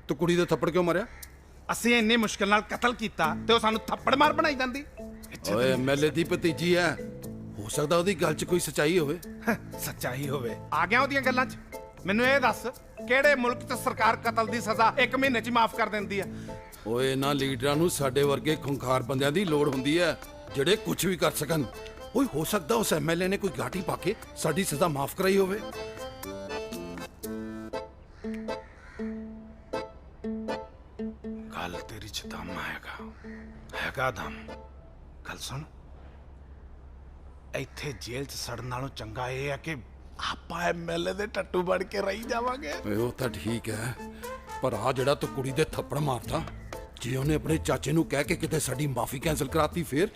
ਤੂੰ ਕੁੜੀ ਦੇ ਥੱਪੜ ਕਿਉਂ ਮਾਰਿਆ? ਅਸੀਂ ਇੰਨੀ ਮੁਸ਼ਕਲ ਨਾਲ ਕਤਲ ਕੀਤਾ ਤੇ ਉਹ ਸਾਨੂੰ ਥੱਪੜ ਮਾਰ ਬਣਾਈ ਜਾਂਦੀ। ਓਏ, MLA ਦੀ ਭਤੀਜੀ ਹੈ, ਹੋ ਸਕਦਾ ਉਹਦੀ ਗੱਲ 'ਚ ਕੋਈ ਸੱਚਾਈ ਹੋਵੇ। ਸੱਚਾਈ ਹੋਵੇ? ਆ ਗਿਆ ਉਹਦੀਆਂ ਗੱਲਾਂ 'ਚ। ਮੈਨੂੰ ਇਹ ਦੱਸ, ਕਿਹੜੇ ਮੁਲਕ 'ਚ ਸਰਕਾਰ ਕਤਲ ਦੀ ਸਜ਼ਾ 1 ਮਹੀਨੇ 'ਚ ਮਾਫ ਕਰ ਦਿੰਦੀ ਹੈ? ਓਏ, ਇਹਨਾਂ ਲੀਡਰਾਂ ਨੂੰ ਸਾਡੇ ਵਰਗੇ ਖੁੰਖਾਰ ਬੰਦਿਆਂ ਦੀ ਲੋੜ ਹੁੰਦੀ ਹੈ, ਜਿਹੜੇ ਕੁਝ ਵੀ ਕਰ ਸਕਣ। ਓਏ, ਹੋ ਸਕਦਾ ਉਸ MLA ਨੇ ਕੋਈ ਗਾਟੀ ਪਾ ਕੇ ਸਾਡੀ ਸਜ਼ਾ ਮਾਫ ਕਰਾਈ ਹੋਵੇ। ਗੱਲ ਤੇਰੀ 'ਚ ਦਮ ਹੈਗਾ ਦਮ। ਗੱਲ ਸੁਣ, ਇੱਥੇ ਜੇਲ੍ਹ 'ਚ ਸੜਨ ਨਾਲੋਂ ਚੰਗਾ ਇਹ ਹੈ ਕਿ ਆਪਾਂ MLA ਦੇ ਟੱਟੂ ਬਣ ਕੇ ਰਹੀ ਜਾਵਾਂਗੇ। ਓਏ, ਉਹ ਤਾਂ ਠੀਕ ਹੈ, ਪਰ ਆ ਜਿਹੜਾ ਤੂੰ ਕੁੜੀ ਦੇ ਥੱਪੜ ਮਾਰਦਾ, ਜੇ ਉਹਨੇ ਆਪਣੇ ਚਾਚੇ ਨੂੰ ਕਹਿ ਕੇ ਕਿਤੇ ਸਾਡੀ ਮਾਫੀ ਕੈਂਸਲ ਕਰਾਤੀ ਫੇਰ?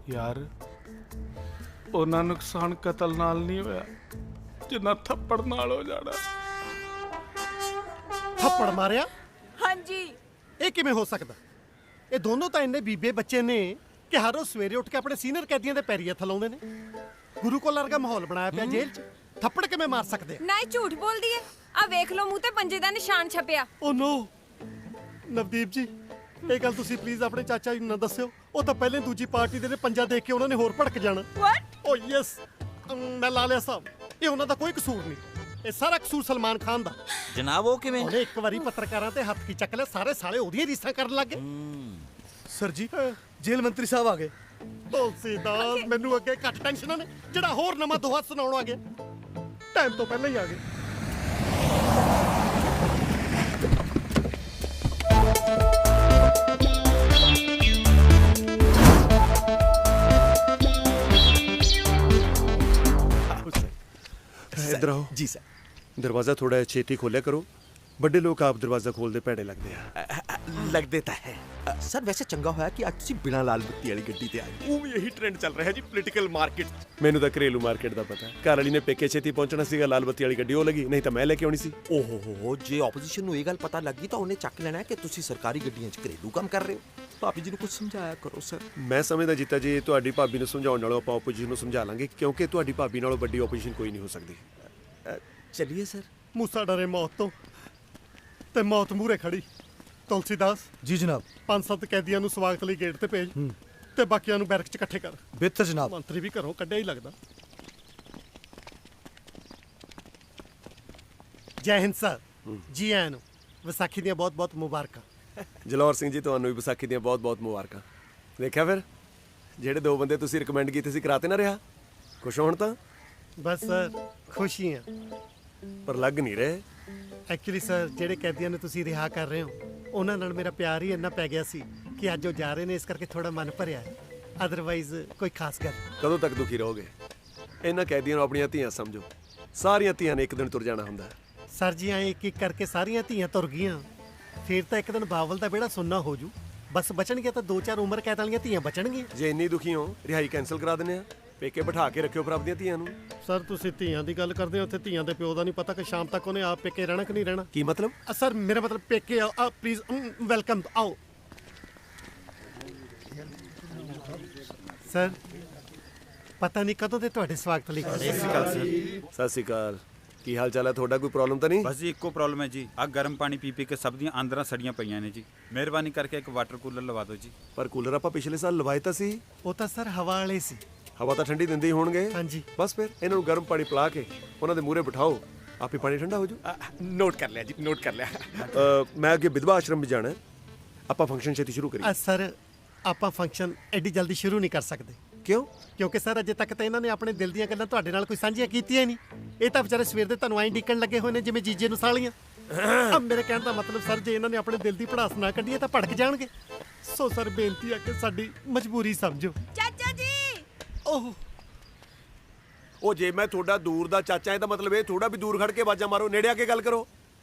ਯਾਰ, ਉਹਨਾਂ ਨੁਕਸਾਨ ਕਤਲ ਨਾਲ ਨਹੀਂ ਹੋਇਆ ਜਿੰਨਾ ਥੱਪੜ ਨਾਲ ਹੋ ਜਾਣਾ। ਥੱਪੜ ਮਾਰਿਆ? ਹਾਂਜੀ। ਇਹ ਕਿਵੇਂ ਹੋ ਸਕਦਾ? ਇਹ ਦੋਨੋਂ ਤਾਂ ਇੰਨੇ ਬੀਬੇ ਬੱਚੇ ਨੇ ਕਿ ਹਰ ਰੋਜ਼ ਸਵੇਰੇ ਉੱਠ ਕੇ ਆਪਣੇ ਸੀਨੀਅਰ ਕੈਦੀਆਂ ਦੇ ਪੈਰੀ ਹੱਥ ਲਾਉਂਦੇ ਨੇ। ਗੁਰੂ ਕੋਲ ਵਰਗਾ ਮਾਹੌਲ ਬਣਾਇਆ ਪਿਆ ਜੇਲ੍ਹ 'ਚ, ਥੱਪੜ ਕਿਵੇਂ ਮਾਰ ਸਕਦੇ ਆ? ਨਾ ਇਹ ਝੂਠ ਬੋਲਦੀ ਏ। ਆ ਵੇਖ ਲਓ ਮੂੰਹ ਤੇ ਪੰਜੇ ਦਾ ਨਿਸ਼ਾਨ ਛਪਿਆ। ਓ ਨੋ ਨਵਦੀਪ ਜੀ, ਇਹ ਗੱਲ ਤੁਸੀਂ ਪਲੀਜ਼ ਆਪਣੇ ਚਾਚਾ ਜੀ ਨੂੰ ਨਾ ਦੱਸਿਓ। ਉਹ ਤਾਂ ਪਹਿਲੇ ਦੂਜੀ ਪਾਰਟੀ ਦੇ ਨੇ ਪੰਜਾ ਦੇਖ ਕੇ ਉਹਨਾਂ ਨੇ ਹੋਰ ਭੜਕ ਜਾਣਾ। ਓ ਯੈਸ, ਮੈਂ ਲਾ ਲਿਆ ਸਾਹਿਬ, ਇਹ ਉਹਨਾਂ ਦਾ ਕੋਈ ਕਸੂਰ ਨਹੀਂ, ਇਹ ਸਾਰਾ ਕਸੂਰ ਸਲਮਾਨ ਖਾਨ ਦਾ। ਜਨਾਬ ਉਹ ਕਿਵੇਂ? ਉਹਨੇ ਇੱਕ ਵਾਰੀ ਪੱਤਰਕਾਰਾਂ ਤੇ ਹੱਥ ਕੀ ਚੱਕ ਲਿਆ, ਸਾਰੇ ਸਾਲੇ ਉਹਦੀਆਂ ਰੀਸਾਂ ਕਰਨ ਲੱਗੇ। ਸਰ ਜੀ, ਜੇਲ੍ਹ ਮੰਤਰੀ ਸਾਹਿਬ ਆ ਗਏ। ਤੁਲਸੀਦਾਸ, ਮੈਨੂੰ ਅੱਗੇ ਘੱਟ ਟੈਨਸ਼ਨਾਂ ਨੇ, ਜਿਹੜਾ ਹੋਰ ਨਵਾਂ ਦੋਹਾ ਸੁਣਾਉਣ ਆ ਗਿਆ, ਟਾਈਮ ਤੋਂ ਪਹਿਲਾਂ ਹੀ ਆ ਗਏ। इधर आओ जी सर। दरवाजा थोड़ा छेती खोलिया करो, बड़े लोग आप दरवाजा खोलते भैड़े लगते हैं। लगते तो है सर। वैसे चंगा होया कि आज तुसी बिना लाल बत्ती वाली गड्डी ते आए। वो भी यही ट्रेंड चल रहा है जी पॉलिटिकल मार्केट। मैनू तो घरेलू मार्केट का पता, घर वाली ने पेके छेती पहुंचना सीगा, लाल बत्ती वाली गड्डी वो लगी, नहीं तो मैं लेके आनी सी। ओहो हो, जे ऑपोजिशन ਨੂੰ ਇਹ ਗੱਲ ਪਤਾ ਲੱਗੀ ਤਾਂ ਉਹਨੇ ਚੱਕ ਲੈਣਾ ਕਿ ਤੁਸੀਂ ਸਰਕਾਰੀ ਗੱਡੀਆਂ 'ਚ ਘਰੇਲੂ ਕੰਮ ਕਰ ਰਹੇ ਹੋ। ਭਾਬੀ ਜੀ ਨੂੰ ਕੁਝ ਸਮਝਾਇਆ ਕਰੋ ਸਰ। ਮੈਂ ਸਮਝਦਾ ਜੀਤਾ ਜੀ, ਤੁਹਾਡੀ ਭਾਬੀ ਨੂੰ ਸਮਝਾਉਣ ਨਾਲੋਂ ਆਪਾਂ ਆਪੋਜੀਸ਼ਨ ਨੂੰ ਸਮਝਾ ਲਾਂਗੇ, ਕਿਉਂਕਿ ਤੁਹਾਡੀ ਭਾਬੀ ਨਾਲੋਂ ਵੱਡੀ ਆਪੋਜੀਸ਼ਨ ਕੋਈ ਨਹੀਂ ਹੋ ਸਕਦੀ। ਚਲਿਏ ਸਰ। ਮੂਸਾ ਡਰੇ ਮੌਤ ਤੋਂ ਤੇ ਮੌਤ ਮੂਹਰੇ ਖੜੀ। ਤੁਲਸੀਦਾਸ ਜੀ ਜਨਾਬ। 5-7 ਕੈਦੀਆਂ ਨੂੰ ਸਵਾਗਤ ਲਈ ਗੇਟ ਤੇ ਭੇਜ ਤੇ ਬਾਕੀਆਂ ਨੂੰ ਬੈਰਕ 'ਚ ਇਕੱਠੇ ਕਰ। ਬਿਹਤਰ ਜਨਾਬ। ਮੰਤਰੀ ਵੀ ਘਰੋਂ ਕੱਢਿਆ ਹੀ ਲੱਗਦਾ। ਜੈ ਹਿੰਦ ਸਰ। ਜੀ ਆਇਆਂ ਨੂੰ ਵਿਸਾਖੀ ਦੀਆਂ ਬਹੁਤ-ਬਹੁਤ ਮੁਬਾਰਕਾਂ। ਜਲੌਰ ਸਿੰਘ ਜੀ, ਤੁਹਾਨੂੰ ਵੀ ਵਿਸਾਖੀ ਦੀਆਂ ਬਹੁਤ-ਬਹੁਤ ਮੁਬਾਰਕਾਂ। ਦੇਖਿਆ ਫਿਰ, ਜਿਹੜੇ 2 ਬੰਦੇ ਤੁਸੀਂ ਰਿਕਮੈਂਡ ਕੀਤੇ ਸੀ ਕਰਾਤੇ ਨਾ ਰਿਹਾ? ਖੁਸ਼ ਹੋਣ ਤਾਂ ਬਸ ਸਰ, ਖੁਸ਼ੀ ਆ, ਪਰ ਲੱਗ ਨਹੀਂ ਰਹੇ। ਐਕਚੁਅਲੀ ਸਰ, ਜਿਹੜੇ ਕੈਦੀਆਂ ਨੂੰ ਤੁਸੀਂ ਰਿਹਾ ਕਰ ਰਹੇ ਹੋ, ਉਹਨਾਂ ਨਾਲ ਮੇਰਾ ਪਿਆਰ ਹੀ ਇੰਨਾ ਪੈ ਗਿਆ ਸੀ ਕਿ ਅੱਜ ਉਹ ਜਾ ਰਹੇ ਨੇ, ਇਸ ਕਰਕੇ ਥੋੜਾ ਮਨ ਭਰਿਆ ਹੈ। ਅਦਰਵਾਈਜ਼ ਕੋਈ ਖਾਸ ਗੱਲ। ਕਦੋਂ ਤੱਕ ਦੁਖੀ ਰਹੋਗੇ? ਇਹਨਾਂ ਕੈਦੀਆਂ ਨੂੰ ਆਪਣੀਆਂ ਧੀਆਂ ਸਮਝੋ, ਸਾਰੀਆਂ ਧੀਆਂ ਨੇ ਇੱਕ ਦਿਨ ਤੁਰ ਜਾਣਾ ਹੁੰਦਾ। ਸਰ ਜੀ, ਐਂ ਇੱਕ ਇੱਕ ਕਰਕੇ ਸਾਰੀਆਂ ਧੀਆਂ ਤੁਰ ਗਈਆਂ, ਫਿਰ ਤਾਂ ਇੱਕ ਦਿਨ ਬਾਵਲ ਦਾ ਵਿਹੜਾ ਸੁੰਨਾ ਹੋ ਜੂ। ਬਸ ਬਚਣਗੀਆਂ ਤਾਂ 2-4 ਉਮਰ ਕੈਦ ਵਾਲੀਆਂ ਧੀਆਂ ਬਚਣਗੀਆਂ। ਜੇ ਇੰਨੀ ਦੁਖੀ ਹੋ, ਰਿਹਾਈ ਕੈਂਸਲ ਕਰਾ ਦਿੰਦੇ ਆ, ਪੇਕੇ ਬਿਠਾ ਕੇ ਰੱਖਿਓ ਫਿਰ ਆਪਣੀਆਂ ਧੀਆਂ ਨੂੰ। ਸਰ, ਤੁਸੀਂ ਧੀਆਂ ਦੀ ਗੱਲ ਕਰਦੇ ਹੋ, ਉੱਥੇ ਧੀਆਂ ਦੇ ਪਿਓ ਦਾ ਨਹੀਂ ਪਤਾ ਕਿ ਸ਼ਾਮ ਤੱਕ ਉਹਨੇ ਆਪ ਪੇਕੇ ਰਹਿਣਾ ਕਿ ਨਹੀਂ ਰਹਿਣਾ। ਕੀ ਮਤਲਬ? ਸਰ, ਮੇਰਾ ਮਤਲਬ ਪੇਕੇ ਆਓ ਪਲੀਜ਼, ਵੈਲਕਮ, ਆਓ। ਸਰ, ਪਤਾ ਨਹੀਂ ਕਦੋਂ ਦੇ ਤੁਹਾਡੇ ਸਵਾਗਤ ਲਈ ਖੜੇ। ਸਤਿ ਸ਼੍ਰੀ ਅਕਾਲ। ਕੀ ਹਾਲ ਚਾਲ ਹੈ ਤੁਹਾਡਾ? ਕੋਈ ਪ੍ਰੋਬਲਮ ਤਾਂ ਨਹੀਂ? ਬਸ ਜੀ ਇੱਕੋ ਪ੍ਰੋਬਲਮ ਹੈ ਜੀ, ਆ ਗਰਮ ਪਾਣੀ ਪੀ ਪੀ ਕੇ ਸਭ ਦੀਆਂ ਆਂਦਰਾਂ ਸੜੀਆਂ ਪਈਆਂ ਨੇ ਜੀ। ਮਿਹਰਬਾਨੀ ਕਰਕੇ ਇੱਕ ਵਾਟਰ ਕੂਲਰ ਲਵਾ ਦਿਓ ਜੀ। ਪਰ ਕੂਲਰ ਆਪਾਂ ਪਿਛਲੇ ਸਾਲ ਲਵਾਏ ਤਾਂ ਸੀ। ਉਹ ਤਾਂ ਸਰ ਹਵਾ ਵਾਲੇ ਸੀ। ਹਵਾ ਤਾਂ ਠੰਡੀ ਦਿੰਦੇ ਹੀ ਹੋਣਗੇ। ਹਾਂਜੀ। ਬਸ ਫਿਰ ਇਹਨਾਂ ਨੂੰ ਗਰਮ ਪਾਣੀ ਪਿਲਾ ਕੇ ਉਹਨਾਂ ਦੇ ਮੂਹਰੇ ਬਿਠਾਓ, ਆਪੇ ਪਾਣੀ ਠੰਡਾ ਹੋ ਜੂ। ਨੋਟ ਕਰ ਲਿਆ ਜੀ, ਨੋਟ ਕਰ ਲਿਆ। ਮੈਂ ਅੱਗੇ ਵਿਧਵਾ ਆਸ਼ਰਮ ਵੀ ਜਾਣਾ, ਆਪਾਂ ਫੰਕਸ਼ਨ ਛੇਤੀ ਸ਼ੁਰੂ ਕਰੀਏ। ਸਰ, ਆਪਾਂ ਫੰਕਸ਼ਨ ਐਡੀ ਜਲਦੀ ਸ਼ੁਰੂ ਨਹੀਂ ਕਰ ਸਕਦੇ। ਕਿਉਂ? ਕਿਉਂਕਿ ਸਰ, ਅਜੇ ਤੱਕ ਤਾਂ ਇਹਨਾਂ ਨੇ ਆਪਣੇ ਦਿਲ ਦੀਆਂ ਗੱਲਾਂ ਤੁਹਾਡੇ ਨਾਲ ਕੋਈ ਸਾਂਝੀਆਂ ਕੀਤੀਆਂ ਹੀ ਨਹੀਂ। ਇਹ ਤਾਂ ਵਿਚਾਰੇ ਸਵੇਰ ਦੇ ਤੁਹਾਨੂੰ ਐਂ ਡਿੱਕਣ ਲੱਗੇ ਹੋਏ ਨੇ ਜਿਵੇਂ ਜੀਜੇ ਨੂੰ ਸਾਲੀਆਂ। ਮੇਰੇ ਕਹਿਣ ਦਾ ਮਤਲਬ ਸਰ, ਜੇ ਇਹਨਾਂ ਨੇ ਆਪਣੇ ਦਿਲ ਦੀ ਭੜਾਸ ਨਾ ਕੱਢੀ ਤਾਂ ਭੜਕ ਜਾਣਗੇ। ਸੋ ਸਰ, ਬੇਨਤੀ ਆ ਕਿ ਸਾਡੀ ਮਜਬੂਰੀ ਸਮਝੋ। ਚਾਚਾ ਜੀ। ਉਹ ਜੇ ਮੈਂ ਤੁਹਾਡਾ ਦੂਰ ਦਾ ਚਾਚਾ, ਇਹਦਾ ਮਤਲਬ ਇਹ ਥੋੜਾ ਵੀ ਦੂਰ ਖੜ ਕੇ ਆਵਾਜ਼ਾਂ ਮਾਰੋ, ਨੇੜੇ ਆ ਕੇ ਗੱਲ ਕਰੋ।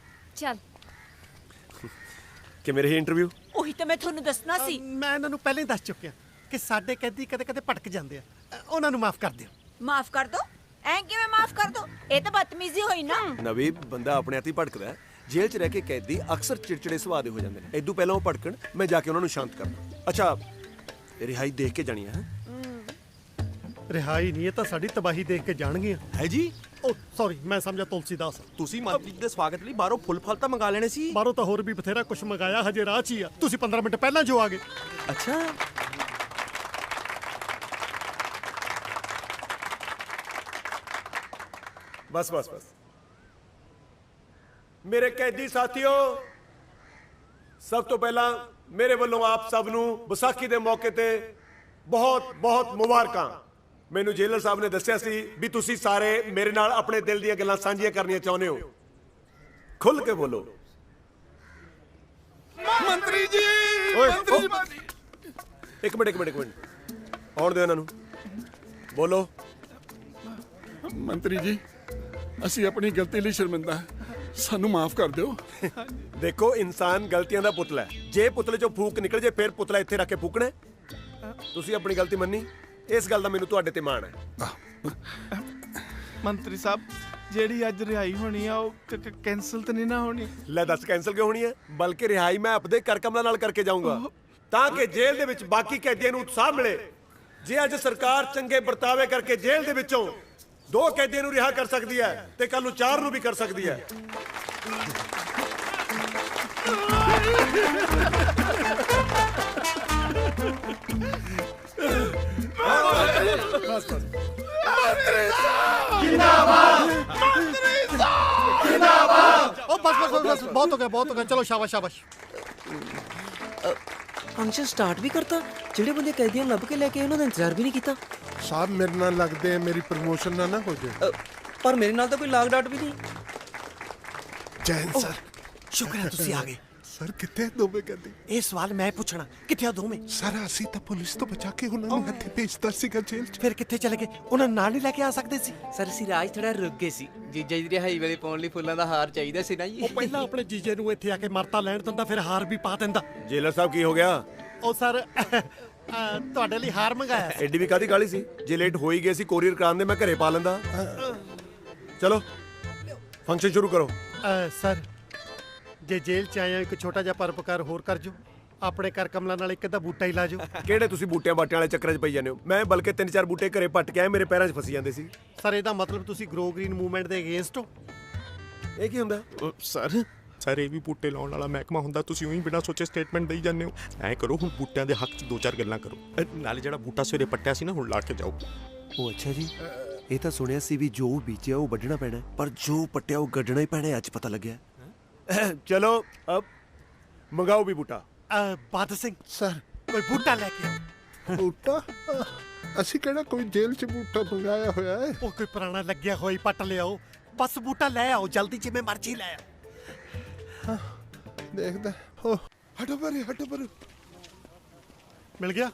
ਚੱਲ ਕਿ ਮੇਰੇ ਹੀ ਇੰਟਰਵਿਊ। ਉਹੀ ਤਾਂ ਮੈਂ ਤੁਹਾਨੂੰ ਦੱਸਣਾ ਸੀ। ਮੈਂ ਇਹਨਾਂ ਨੂੰ ਪਹਿਲਾਂ ਹੀ ਦੱਸ ਚੁੱਕਿਆ ਕਿ ਸਾਡੇ ਕੈਦੀ ਕਦੇ-ਕਦੇ ਭਟਕ ਜਾਂਦੇ ਆ, ਉਹਨਾਂ ਨੂੰ ਮਾਫ ਕਰ ਦਿਓ। ਮਾਫ ਕਰ ਦੋ? ਐਂ ਕਿਵੇਂ ਮਾਫ ਕਰ ਦੋ? ਇਹ ਤਾਂ ਬਦਤਮੀਜ਼ੀ ਹੋਈ ਨਾ। ਨਵੀਂ ਬੰਦਾ ਆਪਣੇ ਹੱਥ ਹੀ ਭਟਕਦਾ। ਜੇਲ੍ਹ 'ਚ ਰਹਿ ਕੇ ਕੈਦੀ ਅਕਸਰ ਚਿੜਚਿੜੇ ਸੁਭਾਅ ਦੇ ਹੋ ਜਾਂਦੇ ਨੇ। ਇਦੋਂ ਪਹਿਲਾਂ ਉਹ ਭਟਕਣ, ਮੈਂ ਜਾ ਕੇ ਉਹਨਾਂ ਨੂੰ ਸ਼ਾਂਤ ਕਰਨਾ। ਅੱਛਾ, ਰਿਹਾਈ ਦੇਖ ਕੇ ਜਾਣੀ ਹੈ? ਰਿਹਾਈ ਨਹੀਂ, ਇਹ ਤਾਂ ਸਾਡੀ ਤਬਾਹੀ ਦੇਖ ਕੇ ਜਾਣਗੀਆਂ। ਹੈ ਜੀ? ਓ ਸੌਰੀ, ਮੈਂ ਸਮਝਿਆ ਤੁਲਸੀਦਾਸ। ਤੁਸੀਂ ਮੰਤਰੀ ਦੇ ਸਵਾਗਤ ਲਈ ਬਾਹਰੋਂ ਫੁੱਲ ਫਲ ਤਾਂ ਮੰਗਾ ਲੈਣੇ ਸੀ। ਬਾਹਰੋਂ ਤਾਂ ਹੋਰ ਵੀ ਬਥੇਰਾ ਕੁਝ ਮੰਗਾਇਆ, ਹਜੇ ਰਾਹ 'ਚ ਹੀ ਆ। ਤੁਸੀਂ 15 ਮਿੰਟ ਪਹਿਲਾਂ ਜੋ ਆ ਗਏ। ਅੱਛਾ। ਬਸ ਬਸ ਬਸ। ਮੇਰੇ ਕੈਦੀ ਸਾਥੀਓ, ਸਭ ਤੋਂ ਪਹਿਲਾਂ ਮੇਰੇ ਵੱਲੋਂ ਆਪ ਸਭ ਨੂੰ ਵਿਸਾਖੀ ਦੇ ਮੌਕੇ ਤੇ ਬਹੁਤ ਬਹੁਤ ਮੁਬਾਰਕਾਂ। ਮੈਨੂੰ ਜੇਲਰ ਸਾਹਿਬ ਨੇ ਦੱਸਿਆ ਸੀ ਵੀ ਤੁਸੀਂ ਸਾਰੇ ਮੇਰੇ ਨਾਲ ਆਪਣੇ ਦਿਲ ਦੀਆਂ ਗੱਲਾਂ ਸਾਂਝੀਆਂ ਕਰਨੀਆਂ ਚਾਹੁੰਦੇ ਹੋ। ਖੁੱਲ ਕੇ ਬੋਲੋ। ਮੰਤਰੀ ਜੀ। ਇੱਕ ਮਿੰਟ ਆਉਣ ਦਿਓ ਇਹਨਾਂ ਨੂੰ। ਬੋਲੋ। ਮੰਤਰੀ ਜੀ, ਅਸੀਂ ਆਪਣੀ ਗਲਤੀ ਲਈ ਸ਼ਰਮਿੰਦਾ ਹਾਂ, ਸਾਨੂੰ ਮਾਫ ਕਰ ਦਿਓ। ਦੇਖੋ, ਇਨਸਾਨ ਗਲਤੀਆਂ ਦਾ ਪੁਤਲਾ ਹੈ। ਜੇ ਪੁਤਲੇ ਚੋਂ ਫੂਕ ਨਿਕਲ ਜੇ, ਫਿਰ ਪੁਤਲਾ ਇੱਥੇ ਰੱਖ ਕੇ ਫੂਕਣਾ। ਤੁਸੀਂ ਆਪਣੀ ਗਲਤੀ ਮੰਨੀ, ਇਸ ਗੱਲ ਦਾ ਮੈਨੂੰ ਤੁਹਾਡੇ ਤੇ ਮਾਣ ਹੈ। ਮੰਤਰੀ ਸਾਹਿਬ, ਜਿਹੜੀ ਅੱਜ ਰਿਹਾਈ ਹੋਣੀ ਆ ਉਹ ਕੈਂਸਲ ਤਾਂ ਨਹੀਂ ਨਾ ਹੋਣੀ? ਲੈ ਦੱਸ ਕੈਂਸਲ ਕਿਉਂ ਹੋਣੀ ਹੈ? ਬਲਕਿ ਰਿਹਾਈ ਮੈਂ ਆਪਦੇ ਕਰਕਮਲਾਂ ਨਾਲ ਕਰਕੇ ਜਾਊਂਗਾ ਤਾਂ ਕਿ ਜੇਲ੍ਹ ਦੇ ਵਿੱਚ ਬਾਕੀ ਕੈਦੀਆਂ ਨੂੰ ਉਤਸ਼ਾਹ ਮਿਲੇ। ਜੇ ਅੱਜ ਸਰਕਾਰ ਚੰਗੇ ਵਰਤਾਵੇ ਕਰਕੇ ਜੇਲ੍ਹ ਦੇ ਵਿੱਚੋਂ 2 ਕੈਦੀਆਂ ਨੂੰ ਰਿਹਾ ਕਰ ਸਕਦੀ ਹੈ ਤੇ ਕੱਲ ਨੂੰ 4 ਨੂੰ ਵੀ ਕਰ ਸਕਦੀ ਹੈ। बस बहुत हो गया चलो शाबाश। फंक्शन स्टार्ट भी करता ਜਿਹੜੇ ਬੰਦੇ ਕੈਦੀਆਂ ਲੱਭ ਕੇ ਲੈ ਕੇ ਉਹਨਾਂ ਦਾ ਇੰਤਜ਼ਾਰ ਵੀ ਨਹੀਂ ਕੀਤਾ। ਸਾਹਿਬ ਮੇਰੇ ਨਾਲ ਲੱਗਦੇ ਮੇਰੀ ਪ੍ਰਮੋਸ਼ਨ ਨਾ ਹੋ ਜਾਏ। ਪਰ ਮੇਰੇ ਨਾਲ ਤਾਂ ਕੋਈ ਲਾਗ ਡਾਟ ਵੀ ਨਹੀਂ। ਜੈਨ ਸਰ ਸ਼ੁਕਰ ਹੈ ਤੁਸੀਂ ਆ ਗਏ। ਸਰ ਕਿੱਥੇ ਦੋਵੇਂ ਕਹਿੰਦੇ? ਇਹ ਸਵਾਲ ਮੈਂ ਪੁੱਛਣਾ, ਕਿੱਥੇ ਆ ਦੋਵੇਂ? ਸਰ ਅਸੀਂ ਤਾਂ ਪੁਲਿਸ ਤੋਂ ਬਚਾ ਕੇ ਉਹਨਾਂ ਨੂੰ ਇੱਥੇ ਭੇਜਤਾ ਸੀਗਾ ਜੇਲ੍ਹ 'ਚ। ਫਿਰ ਕਿੱਥੇ ਚਲੇ ਗਏ? ਉਹਨਾਂ ਨੂੰ ਨਾਲ ਨਹੀਂ ਲੈ ਕੇ ਆ ਸਕਦੇ ਸੀ? ਸਰ ਅਸੀਂ ਰਾਜ ਥੋੜਾ ਰੁਕ ਗਏ ਸੀ। ਜੀਜਾ ਜੀ ਦੀ ਰਿਹਾਈ ਵੇਲੇ ਪਾਉਣ ਲਈ ਫੁੱਲਾਂ ਦਾ ਹਾਰ ਚਾਹੀਦਾ ਸੀ ਨਾ ਜੀ। ਉਹ ਪਹਿਲਾਂ ਆਪਣੇ ਜੀਜੇ ਨੂੰ ਇੱਥੇ ਆ ਕੇ ਮਰਤਾ ਲੈਣ ਦਿੰਦਾ, ਫਿਰ ਹਾਰ ਵੀ ਪਾ ਦਿੰਦਾ। ਜੇਲਰ ਸਾਹਿਬ ਕੀ ਹੋ ਗਿਆ? ਉਹ ਸਰ ਤੁਹਾਡੇ ਲਈ ਹਾਰ ਮੰਗਾਇਆ ਸੀ। ਐਡੀ ਵੀ ਕਾਦੀ ਗਾਲੀ ਸੀ? ਜੇ ਲੇਟ ਹੋ ਹੀ ਗਏ ਸੀ ਕੋਰੀਅਰ ਕਰਾਉਣ ਦੇ ਮੈਂ ਘਰੇ ਪਾ ਲੈਂਦਾ। ਚਲੋ ਫੰਕਸ਼ਨ ਸ਼ੁਰੂ ਕਰੋ। ਸਰ ਜੇ ਜੇਲ੍ਹ 'ਚ ਆਇਆ ਇੱਕ ਛੋਟਾ ਜਿਹਾ ਪਰਉਪਕਾਰ ਹੋਰ ਕਰ ਜੋ, ਆਪਣੇ ਕਰ ਕਮਲਾਂ ਨਾਲ ਇੱਕ ਅੱਧਾ ਬੂਟਾ ਹੀ ਲਾ ਜੋ। ਕਿਹੜੇ ਤੁਸੀਂ ਬੂਟਿਆਂ ਬਾਟਿਆਂ ਵਾਲੇ ਚੱਕਰਾਂ 'ਚ ਪਈ ਜਾਂਦੇ ਹੋ? ਮੈਂ ਬਲਕਿ 3-4 ਬੂਟੇ ਘਰੇ ਪੱਟ ਕੇ ਆਏ, ਮੇਰੇ ਪੈਰਾਂ 'ਚ ਫਸੀ ਜਾਂਦੇ ਸੀ। ਸਰ ਇਹਦਾ ਮਤਲਬ ਤੁਸੀਂ ਗਰੋ ਗ੍ਰੀਨ ਮੂਵਮੈਂਟ ਦੇ ਅਗੇਂਸਟ ਹੋ? ਇਹ ਕੀ ਹੁੰਦਾ? ਸਰ ਇਹ ਵੀ ਬੂਟੇ ਲਾਉਣ ਵਾਲਾ ਮਹਿਕਮਾ ਹੁੰਦਾ, ਤੁਸੀਂ ਉਹੀ ਬਿਨਾਂ ਸੋਚੇ ਸਟੇਟਮੈਂਟ ਦੇਈ ਜਾਂਦੇ ਹੋ। ਐ ਕਰੋ ਹੁਣ ਬੂਟਿਆਂ ਦੇ ਹੱਕ 'ਚ 2-4 ਗੱਲਾਂ ਕਰੋ, ਨਾਲੇ ਜਿਹੜਾ ਬੂਟਾ ਸਵੇਰੇ ਪੱਟਿਆ ਸੀ ਨਾ ਹੁਣ ਲਾ ਕੇ ਜਾਓ। ਉਹ ਅੱਛਾ ਜੀ, ਇਹ ਤਾਂ ਸੁਣਿਆ ਸੀ ਵੀ ਜੋ ਬੀਜਿਆ ਉਹ ਵੱਢਣਾ ਪੈਣਾ, ਪਰ ਜੋ ਪੱਟਿਆ ਉਹ ਗੱਡਣਾ ਹੀ ਪੈਣਾ। ਅੱਜ ਪਤਾ ਲੱਗਿਆ। ਚਲੋ ਅਬ ਮੰਗਾਓ ਵੀ ਬੂਟਾ। ਬਾਦ ਸਿੰਘ ਸਰ ਕੋਈ ਬੂਟਾ ਲੈ ਕੇ। ਬੂਟਾ? ਅਸੀਂ ਕਿਹੜਾ ਕੋਈ ਜੇਲ੍ਹ 'ਚ ਬੂਟਾ ਮੰਗਾਇਆ ਹੋਇਆ ਹੈ? ਉਹ ਕੋਈ ਪੁਰਾਣਾ ਲੱਗਿਆ ਹੋਈ ਪੱਟ ਲਿਆਓ, ਬਸ ਬੂਟਾ ਲੈ ਆਓ ਜਲਦੀ, ਜਿਵੇਂ ਮਰਜ਼ੀ ਲੈ ਆਓ। ਦੇਖਦਾ ਹਟੋ ਪਰ ਮਿਲ ਗਿਆ?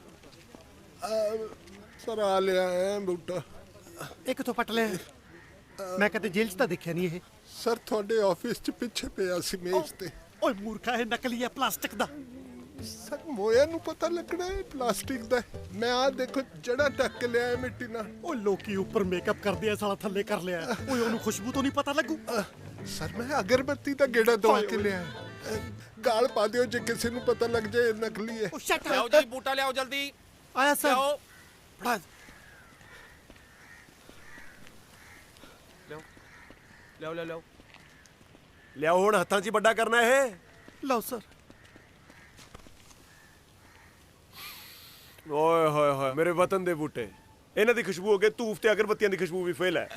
ਸਰ ਆ ਲਿਆ ਹੈ ਬੂਟਾ। ਇੱਕ ਤੋਂ ਪੱਟ ਲਿਆ? ਮੈਂ ਕਦੇ ਜੇਲ੍ਹ 'ਚ ਤਾਂ ਦੇਖਿਆ ਨਹੀਂ ਇਹ। ਸਰ ਤੁਹਾਡੇ ਆਫਿਸ 'ਚ ਪਿੱਛੇ ਪਿਆ ਸੀ ਮੇਜ਼ ਤੇ। ਓਏ ਮੂਰਖਾ, ਇਹ ਨਕਲੀ ਹੈ, ਪਲਾਸਟਿਕ ਦਾ। ਸਰ ਮੋਇਆ ਨੂੰ ਪਤਾ ਲੱਗਣਾ ਹੈ ਪਲਾਸਟਿਕ ਦਾ। ਮੈਂ ਆ ਦੇਖੋ ਜੜਾ ਢੱਕ ਲਿਆ ਹੈ ਮਿੱਟੀ ਨਾਲ। ਉਹ ਲੋਕੀ ਉੱਪਰ ਮੇਕਅਪ ਕਰਦੇ ਆ, ਸਾਲਾ ਥੱਲੇ ਕਰ ਲਿਆ। ਓਏ ਉਹਨੂੰ ਖੁਸ਼ਬੂ ਤੋਂ ਨਹੀਂ ਪਤਾ ਲੱਗੂ? ਸਰ ਮੈਂ ਅਗਰਬੱਤੀ ਦਾ ਗੇੜਾ ਦਵਾ ਕੇ ਲਿਆ। ਗਾਲ ਪਾ ਦਿਓ ਜੇ ਕਿਸੇ ਨੂੰ ਪਤਾ ਲੱਗ ਜਾਏ ਨਕਲੀ ਹੈ। ਲਿਆਓ ਜੀ ਬੂਟਾ ਲਿਆਓ ਜਲਦੀ। ਆਇਆ ਸਰ। ਫੜਾ ਲਿਆਓ ਲਿਆਓ ਹੁਣ ਹੱਥਾਂ 'ਚ ਹੀ ਵੱਡਾ ਕਰਨਾ ਇਹ। ਲਓ ਸਰ। ਓਏ ਹੋਏ ਹੋਏ ਮੇਰੇ ਵਤਨ ਦੇ ਬੂਟੇ, ਇਹਨਾਂ ਦੀ ਖੁਸ਼ਬੂ ਹੋ ਗਈ ਧੂਫ ਤੇ ਅਗਰਬੱਤੀਆਂ ਦੀ ਖੁਸ਼ਬੂ ਵੀ ਫੇਲ ਹੈ।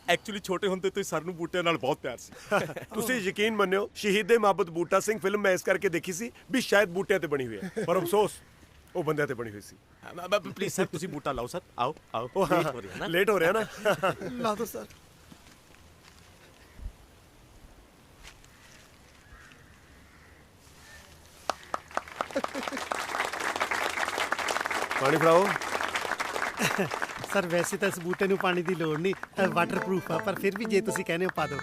ਐਕਚੁਅਲੀ ਛੋਟੇ ਹੁੰਦੇ ਤੋਂ ਸਾਨੂੰ ਬੂਟਿਆਂ ਨਾਲ ਬਹੁਤ ਪਿਆਰ ਸੀ। ਤੁਸੀਂ ਯਕੀਨ ਮੰਨਿਓ ਸ਼ਹੀਦ ਮੁਹੱਬਤ ਬੂਟਾ ਸਿੰਘ ਫਿਲਮ ਮੈਂ ਇਸ ਕਰਕੇ ਦੇਖੀ ਸੀ ਵੀ ਸ਼ਾਇਦ ਬੂਟਿਆਂ ਤੇ ਬਣੀ ਹੋਈ ਹੈ, ਪਰ ਅਫਸੋਸ ਉਹ ਬੰਦਿਆਂ ਤੇ ਬਣੀ ਹੋਈ ਸੀ। ਪਲੀਜ਼ ਸਰ ਤੁਸੀਂ ਬੂਟਾ ਲਾਓ ਸਰ। ਆਓ ਲੇਟ ਹੋ ਰਿਹਾ ਨਾ। ਲਾ ਦੋ ਸਰ। ਪਾਣੀ ਫੜਾਓ। ਸਰ ਵੈਸੇ ਤਾਂ ਇਸ ਬੂਟੇ ਨੂੰ ਪਾਣੀ ਦੀ ਲੋੜ ਨਹੀਂ, ਵਾਟਰਪ੍ਰੂਫ ਆ, ਪਰ ਫਿਰ ਵੀ ਜੇ ਤੁਸੀਂ ਕਹਿੰਦੇ ਹੋ ਪਾ ਦਿਓ।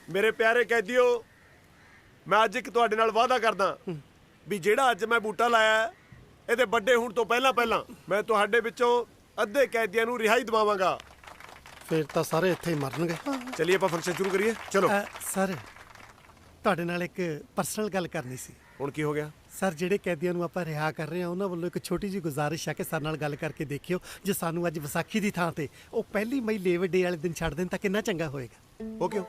ਮੇਰੇ ਪਿਆਰੇ ਕੈਦੀਓ, ਮੈਂ ਅੱਜ ਇੱਕ ਤੁਹਾਡੇ ਨਾਲ ਵਾਅਦਾ ਕਰਦਾ ਵੀ ਜਿਹੜਾ ਅੱਜ ਮੈਂ ਬੂਟਾ ਲਾਇਆ ਇਹਦੇ ਵੱਡੇ ਹੋਣ ਤੋਂ ਪਹਿਲਾਂ ਮੈਂ ਤੁਹਾਡੇ ਵਿੱਚੋਂ ਅੱਧੇ ਕੈਦੀਆਂ ਨੂੰ ਰਿਹਾਈ ਦਿਵਾਵਾਂਗਾ। ਫਿਰ ਤਾਂ ਸਾਰੇ ਇੱਥੇ ਹੀ ਮਰਨਗੇ। ਚਲਿਏ ਆਪਾਂ ਫੰਕਸ਼ਨ ਸ਼ੁਰੂ ਕਰੀਏ। ਚਲੋ ਸਰ ਤੁਹਾਡੇ ਨਾਲ ਇੱਕ ਪਰਸਨਲ ਗੱਲ ਕਰਨੀ ਸੀ। ਹੁਣ ਕੀ ਹੋ ਗਿਆ? ਸਰ ਜਿਹੜੇ ਕੈਦੀਆਂ ਨੂੰ ਆਪਾਂ ਰਿਹਾ ਕਰ ਰਹੇ ਹਾਂ ਉਹਨਾਂ ਵੱਲੋਂ ਇੱਕ ਛੋਟੀ ਜਿਹੀ ਗੁਜ਼ਾਰਿਸ਼ ਹੈ ਕਿ ਸਾਡੇ ਨਾਲ ਗੱਲ ਕਰਕੇ ਦੇਖਿਓ, ਜੇ ਸਾਨੂੰ ਅੱਜ ਵਿਸਾਖੀ ਦੀ ਥਾਂ ਤੇ ਉਹ 1 ਮਈ ਲੇਬਰ ਡੇ ਵਾਲੇ ਦਿਨ ਛੱਡ ਦੇਣ ਤਾਂ ਕਿੰਨਾ ਚੰਗਾ ਹੋਏਗਾ। ਉਹ ਕਿਉਂ?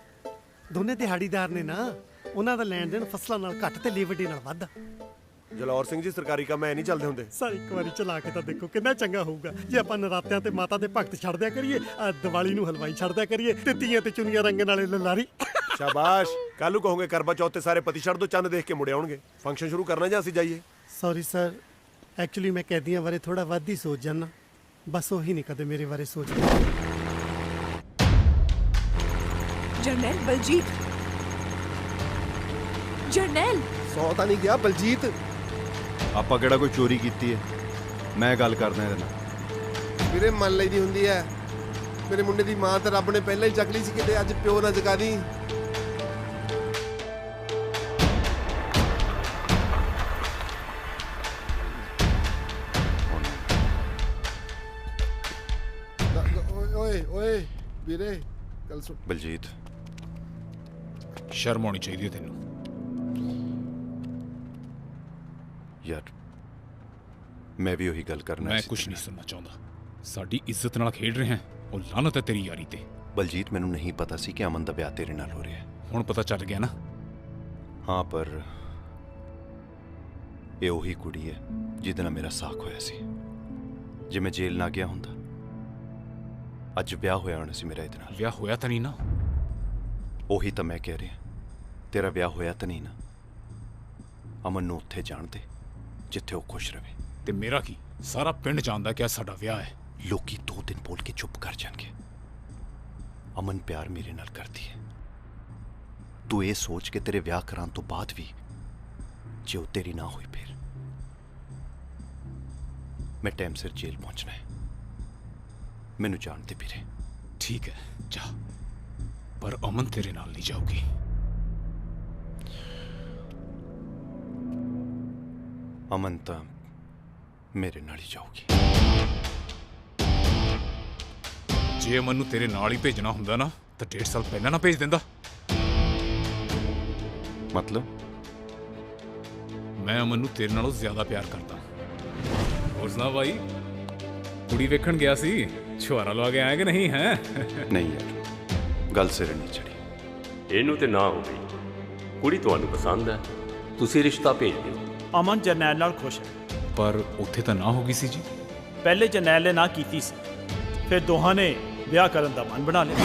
ਦੋਨੇ ਦਿਹਾੜੀਦਾਰ ਨੇ ਨਾ, ਉਹਨਾਂ ਦਾ ਲੈਣ ਦੇਣ ਫਸਲਾਂ ਨਾਲ ਘੱਟ ਤੇ ਲੇਬਰ ਡੇ ਨਾਲ ਵੱਧ। ਜਲੌਰ ਸਿੰਘ ਜੀ ਸਰਕਾਰੀ ਕੰਮ ਐ ਨਹੀਂ ਚੱਲਦੇ ਹੁੰਦੇ। ਸਰ ਇੱਕ ਵਾਰੀ ਚਲਾ ਕੇ ਤਾਂ ਦੇਖੋ ਕਿੰਨਾ ਚੰਗਾ ਹੋਊਗਾ। ਜੇ ਆਪਾਂ ਨਰਾਤਿਆਂ ਤੇ ਮਾਤਾ ਦੇ ਭਗਤ ਛੱਡ ਦਿਆ ਕਰੀਏ, ਦੀਵਾਲੀ ਨੂੰ ਹਲਵਾਈ ਛੱਡ ਦਿਆ ਕਰੀਏ, ਤੇ ਤੀਆਂ ਤੇ ਚੁੰਨੀਆਂ ਰੰਗਣ ਵਾਲੇ ਲਲਾਰੀ। ਸ਼ਾਬਾਸ਼। ਕੱਲ ਨੂੰ ਕਹੋਗੇ ਕਰਵਾ ਚੌਥ ਤੇ ਸਾਰੇ ਪਤੀ ਛੱਡ ਦੋ, ਚੰਦ ਦੇਖ ਕੇ ਮੁੜ ਆਉਣਗੇ। ਫੰਕਸ਼ਨ ਸ਼ੁਰੂ ਕਰਨਾ ਜਾਂ ਅਸੀਂ ਜਾਈਏ? ਸੌਰੀ ਸਰ, ਐਕਚੁਅਲੀ ਮੈਂ ਕੈਦੀਆਂ ਬਾਰੇ ਥੋੜਾ ਵੱਧ ਹੀ ਸੋਚ ਜਾਂਦਾ, ਬਸ ਉਹੀ ਨਹੀਂ ਕਦੇ ਮੇਰੇ ਬਾਰੇ ਸੋਚਦੇ। ਜਰਨੈਲ ਬਲਜੀਤ। ਜਰਨੈਲ 100 ਤਾਂ ਨਹੀਂ ਗਿਆ ਬਲਜੀਤ। ਆਪਾਂ ਕਿਹੜਾ ਕੋਈ ਚੋਰੀ ਕੀਤੀ ਹੈ? ਮੈਂ ਗੱਲ ਕਰਦਾ ਇਹਦੇ ਨਾਲ। ਵੀਰੇ ਮੰਨ ਲਈ ਦੀ ਹੁੰਦੀ ਹੈ। ਮੇਰੇ ਮੁੰਡੇ ਦੀ ਮਾਂ ਤਾਂ ਰੱਬ ਨੇ ਪਹਿਲਾਂ ਹੀ ਚੱਕ ਲਈ ਸੀ, ਕਿਤੇ ਅੱਜ ਪਿਓ ਨਾ ਜਗਾ ਦੀ। ਵੀਰੇ ਗੱਲ ਸੁਣ ਬਲਜੀਤ ਸ਼ਰਮ ਆਉਣੀ ਚਾਹੀਦੀ ਹੈ ਤੈਨੂੰ। ਯਾਰ ਮੈਂ ਵੀ ਉਹੀ ਗੱਲ ਕਰਨਾ ਮੈਂ ਕੁਝ ਨਹੀਂ ਸੁਣਨਾ ਚਾਹੁੰਦਾ। ਸਾਡੀ ਇੱਜ਼ਤ ਨਾਲ ਖੇਡ ਰਹੇ ਹਾਂ, ਉਹ ਲਾਨਤ ਹੈ ਤੇਰੀ ਯਾਰੀ ਤੇ। ਬਲਜੀਤ ਮੈਨੂੰ ਨਹੀਂ ਪਤਾ ਸੀ ਕਿ ਅਮਨ ਦਾ ਵਿਆਹ ਤੇਰੇ ਨਾਲ ਹੋ ਰਿਹਾ ਹੈ। ਹੁਣ ਪਤਾ ਚੱਲ ਗਿਆ ਨਾ? ਹਾਂ, ਪਰ ਇਹ ਉਹੀ ਕੁੜੀ ਹੈ ਜਿਹਦੇ ਨਾਲ ਮੇਰਾ ਸਾਕ ਹੋਇਆ ਸੀ। ਜੇ ਮੈਂ ਜੇਲ੍ਹ ਨਾ ਗਿਆ ਹੁੰਦਾ ਅੱਜ ਵਿਆਹ ਹੋਇਆ ਹੋਣਾ ਸੀ ਮੇਰਾ ਇਹਦੇ ਨਾਲ। ਵਿਆਹ ਹੋਇਆ ਤਾਂ ਨਹੀਂ ਨਾ? ਉਹੀ ਤਾਂ ਮੈਂ ਕਹਿ ਰਿਹਾ, ਤੇਰਾ ਵਿਆਹ ਹੋਇਆ ਤਾਂ ਨਹੀਂ ਨਾ। ਅਮਨ ਨੂੰ ਉੱਥੇ ਜਾਣ ਦੇ ਜਿੱਥੇ ਉਹ ਖੁਸ਼ ਰਵੇ। ਤੇ ਮੇਰਾ ਕੀ? ਸਾਰਾ ਪਿੰਡ ਜਾਣਦਾ ਕਿ ਸਾਡਾ ਵਿਆਹ ਹੈ। ਲੋਕੀ 2 ਦਿਨ ਬੋਲ ਕੇ ਚੁੱਪ ਕਰ ਜਾਣਗੇ। ਅਮਨ ਪਿਆਰ ਮੇਰੇ ਨਾਲ ਕਰਦੀ ਹੈ। ਤੂੰ ਇਹ ਸੋਚ ਕੇ ਤੇਰੇ ਵਿਆਹ ਕਰਾਉਣ ਤੋਂ ਬਾਅਦ ਵੀ ਜੇ ਉਹ ਤੇਰੀ ਨਾ ਹੋਈ ਫਿਰ ਮੈਂ ਟਾਈਮ ਸਿਰ ਜੇਲ੍ਹ ਪਹੁੰਚਣਾ ਹੈ। ਮੈਨੂੰ ਜਾਣ ਦੇ ਵੀਰੇ। ਠੀਕ ਹੈ ਜਾ, ਪਰ ਅਮਨ ਤੇਰੇ ਨਾਲ ਨਹੀਂ ਜਾਊਗੀ। ਅਮਨ ਤਾਂ ਮੇਰੇ ਨਾਲ ਹੀ ਜਾਊਗੀ। ਜੇ ਅਮਨ ਨੂੰ ਤੇਰੇ ਨਾਲ ਹੀ ਭੇਜਣਾ ਹੁੰਦਾ ਨਾ ਤਾਂ 1.5 ਸਾਲ ਪਹਿਲਾਂ ਨਾ ਭੇਜ ਦਿੰਦਾ। ਮਤਲਬ? ਮੈਂ ਅਮਨ ਨੂੰ ਤੇਰੇ ਨਾਲੋਂ ਜ਼ਿਆਦਾ ਪਿਆਰ ਕਰਦਾ। ਹੋਰ ਸੁਣਾ ਭਾਈ, ਕੁੜੀ ਵੇਖਣ ਗਿਆ ਸੀ, ਛੁਹਾਰਾ ਲਵਾ ਕੇ ਆਇਆ ਕਿ ਨਹੀਂ? ਹੈ ਨਹੀਂ ਯਾਰ, ਗੱਲ ਸਿਰੇ ਨਹੀਂ ਚੜੀ। ਇਹਨੂੰ ਤੇ ਨਾ ਹੋ ਗਈ। ਕੁੜੀ ਤੁਹਾਨੂੰ ਪਸੰਦ ਹੈ, ਤੁਸੀਂ ਰਿਸ਼ਤਾ ਭੇਜ ਦਿਓ। ਅਮਨ ਜਰਨੈਲ ਨਾਲ ਖੁਸ਼ ਹੈ। ਪਰ ਉੱਥੇ ਤਾਂ ਨਾ ਹੋ ਗਈ ਸੀ ਜੀ। ਪਹਿਲੇ ਜਰਨੈਲ ਨੇ ਨਾ ਕੀਤੀ ਸੀ, ਫਿਰ ਦੋਹਾਂ ਨੇ ਵਿਆਹ ਕਰਨ ਦਾ ਮਨ ਬਣਾ ਲਿਆ।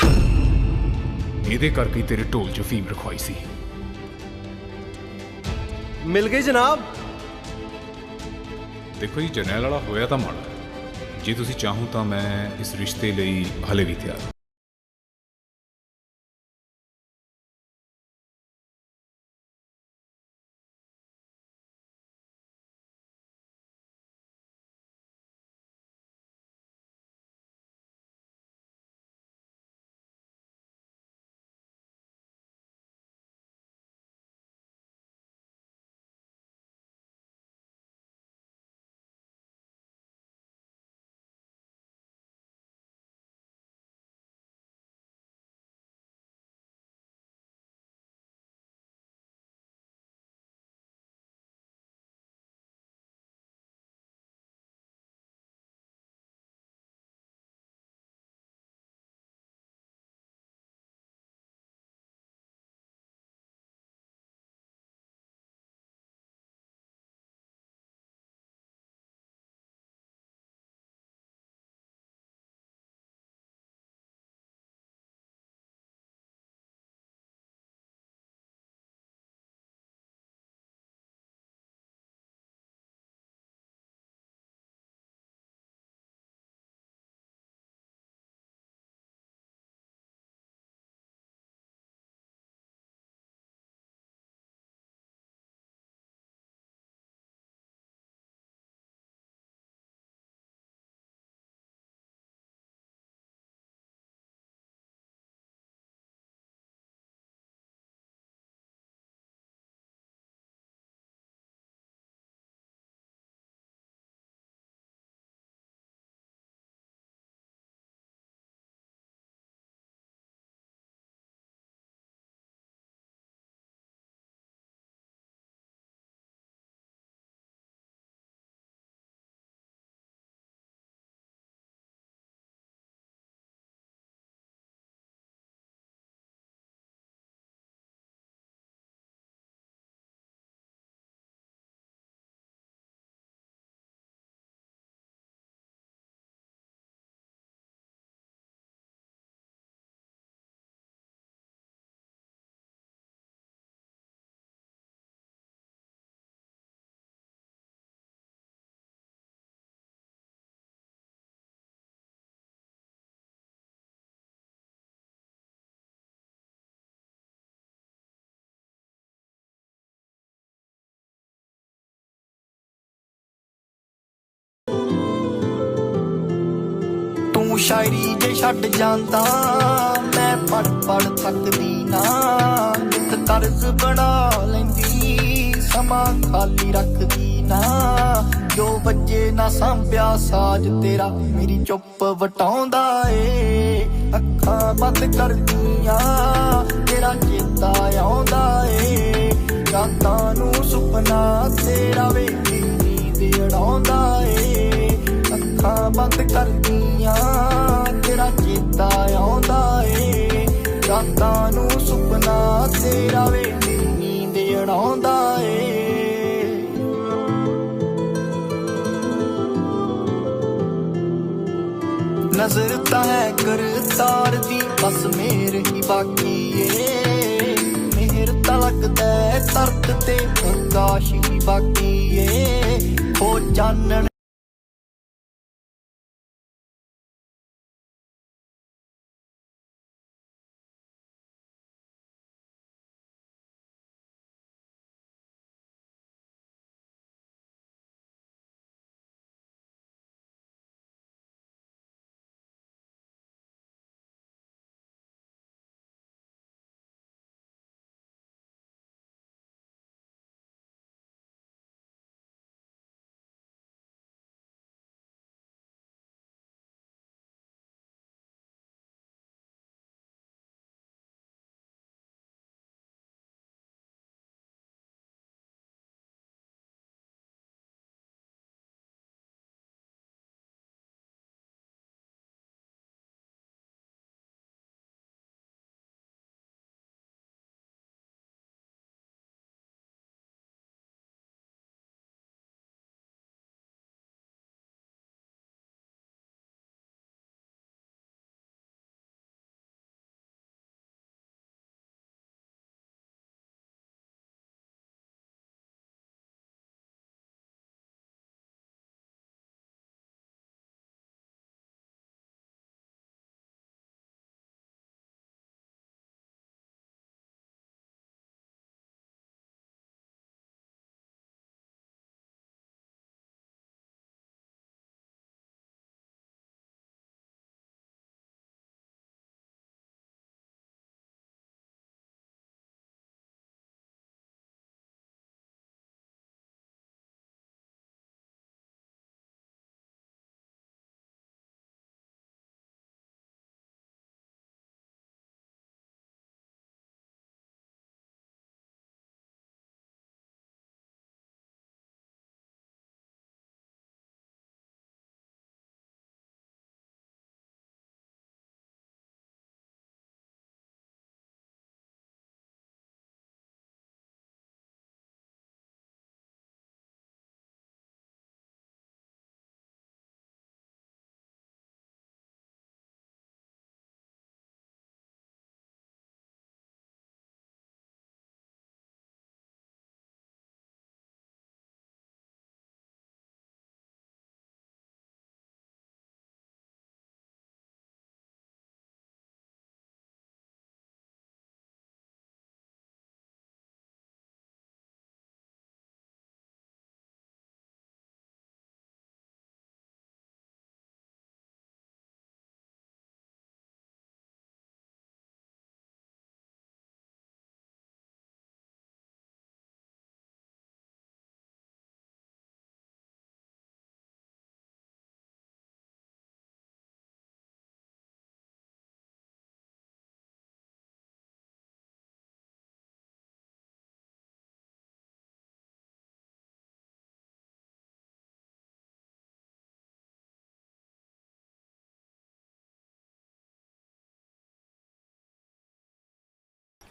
ਇਹਦੇ ਕਰਕੇ ਤੇਰੇ ਢੋਲ 'ਚ ਫੀਮ ਰਖਵਾਈ ਸੀ। ਮਿਲ ਗਈ ਜਨਾਬ। ਦੇਖੋ ਜੀ, ਜਰਨੈਲ ਵਾਲਾ ਹੋਇਆ ਤਾਂ ਮਾੜਾ। ਜੇ ਤੁਸੀਂ ਚਾਹੋ ਤਾਂ ਮੈਂ ਇਸ ਰਿਸ਼ਤੇ ਲਈ ਹਲੇ ਵੀ ਤਿਆਰ ਹਾਂ। ਤੂੰ ਸ਼ਾਇਰੀ ਜੇ ਛੱਡ ਜਾਂਦਾ ਮੈਂ ਪੜ ਪੜ ਥੱਕਦੀ ਨਾ ਇੱਕ ਤਰਜ਼ ਬਣਾ ਲੈਂਦੀ ਸਮਾਂ ਖਾਲੀ ਰੱਖਦੀ ਨਾ ਜੋ ਵੱਜੇ ਨਾ ਸੰਭਿਆ ਸਾਜ ਤੇਰਾ ਮੇਰੀ ਚੁੱਪ ਵਟਾਉਂਦਾ ਏ ਅੱਖਾਂ ਬੰਦ ਕਰਦੀਆਂ ਤੇਰਾ ਚੇਤਾ ਆਉਂਦਾ ਏ ਰਾਤਾਂ ਨੂੰ ਸੁਪਨਾ ਤੇਰਾ ਵੇਖੀ ਨੀਂਦ ਉਡਾਉਂਦਾ ਏ ਅੱਖਾਂ ਬੰਦ ਕਰਦੀਆਂ ਤੇਰਾ ਚੇਤਾ ਆਉਂਦਾ ਏ ਰਾਤਾਂ ਨੂੰ ਸੁਪਨਾ ਤੇਰਾ ਵੇਖੀ ਨੀਂਦ ਉਡਾਉਂਦਾ ਏ नजर ता है करतार दी बस मेर ही बाकी है मेहर ता लगदा है तरत ते प्रकाश ही बाकी है हो जानन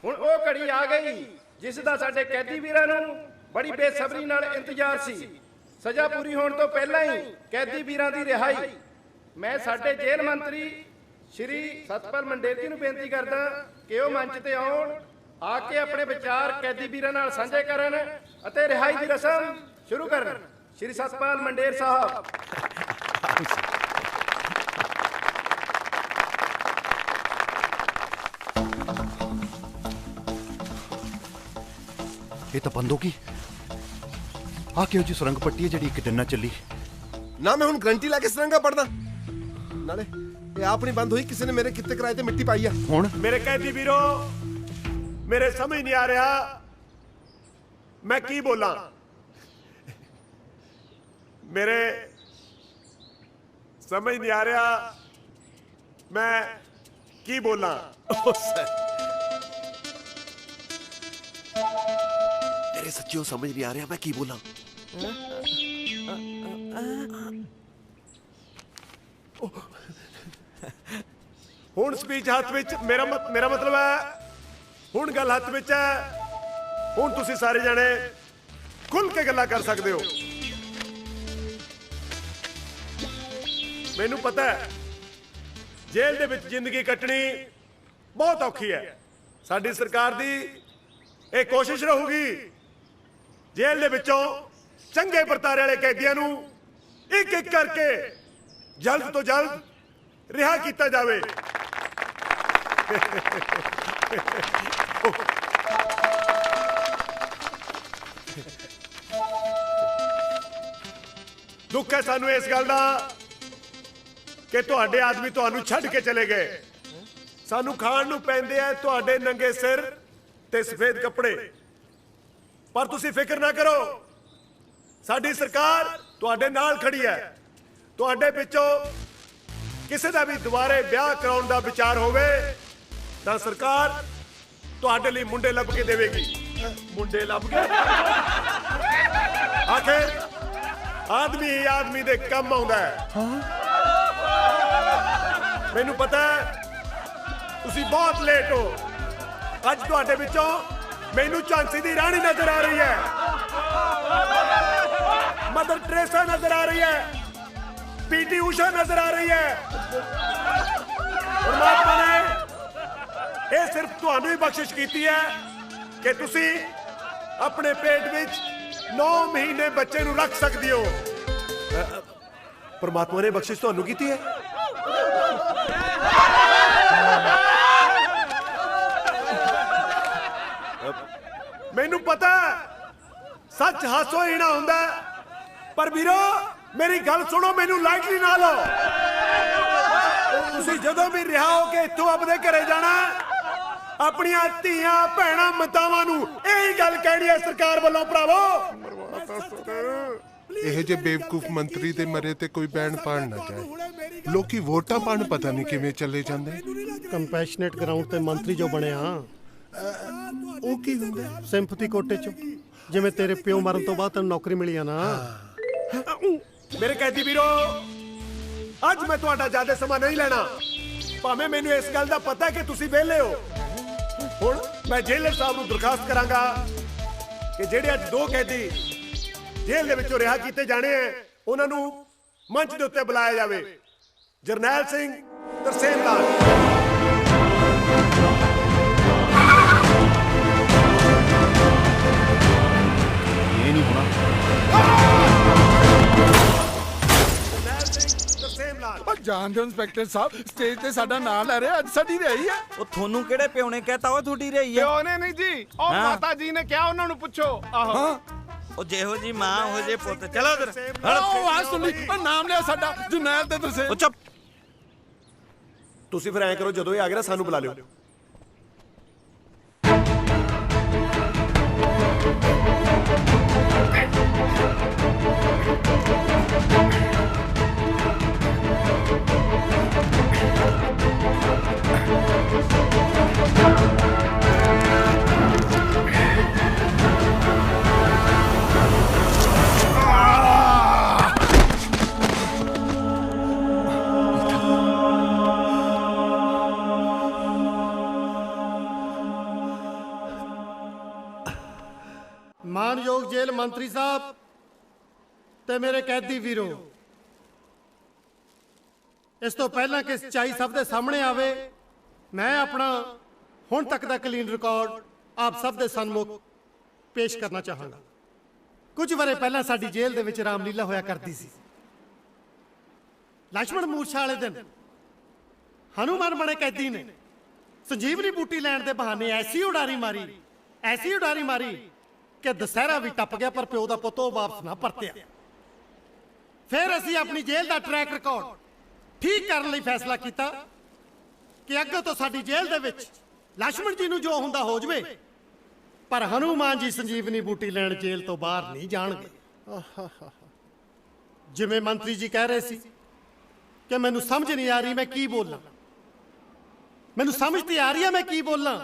ਹੁਣ ਉਹ ਘੜੀ ਆ ਗਈ ਜਿਸ ਦਾ ਸਾਡੇ ਕੈਦੀ ਵੀਰਾਂ ਨੂੰ ਬੜੀ ਬੇਸਬਰੀ ਨਾਲ ਇੰਤਜ਼ਾਰ ਸੀ। ਸਜ਼ਾ ਪੂਰੀ ਹੋਣ ਤੋਂ ਪਹਿਲਾਂ ਹੀ ਕੈਦੀ ਵੀਰਾਂ ਦੀ ਰਿਹਾਈ। ਮੈਂ ਸਾਡੇ ਜੇਲ੍ਹ ਮੰਤਰੀ ਸ਼੍ਰੀ ਸਤਪਾਲ ਮੰਡੇਰ ਜੀ ਨੂੰ ਬੇਨਤੀ ਕਰਦਾ ਕਿ ਉਹ ਮੰਚ ਤੇ ਆਉਣ, ਆ ਕੇ ਆਪਣੇ ਵਿਚਾਰ ਕੈਦੀ ਵੀਰਾਂ ਨਾਲ ਸਾਂਝੇ ਕਰਨ ਅਤੇ ਰਿਹਾਈ ਦੀ ਰਸਮ ਸ਼ੁਰੂ ਕਰਨ। ਸ਼੍ਰੀ ਸਤਪਾਲ ਮੰਡੇਰ ਸਾਹਿਬ। ਇਹ ਤਾਂ ਬੰਦ ਹੋ ਗਈ। ਆ ਕਿਹੋ ਜੀ ਸੁਰੰਗ ਪੱਟੀ ਹੈ ਜਿਹੜੀ ਇੱਕ ਦਿਨ ਨਾ ਚੱਲੀ। ਨਾ ਮੈਂ ਹੁਣ ਗਰੰਟੀ ਲੈ ਕੇ ਸੁਰੰਗਾ ਪੜਦਾ। ਨਾਲੇ ਇਹ ਆਪ ਨਹੀਂ ਬੰਦ ਹੋਈ, ਕਿਸੇ ਨੇ ਮੇਰੇ ਕਿੱਤੇ ਕਿਰਾਏ ਤੇ ਮਿੱਟੀ ਪਾਈ ਆ। ਹੁਣ ਮੇਰੇ ਕੈਦੀ ਵੀਰੋ, ਮੇਰੇ ਸਮਝ ਨਹੀਂ ਆ ਰਿਹਾ ਮੈਂ ਕੀ ਬੋਲਾਂ। ਮੇਰੇ ਸਮਝ ਨਹੀਂ ਆ ਰਿਹਾ ਮੈਂ ਕੀ ਬੋਲਾਂ ਤੇਰੇ ਸੱਚਿਓ ਸਮਝ ਨਹੀਂ ਆ ਰਿਹਾ ਮੈਂ ਕੀ ਬੋਲਾਂ। ਹੁਣ ਸਪੀਚ ਹੱਥ ਵਿੱਚ ਮੇਰਾ ਮਤਲਬ ਹੈ ਹੁਣ ਗੱਲ ਹੱਥ ਵਿੱਚ ਹੈ। ਹੁਣ ਤੁਸੀਂ ਸਾਰੇ ਜਣੇ ਖੁੱਲ ਕੇ ਗੱਲਾਂ ਕਰ ਸਕਦੇ ਹੋ। ਮੈਨੂੰ ਪਤਾ ਹੈ ਜੇਲ੍ਹ ਦੇ ਵਿੱਚ ਜ਼ਿੰਦਗੀ ਕੱਟਣੀ ਬਹੁਤ ਔਖੀ ਹੈ। ਸਾਡੀ ਸਰਕਾਰ ਦੀ ਇਹ ਕੋਸ਼ਿਸ਼ ਰਹੂਗੀ ਜੇਲ੍ਹ ਦੇ ਵਿੱਚੋਂ ਚੰਗੇ ਵਰਤਾਰੇ ਵਾਲੇ ਕੈਦੀਆਂ ਨੂੰ ਇੱਕ ਇੱਕ ਕਰਕੇ ਜਲਦ ਤੋਂ ਜਲਦ ਰਿਹਾ ਕੀਤਾ ਜਾਵੇ। ਦੁੱਖ ਹੈ ਸਾਨੂੰ ਇਸ ਗੱਲ ਦਾ ਕਿ ਤੁਹਾਡੇ ਆਦਮੀ ਤੁਹਾਨੂੰ ਛੱਡ ਕੇ ਚਲੇ ਗਏ। ਸਾਨੂੰ ਖਾਣ ਨੂੰ ਪੈਂਦੇ ਆ ਤੁਹਾਡੇ ਨੰਗੇ ਸਿਰ ਤੇ ਸਫੇਦ ਕੱਪੜੇ, ਪਰ ਤੁਸੀਂ ਫਿਕਰ ਨਾ ਕਰੋ, ਸਾਡੀ ਸਰਕਾਰ ਤੁਹਾਡੇ ਨਾਲ ਖੜੀ ਹੈ। ਤੁਹਾਡੇ ਵਿੱਚੋਂ ਕਿਸੇ ਦਾ ਵੀ ਦੁਬਾਰੇ ਵਿਆਹ ਕਰਾਉਣ ਦਾ ਵਿਚਾਰ ਹੋਵੇ ਤਾਂ ਸਰਕਾਰ ਤੁਹਾਡੇ ਲਈ ਮੁੰਡੇ ਲੱਭ ਕੇ ਦੇਵੇਗੀ। ਮੁੰਡੇ ਲੱਭ ਕੇ ਆਖਿਰ ਆਦਮੀ ਹੀ ਆਦਮੀ ਦੇ ਕੰਮ ਆਉਂਦਾ ਹੈ। ਮੈਨੂੰ ਪਤਾ ਹੈ ਤੁਸੀਂ ਬਹੁਤ ਲੇਟ ਹੋ। ਅੱਜ ਤੁਹਾਡੇ ਵਿੱਚੋਂ ਮੈਨੂੰ ਝਾਂਸੀ ਦੀ ਰਾਣੀ ਨਜ਼ਰ ਆ ਰਹੀ ਹੈ, ਮਦਰ ਟਰੇਸਾ ਨਜ਼ਰ ਆ ਰਹੀ ਹੈ, ਪੀਟੀ ਊਸ਼ਾ ਨਜ਼ਰ ਆ ਰਹੀ ਹੈ। ਪਰਮਾਤਮਾ ਨੇ ਇਹ ਸਿਰਫ ਤੁਹਾਨੂੰ ਹੀ ਬਖਸ਼ਿਸ਼ ਕੀਤੀ ਹੈ ਕਿ ਤੁਸੀਂ ਆਪਣੇ ਪੇਟ ਵਿੱਚ 9 ਮਹੀਨੇ ਬੱਚੇ ਨੂੰ ਰੱਖ ਸਕਦੇ ਹੋ। ਪਰਮਾਤਮਾ ਨੇ ਬਖਸ਼ਿਸ਼ ਤੁਹਾਨੂੰ ਕੀਤੀ ਹੈ। ਮੈਨੂੰ ਪਤਾ ਸੱਚ ਹਾਸੋ ਹੀ ਨਾ ਹੁੰਦਾ, ਪਰ ਵੀਰੋ ਮੇਰੀ ਗੱਲ ਸੁਣੋ, ਮੈਨੂੰ ਲਾਈਟਲੀ ਨਾ ਲਓ। ਤੁਸੀਂ ਜਦੋਂ ਵੀ ਰਿਹਾ ਹੋ ਕੇ ਇੱਥੋਂ ਆਪਣੇ ਘਰੇ ਜਾਣਾ, ਆਪਣੀਆਂ ਧੀਆਂ ਭੈਣਾਂ ਮਾਤਾਵਾਂ ਨੂੰ ਇਹੀ ਗੱਲ ਕਹਿਣੀ ਹੈ ਸਰਕਾਰ ਵੱਲੋਂ, ਭਰਾਵੋ ਇਹ ਜੇ ਬੇਵਕੂਫ ਮੰਤਰੀ ਦੇ ਮਰੇ ਤੇ ਕੋਈ ਬੈਣ ਪਾਣ ਨਾ ਜਾਏ। ਲੋਕੀ ਵੋਟਾਂ ਪਾਣ ਪਤਾ ਨਹੀਂ ਕਿਵੇਂ ਚੱਲੇ ਜਾਂਦੇ। ਕੰਪੈਸ਼ਨੇਟ ਗਰਾਊਂਡ ਤੇ ਮੰਤਰੀ ਜੋ ਬਣਿਆ ਉਹ ਕੀ ਹੁੰਦਾ? ਸਿੰਪਥੀ ਕੋਟੇ ਚ, ਜਿਵੇਂ ਤੇਰੇ ਪਿਓ ਮਰਨ ਤੋਂ ਬਾਅਦ ਤੈਨੂੰ ਨੌਕਰੀ ਮਿਲੀ ਆ ਨਾ। ਮੇਰੇ ਕੈਦੀ ਵੀਰੋ, ਅੱਜ ਮੈਂ ਤੁਹਾਡਾ ਜ਼ਿਆਦਾ ਸਮਾਂ ਨਹੀਂ ਲੈਣਾ। ਭਾਵੇਂ ਮੈਨੂੰ ਇਸ ਗੱਲ ਦਾ ਪਤਾ ਕਿ ਤੁਸੀਂ ਵਿਹਲੇ ਹੋ। ਹੁਣ ਮੈਂ ਜੇਲਰ ਸਾਹਿਬ ਨੂੰ ਦਰਖਾਸਤ ਕਰਾਂਗਾ ਕਿ ਜਿਹੜੇ ਅੱਜ 2 ਕੈਦੀ ਜੇਲ੍ਹ ਦੇ ਵਿੱਚੋਂ ਰਿਹਾ ਕੀਤੇ ਜਾਣੇ ਆ, ਉਹਨਾਂ ਨੂੰ ਮੰਚ ਦੇ ਉੱਤੇ ਬੁਲਾਇਆ ਜਾਵੇ। ਜਰਨੈਲ ਸਿੰਘ, ਤਰਸੇਮ ਲਾਲ। ਇਹ ਨਹੀਂ ਹੋਣਾ। ਉਹ ਜਾਣ ਦਿਓ ਇੰਸਪੈਕਟਰ ਸਾਹਿਬ, ਸਟੇਜ ਤੇ ਸਾਡਾ ਨਾਂ ਲੈ ਰਿਹਾ, ਅੱਜ ਸਾਡੀ ਰਹੀ ਹੈ। ਉਹ ਤੁਹਾਨੂੰ ਕਿਹੜੇ ਪਿਓ ਨੇ ਕਹਿਤਾ ਉਹ ਤੁਹਾਡੀ ਰਹੀ ਹੈ? ਪਿਓ ਨੇ ਨਹੀਂ ਜੀ, ਉਹ ਮਾਤਾ ਜੀ ਨੇ ਕਿਹਾ, ਉਹਨਾਂ ਨੂੰ ਪੁੱਛੋ। ਆਹੋ ਉਹ ਜਿਹੋ ਜੀ ਮਾਂ ਹੋ ਜੇ ਪੁੱਤ। ਚਲੋ ਉਧਰ। ਉਹ ਆ ਸੁਣੀ, ਉਹ ਨਾਮ ਲਿਆ ਸਾਡਾ ਜਰਨੈਲ ਤੇ ਤਰਸੇਮ। ਉਹ ਚੁੱਪ। ਤੁਸੀਂ ਫਿਰ ਐਂ ਕਰੋ, ਜਦੋਂ ਇਹ ਆ ਗਿਆ ਨਾ ਸਾਨੂੰ ਬੁਲਾ ਲਿਓ। ਮਾਨਯੋਗ ਜੇਲ੍ਹ ਮੰਤਰੀ ਸਾਹਿਬ ਤੇ ਮੇਰੇ ਕੈਦੀ ਵੀਰੋ, ਇਸ ਤੋਂ ਪਹਿਲਾਂ ਕਿ ਸੱਚਾਈ ਸਭ ਦੇ ਸਾਹਮਣੇ ਆਵੇ, ਮੈਂ ਆਪਣਾ ਹੁਣ ਤੱਕ ਦਾ ਕਲੀਨ ਰਿਕਾਰਡ ਆਪ ਸਭ ਦੇ ਸਨਮੁਖ ਪੇਸ਼ ਕਰਨਾ ਚਾਹਾਂਗਾ। ਕੁਝ ਵਰੇ ਪਹਿਲਾਂ ਸਾਡੀ ਜੇਲ੍ਹ ਦੇ ਵਿੱਚ ਰਾਮਲੀਲਾ ਹੋਇਆ ਕਰਦੀ ਸੀ। ਲక్ష్మణ ਮੂਰਛਾ ਵਾਲੇ ਦਿਨ ਹਨੂਮਾਨ ਬਣੇ ਕੈਦੀ ਨੇ ਸੰਜੀਵਨੀ ਬੂਟੀ ਲੈਣ ਦੇ ਬਹਾਨੇ ਐਸੀ ਉਡਾਰੀ ਮਾਰੀ ਕਿ ਦੁਸਹਿਰਾ ਵੀ ਟੱਪ ਗਿਆ, ਪਰ ਪਿਓ ਦਾ ਪੁੱਤ ਉਹ ਵਾਪਸ ਨਾ ਪਰਤਿਆ। ਫਿਰ ਅਸੀਂ ਆਪਣੀ ਜੇਲ੍ਹ ਦਾ ਟਰੈਕ ਰਿਕਾਰਡ ਠੀਕ ਕਰਨ ਲਈ ਫੈਸਲਾ ਕੀਤਾ ਕਿ ਅੱਗੇ ਤੋਂ ਸਾਡੀ ਜੇਲ੍ਹ ਦੇ ਵਿੱਚ ਲక్ష్మణ ਜੀ ਨੂੰ ਜੋ ਹੁੰਦਾ ਹੋ ਜਵੇ, ਪਰ ਹਨੂਮਾਨ ਜੀ ਸੰਜੀਵਨੀ ਬੂਟੀ ਲੈਣ ਜੇਲ੍ਹ ਤੋਂ ਬਾਹਰ ਨਹੀਂ ਜਾਣਗੇ। ਜਿਵੇਂ ਮੰਤਰੀ ਜੀ ਕਹਿ ਰਹੇ ਸੀ ਕਿ ਮੈਨੂੰ ਸਮਝ ਨਹੀਂ ਆ ਰਹੀ ਮੈਂ ਕੀ ਬੋਲਾਂ, ਮੈਨੂੰ ਸਮਝ ਤੇ ਆ ਰਹੀ ਹੈ ਮੈਂ ਕੀ ਬੋਲਾਂ,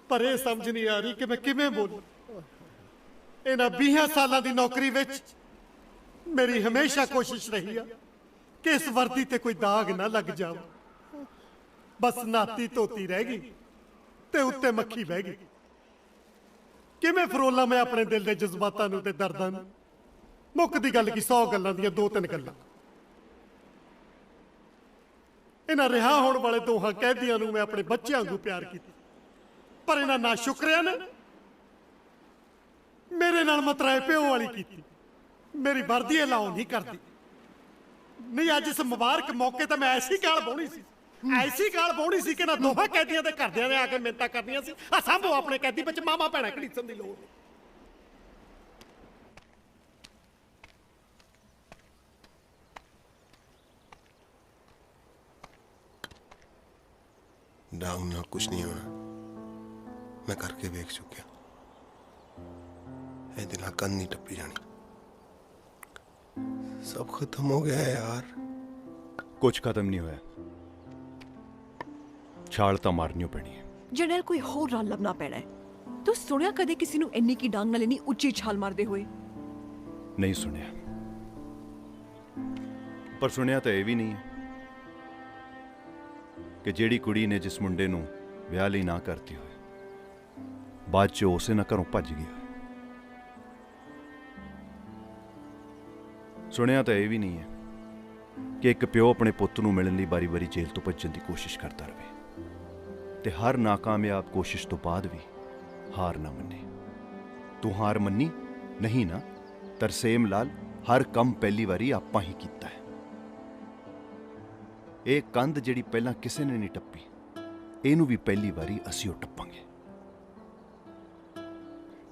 ਪਰ ਇਹ ਸਮਝ ਨਹੀਂ ਆ ਰਹੀ ਕਿ ਮੈਂ ਕਿਵੇਂ ਬੋਲਾਂ। ਇਹਨਾਂ 20 ਸਾਲਾਂ ਦੀ ਨੌਕਰੀ ਵਿੱਚ ਮੇਰੀ ਹਮੇਸ਼ਾ ਕੋਸ਼ਿਸ਼ ਰਹੀ ਆ ਕਿ ਇਸ ਵਰਦੀ ਤੇ ਕੋਈ ਦਾਗ ਨਾ ਲੱਗ ਜਾਵੇ। ਬਸ ਨਾਤੀ ਧੋਤੀ ਰਹਿ ਗਈ ਤੇ ਉੱਤੇ ਮੱਖੀ ਬਹਿ ਗਈ। ਕਿਵੇਂ ਫਰੋਲਾਂ ਮੈਂ ਆਪਣੇ ਦਿਲ ਦੇ ਜਜ਼ਬਾਤਾਂ ਨੂੰ ਤੇ ਦਰਦਾਂ ਨੂੰ। ਮੁੱਕਦੀ ਗੱਲ ਕੀ 100 ਗੱਲਾਂ ਦੀਆਂ 2-3 ਗੱਲਾਂ। ਇਹਨਾਂ ਰਿਹਾ ਹੋਣ ਵਾਲੇ ਦੋਹਾਂ ਕੈਦੀਆਂ ਨੂੰ ਮੈਂ ਆਪਣੇ ਬੱਚਿਆਂ ਵਾਂਗੂ ਪਿਆਰ ਕੀਤਾ, ਪਰ ਇਹਨਾਂ ਨਾ ਸ਼ੁਕਰਿਆ ਨੇ ਮੇਰੇ ਨਾਲ ਮਤਰਾਏ ਪਿਓ ਵਾਲੀ ਕੀਤੀ। ਮੇਰੀ ਵਰਦੀ ਅਲਾਉ ਨਹੀਂ ਕਰਦੀ। ਨਹੀਂ ਅੱਜ ਇਸ ਮੁਬਾਰਕ ਮੌਕੇ ਤੇ ਮੈਂ ਐਸੀ ਗਾਲ ਬਾਉਣੀ ਸੀ, ਐਸੀ ਗਾਲ ਬਾਉਣੀ ਸੀ ਕਿ ਨਾ ਦੋਹਾਂ ਕੈਦੀਆਂ ਦੇ ਘਰਦਿਆਂ ਨੇ ਆ ਕੇ ਮਿੰਨਤਾਂ ਕਰਨੀਆਂ ਸੀ ਆ ਸਾਂਭੋ ਆਪਣੇ ਕੈਦੀ, ਵਿੱਚ ਮਾਮਾ ਭੈਣਾ ਘੜੀਸਣ ਦੀ ਲੋੜ ਨਹੀਂ। ਡਾਊਨ ਨਾਲ ਕੁਝ ਨਹੀਂ ਹੋਣਾ, ਮੈਂ ਕਰਕੇ ਵੇਖ ਚੁੱਕਿਆ। ਇਹਦੇ ਨਾਲ ਕੰਨ ਨਹੀਂ ਟੱਪੀ ਜਾਣੀ। सब खत्म हो गया है यार। कुछ खत्म नहीं हुआ, ਛਾਲ ਤਾਂ ਮਾਰਨੀ ਪੈਣੀ ਹੈ। ਜਰਨੈਲ ਕੋਈ ਹੋਰ ਰਾਹ ਲੱਭਣਾ ਪੈਣਾ ਹੈ। ਤੂੰ ਸੁਣਿਆ ਕਦੇ ਕਿਸੇ ਨੂੰ ਇੰਨੀ ਕੀ ਡਾਂਗ ਨਾਲ ਇੰਨੀ ਉੱਚੀ ਛਾਲ ਮਾਰਦੇ ਹੋਏ? ਨਹੀਂ ਸੁਣਿਆ, ਪਰ ਸੁਣਿਆ ਤਾਂ ਇਹ ਵੀ ਨਹੀਂ ਹੈ ਕਿ ਜਿਹੜੀ ਕੁੜੀ ਨੇ ਜਿਸ ਮੁੰਡੇ ਨੂੰ ਵਿਆਹ ਲਈ ਨਾ ਕਰਤੀ ਹੋਏ ਬਾਅਦ 'ਚ ਉਸੇ ਨਾਲ ਘਰੋਂ ਭੱਜ ਗਿਆ। ਸੁਣਿਆ ਤਾਂ ਇਹ ਵੀ ਨਹੀਂ ਹੈ ਕਿ ਇੱਕ ਪਿਓ ਆਪਣੇ ਪੁੱਤ ਨੂੰ ਮਿਲਣ ਲਈ ਵਾਰੀ-ਵਾਰੀ ਜੇਲ੍ਹ ਤੋਂ ਭੱਜਣ ਦੀ ਕੋਸ਼ਿਸ਼ ਕਰਦਾ ਰਹੇ ਤੇ ਹਰ ਨਾਕਾਮਯਾਬ ਕੋਸ਼ਿਸ਼ ਤੋਂ ਬਾਅਦ ਵੀ ਹਾਰ ਨਾ ਮੰਨੇ। ਤੂੰ ਹਾਰ ਮੰਨੀ ਨਹੀਂ ਨਾ? ਤਰਸੇਮ ਲਾਲ, ਹਰ ਕੰਮ ਪਹਿਲੀ ਵਾਰੀ ਆਪਾਂ ਹੀ ਕੀਤਾ ਹੈ। ਇਹ ਕੰਧ ਜਿਹੜੀ ਪਹਿਲਾਂ ਕਿਸੇ ਨੇ ਨਹੀਂ ਟੱਪੀ, ਇਹਨੂੰ ਵੀ ਪਹਿਲੀ ਵਾਰੀ ਅਸੀਂ ਉਹ ਟੱਪਾਂਗੇ।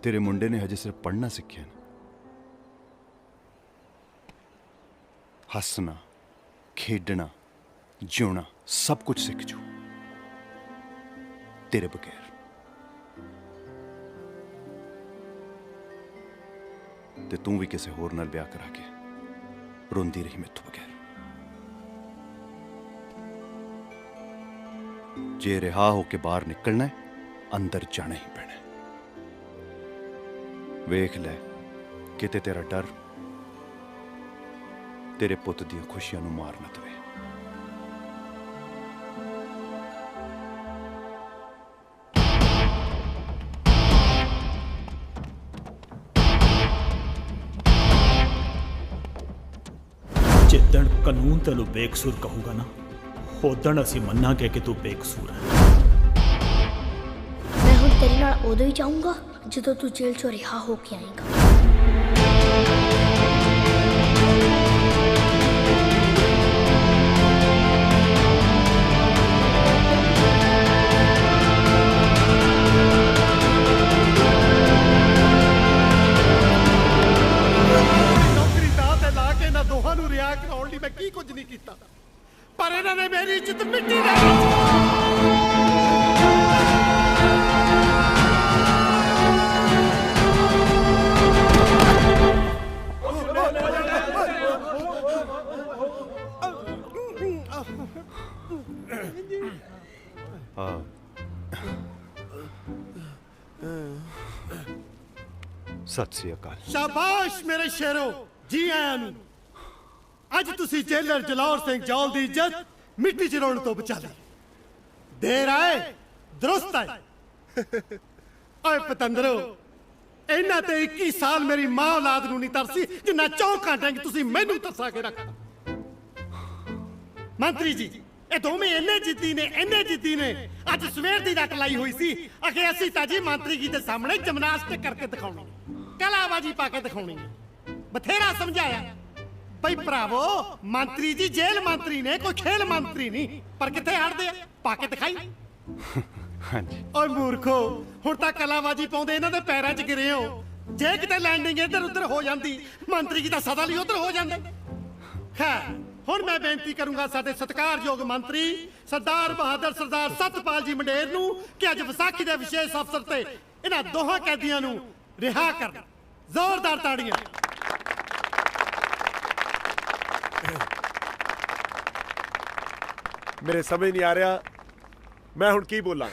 ਤੇਰੇ ਮੁੰਡੇ ਨੇ ਹਜੇ ਸਿਰਫ ਪੜ੍ਹਨਾ ਸਿੱਖਿਆ ਨਾ, ਹੱਸਣਾ, ਖੇਡਣਾ, ਜਿਉਣਾ ਸਭ ਕੁਝ ਸਿੱਖ ਜੂ ਤੇਰੇ ਬਗੈਰ। ਤੇ ਤੂੰ ਵੀ ਕਿਸੇ ਹੋਰ ਨਾਲ ਵਿਆਹ ਕਰਾ ਕੇ ਰੋਂਦੀ ਰਹੀ ਮੈਥੋਂ ਬਗੈਰ। ਜੇ ਰਿਹਾ ਹੋ ਕੇ ਬਾਹਰ ਨਿਕਲਣਾ ਹੈ, ਅੰਦਰ ਜਾਣਾ ਹੀ ਪੈਣਾ ਹੈ। ਵੇਖ ਲੈ ਕਿਤੇ ਤੇਰਾ ਡਰ ਤੇਰੇ ਪੁੱਤ ਦੀਆਂ ਖੁਸ਼ੀਆਂ ਨੂੰ ਮਾਰ ਨਾ ਦੇਵੇ। ਜਿੱਦਣ ਕਾਨੂੰਨ ਤੈਨੂੰ ਬੇਕਸੂਰ ਕਹੂਗਾ ਨਾ, ਉਦਣ ਅਸੀਂ ਮੰਨਾਂਗੇ ਕਿ ਤੂੰ ਬੇਕਸੂਰ ਹੈ। ਮੈਂ ਹੁਣ ਤੇਰੇ ਨਾਲ ਉਦੋਂ ਹੀ ਜਾਊਂਗਾ ਜਦੋਂ ਤੂੰ ਜੇਲ੍ਹ ਚੋਂ ਰਿਹਾ ਹੋ ਕੇ ਆਏਗਾ। ਦੋਹਾਂ ਨੂੰ ਰਿਆ ਕਰਾਉਣ ਲਈ ਮੈਂ ਕੀ ਕੁਝ ਨਹੀਂ ਕੀਤਾ, ਪਰ ਇਹਨਾਂ ਨੇ ਮੇਰੀ ਇੱਜ਼ਤ ਮਿੱਟੀ ਦੇ ਸਤਿ ਸ੍ਰੀ ਅਕਾਲ। ਸ਼ਾਬਾਸ਼ ਮੇਰੇ ਸ਼ੇਰੋ, ਜੀ ਆਇਆਂ ਨੂੰ। ਅੱਜ ਤੁਸੀਂ ਜੇਲਰ ਜਲੌਰ ਸਿੰਘ ਜੌਲ ਦੀ ਇੱਜ਼ਤ ਮਿੱਟੀ 'ਚ ਰੋਣ ਤੋਂ ਬਚਾ ਲਈ। ਦੇਰ ਆਏ ਦਰੁਸਤ ਆਏ। ਓਏ ਪਤੰਦਰੋ, ਇਹਨਾਂ ਤੇ 21 ਸਾਲ ਮੇਰੀ ਮਾਂ ਔਲਾਦ ਨੂੰ ਨਹੀਂ ਤਰਸੀ ਜਿੰਨਾ 4 ਘੰਟਿਆਂ 'ਚ ਤੁਸੀਂ ਮੈਨੂੰ ਤਰਸਾ ਕੇ ਰੱਖਤਾ। ਮੰਤਰੀ ਜੀ, ਇਹ ਦੋਵੇਂ ਇੰਨੇ ਜਿੱਦੀ ਨੇ ਅੱਜ ਸਵੇਰ ਦੀ ਰੱਟ ਲਾਈ ਹੋਈ ਸੀ। ਅਖੇ ਅਸੀਂ ਤਾਂ ਜੀ ਮੰਤਰੀ ਜੀ ਦੇ ਸਾਹਮਣੇ ਜਿਮਨਾਸਟਿਕ ਕਰਕੇ ਦਿਖਾਉਣੀ, ਕਲਾਬਾਜੀ ਪਾ ਕੇ ਦਿਖਾਉਣੀ। ਬਥੇਰਾ ਸਮਝਾਇਆ ਬਈ ਭਰਾਵੋ, ਮੰਤਰੀ ਜੀ ਜੇਲ੍ਹ ਮੰਤਰੀ ਨੇ, ਕੋਈ ਖੇਲ ਮੰਤਰੀ ਨਹੀਂ। ਪਰ ਕਿੱਥੇ ਹਟਦੇ ਆ, ਪਾ ਕੇ ਦਿਖਾਈ। ਹਾਂਜੀ। ਓਏ ਮੂਰਖੋ, ਹੁਣ ਤਾਂ ਕਲਾਬਾਜੀ ਪਾਉਂਦੇ ਇਹਨਾਂ ਦੇ ਪੈਰਾਂ 'ਚ ਗਿਰੇ ਹੋ। ਜੇ ਕਿਤੇ ਲੈਂਡਿੰਗ ਇੱਧਰ ਉੱਧਰ ਹੋ ਜਾਂਦੀ, ਮੰਤਰੀ ਜੀ ਤਾਂ ਸਦਾ ਲਈ ਉੱਧਰ ਹੋ ਜਾਂਦੇ। ਖੈਰ, ਹੁਣ ਮੈਂ ਬੇਨਤੀ ਕਰੂੰਗਾ ਸਾਡੇ ਸਤਿਕਾਰਯੋਗ ਮੰਤਰੀ ਸਰਦਾਰ ਬਹਾਦਰ ਸਰਦਾਰ ਸਤਪਾਲ ਜੀ ਮੰਡੇਰ ਨੂੰ ਕਿ ਅੱਜ ਵਿਸਾਖੀ ਦੇ ਵਿਸ਼ੇਸ਼ ਅਵਸਰ ਤੇ ਇਹਨਾਂ ਦੋਹਾਂ ਕੈਦੀਆਂ ਨੂੰ ਰਿਹਾ ਕਰਨ। ਜ਼ੋਰਦਾਰ ਤਾੜੀਆਂ। ਮੇਰੇ ਸਮਝ ਨਹੀਂ ਆ ਰਿਹਾ ਮੈਂ ਹੁਣ ਕੀ ਬੋਲਾਂ।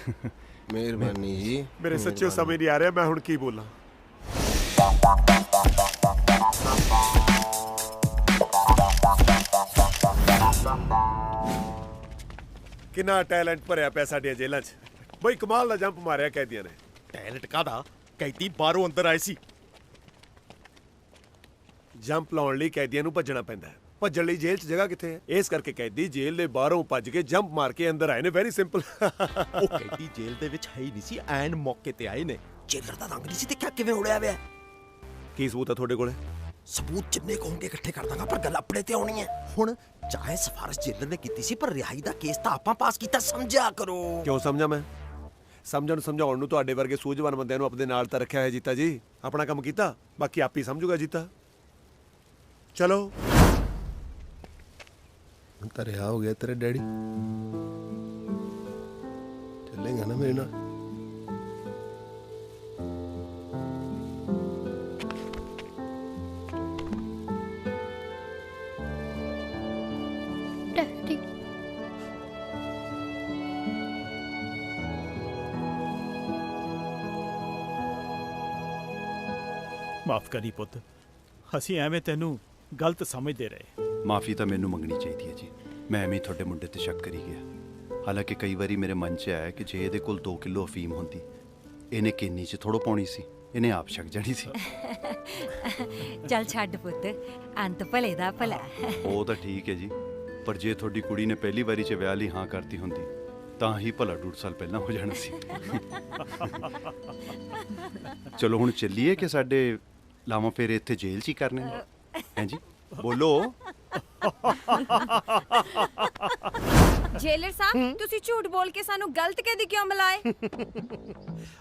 ਮਿਹਰਬਾਨੀ ਜੀ। ਮੇਰੇ ਸੱਚਿਓ ਸਮਝ ਨਹੀਂ ਆ ਰਿਹਾ ਮੈਂ ਹੁਣ ਕੀ ਬੋਲਾਂ। ਕਿੰਨਾ ਟੈਲੈਂਟ ਭਰਿਆ ਪਿਆ ਸਾਡੀਆਂ ਜੇਲ੍ਹਾਂ 'ਚ। ਬਈ ਕਮਾਲ ਦਾ ਜੰਪ ਮਾਰਿਆ ਕੈਦੀਆਂ ਨੇ। ਟੈਲੈਂਟ ਕਾਦਾ? ਕੈਦੀ ਬਾਹਰੋਂ ਅੰਦਰ ਆਏ ਸੀ। ਜੰਪ ਲਾਉਣ ਲਈ ਕੈਦੀਆਂ ਨੂੰ ਭੱਜਣਾ ਪੈਂਦਾ ਹੈ। ਭੱਜਣ ਲਈ ਜੇਲ੍ਹ 'ਚ ਜਗ੍ਹਾ ਕਿੱਥੇ ਹੈ? ਇਸ ਕਰਕੇ ਕੈਦੀ ਜੇਲ੍ਹ ਦੇ ਬਾਹਰੋਂ ਭੱਜ ਕੇ ਜੰਪ ਮਾਰ ਕੇ ਅੰਦਰ ਆਏ ਨੇ। Very simple. ਉਹ ਕੈਦੀ ਜੇਲ੍ਹ ਦੇ ਵਿੱਚ ਹੈ ਹੀ ਨਹੀਂ ਸੀ, ਐਨ ਮੌਕੇ ਤੇ ਆਏ ਨੇ। ਜੇਲਰ ਦਾ ਰੰਗ ਨਹੀਂ ਸੀ ਦੇਖਿਆ ਕਿਵੇਂ ਉੜਿਆ ਹੋਇਆ। ਕੀ ਸਬੂਤ ਹੈ ਤੁਹਾਡੇ ਕੋਲੇ? ਸਬੂਤ ਜਿੰਨੇ ਕਹੋਗੇ ਇਕੱਠੇ ਕਰ ਦਾਂਗਾ, ਪਰ ਗੱਲ ਆਪਣੇ ਤੇ ਆਉਣੀ ਹੈ। ਹੁਣ ਚਾਹੇ ਸਿਫਾਰਿਸ਼ ਜੇਲਰ ਨੇ ਕੀਤੀ ਸੀ, ਪਰ ਰਿਹਾਈ ਦਾ ਕੇਸ ਤਾਂ ਆਪਾਂ ਪਾਸ ਕੀਤਾ, ਸਮਝਿਆ ਕਰੋ। ਕਿਉਂ ਸਮਝਾਂ ਮੈਂ? ਸਮਝਾਉਣ ਨੂੰ ਤੁਹਾਡੇ ਵਰਗੇ ਸੂਝਵਾਨ ਬੰਦਿਆਂ ਨੂੰ ਆਪਣੇ ਨਾਲ ਤਾਂ ਰੱਖਿਆ ਹੈ ਜੀਤਾ ਜੀ। ਆਪਣਾ ਕੰਮ ਕੀਤਾ, ਬਾਕੀ ਆਪ ਹੀ ਸਮਝੂਗਾ ਜੀਤਾ। ਚਲੋ ਹੁਣ ਤਾਂ ਰਿਹਾ ਹੋ ਗਿਆ ਤੇਰੇ ਡੈਡੀ। ਚੱਲੇਗਾ ਨਾ ਮੇਰੇ ਨਾਲ? ਡੈਡੀ ਮਾਫ ਕਰੀ ਪੁੱਤ, ਅਸੀਂ ਐਵੇਂ ਤੈਨੂੰ ਗਲਤ ਸਮਝਦੇ ਰਹੇ। ਮਾਫੀ ਤਾਂ ਮੈਨੂੰ ਮੰਗਣੀ ਚਾਹੀਦੀ ਹੈ ਜੀ। ਮੈਂ ਐਵੇਂ ਹੀ ਤੁਹਾਡੇ ਮੁੰਡੇ ਤੇ ਸ਼ੱਕ ਕਰੀ ਗਿਆ। ਹਾਲਾਂਕਿ ਕਈ ਵਾਰੀ ਮੇਰੇ ਮਨ 'ਚ ਆਇਆ ਕਿ ਜੇ ਇਹਦੇ ਕੋਲ 2 ਕਿਲੋ ਅਫੀਮ ਹੁੰਦੀ, ਇਹਨੇ ਕਿੰਨੀ 'ਚ ਥੋੜ੍ਹਾ ਪਾਉਣੀ ਸੀ, ਇਹਨੇ ਆਪ ਛਕ ਜਾਣੀ ਸੀ। ਚੱਲ ਛੱਡ ਪੁੱਤ, ਅੰਤ ਭਲੇ ਦਾ ਭਲਾ। ਉਹ ਤਾਂ ਠੀਕ ਹੈ ਜੀ, ਪਰ ਜੇ ਤੁਹਾਡੀ ਕੁੜੀ ਨੇ ਪਹਿਲੀ ਵਾਰੀ 'ਚ ਵਿਆਹ ਲਈ ਹਾਂ ਕਰਤੀ ਹੁੰਦੀ ਤਾਂ ਹੀ ਭਲਾ 2.5 ਸਾਲ ਪਹਿਲਾਂ ਹੋ ਜਾਣਾ ਸੀ। ਚਲੋ ਹੁਣ ਚੱਲੀਏ ਕਿ ਸਾਡੇ ਲਾਵਾਂ ਫੇਰੇ ਇੱਥੇ ਜੇਲ੍ਹ 'ਚ ਹੀ ਕਰਨੇ ਨੇ? ਹੈਂ ਜੀ, ਬੋਲੋ। ਜੇਲਰ ਸਾਹਿਬ, ਤੁਸੀਂ ਝੂਠ ਬੋਲ ਕੇ ਸਾਨੂੰ ਗਲਤ ਕੈਦੀ ਕਿਉਂ ਮਿਲਾਏ?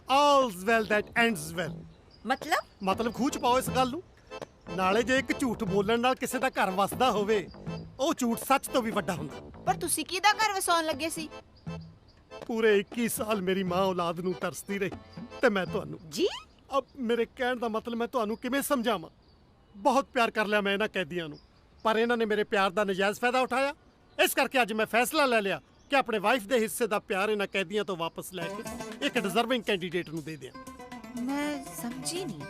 ਆਲਸ ਵੈਲ ਦੈਟ ਐਂਡਸ ਵੈਲ। ਮਤਲਬ ਖੂਹ ਚ ਪਾਓ ਇਸ ਗੱਲ ਨੂੰ। ਨਾਲੇ ਜੇ ਇੱਕ ਝੂਠ ਬੋਲਣ ਨਾਲ ਕਿਸੇ ਦਾ ਘਰ ਵਸਦਾ ਹੋਵੇ, ਉਹ ਝੂਠ ਸੱਚ ਤੋਂ ਵੀ ਵੱਡਾ ਹੁੰਦਾ। ਪਰ ਤੁਸੀਂ ਕਿਹਦਾ ਘਰ ਵਸਾਉਣ ਲੱਗੇ ਸੀ? ਪੂਰੇ 21 ਸਾਲ ਮੇਰੀ ਮਾਂ ਔਲਾਦ ਨੂੰ ਤਰਸਦੀ ਰਹੀ ਤੇ ਮੈਂ ਤੁਹਾਨੂੰ ਜੀ ਅਬ ਮੇਰੇ ਕਹਿਣ ਦਾ ਮਤਲਬ ਮੈਂ ਤੁਹਾਨੂੰ ਕਿਵੇਂ ਸਮਝਾਵਾਂ। ਬਹੁਤ ਪਿਆਰ ਕਰ ਲਿਆ ਮੈਂ ਇਹਨਾਂ ਕੈਦੀਆਂ ਨੂੰ, ਪਰ ਇਹਨਾਂ ਨੇ ਮੇਰੇ ਪਿਆਰ ਦਾ ਨਜਾਇਜ਼ ਫਾਇਦਾ ਉਠਾਇਆ। ਇਸ ਕਰਕੇ ਅੱਜ ਮੈਂ ਫੈਸਲਾ ਲੈ ਲਿਆ ਕਿ ਆਪਣੇ ਵਾਈਫ ਦੇ ਹਿੱਸੇ ਦਾ ਪਿਆਰ ਇਹਨਾਂ ਕੈਦੀਆਂ ਤੋਂ ਵਾਪਸ ਲੈ ਕੇ ਇੱਕ ਡਿਜ਼ਰਵਿੰਗ ਕੈਂਡੀਡੇਟ ਨੂੰ ਦੇ ਦਿਆਂ। ਮੈਂ ਸਮਝੀ ਨਹੀਂ।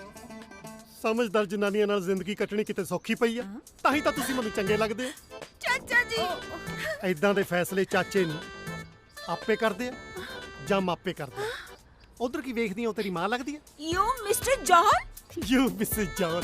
ਸਮਝਦਾਰ ਜਨਾਨੀਆਂ ਨਾਲ ਜ਼ਿੰਦਗੀ ਕੱਟਣੀ ਕਿਤੇ ਸੌਖੀ ਪਈ ਆ, ਤਾਂ ਹੀ ਤਾਂ ਤੁਸੀਂ ਮੈਨੂੰ ਚੰਗੇ ਲੱਗਦੇ ਹੋ। ਚਾਚਾ ਜੀ, ਐਦਾਂ ਦੇ ਫੈਸਲੇ ਚਾਚੇ ਨੂੰ ਆਪੇ ਕਰਦੇ ਆ ਜਾਂ ਮਾਪੇ ਕਰਦੇ ਆ। ਉਧਰ ਕੀ ਵੇਖਦੀ ਆ, ਉਹ ਤੇਰੀ ਮਾਂ ਲੱਗਦੀ ਆ। You mister John. You mister John.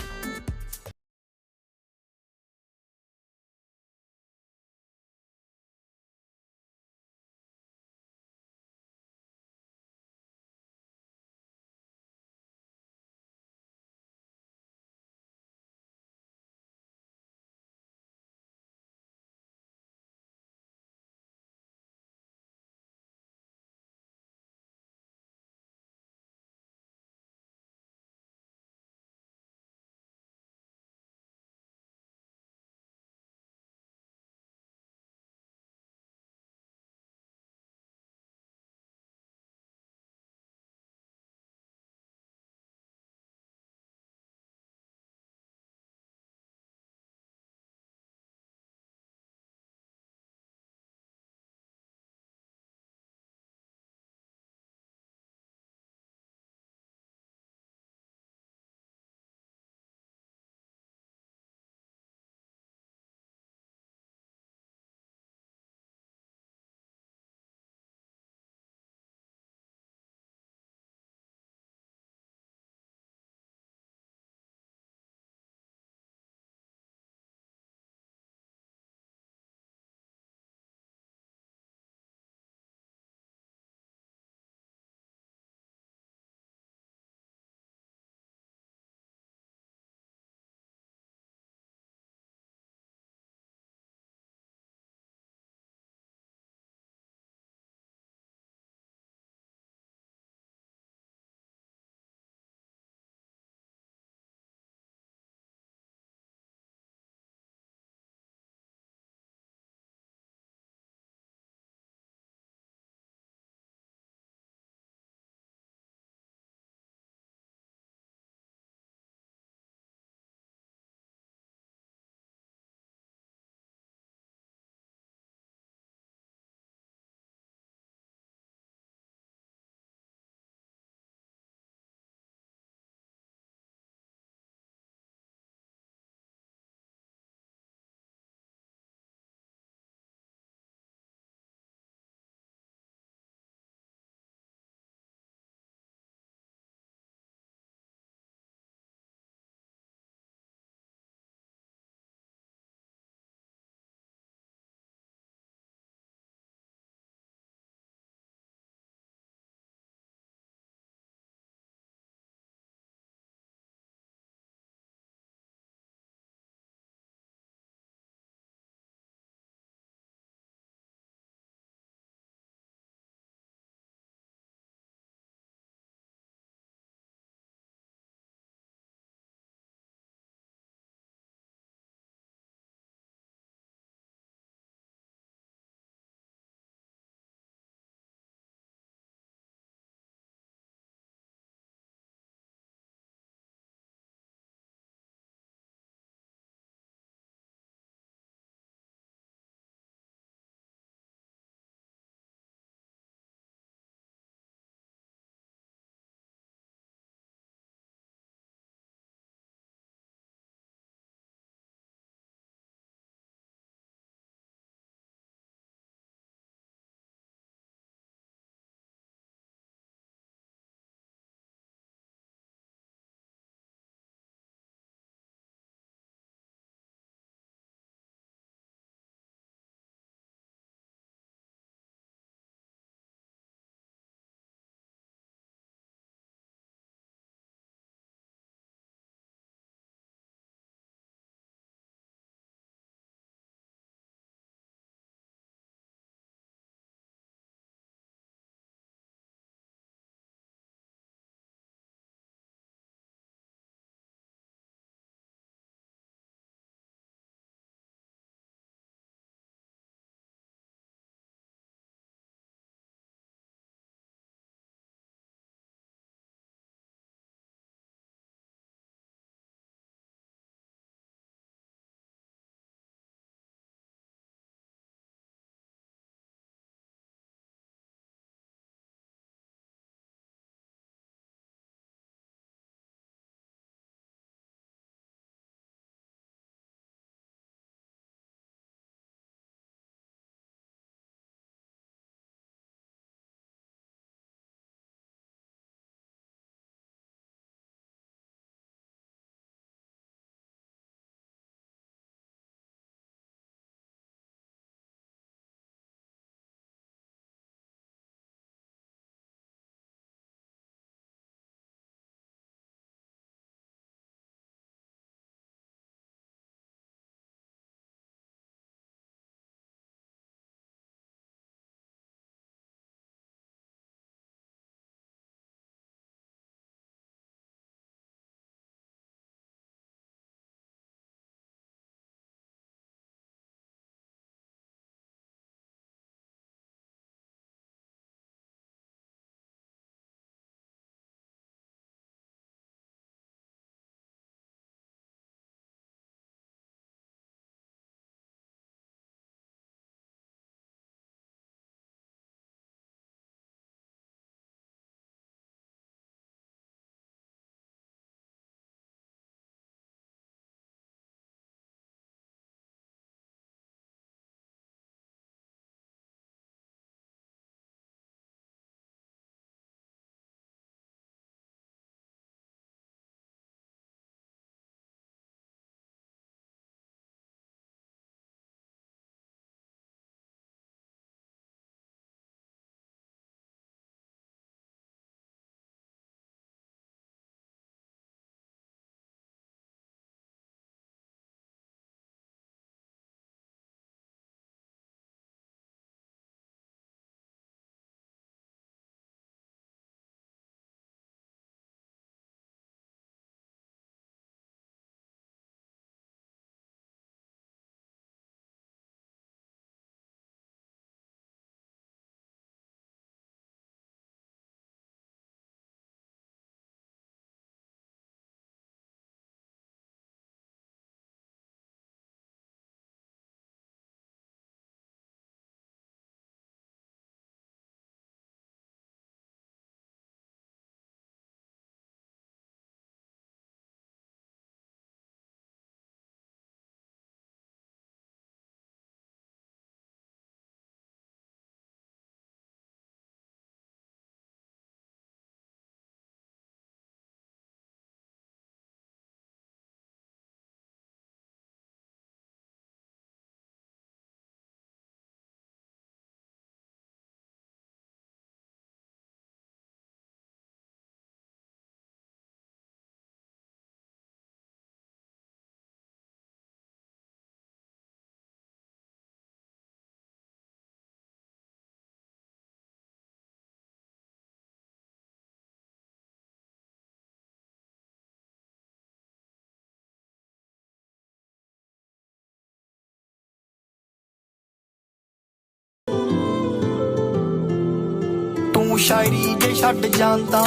ਤੂੰ ਸ਼ਾਇਰੀ ਜੇ ਛੱਡ ਜਾਂਦਾ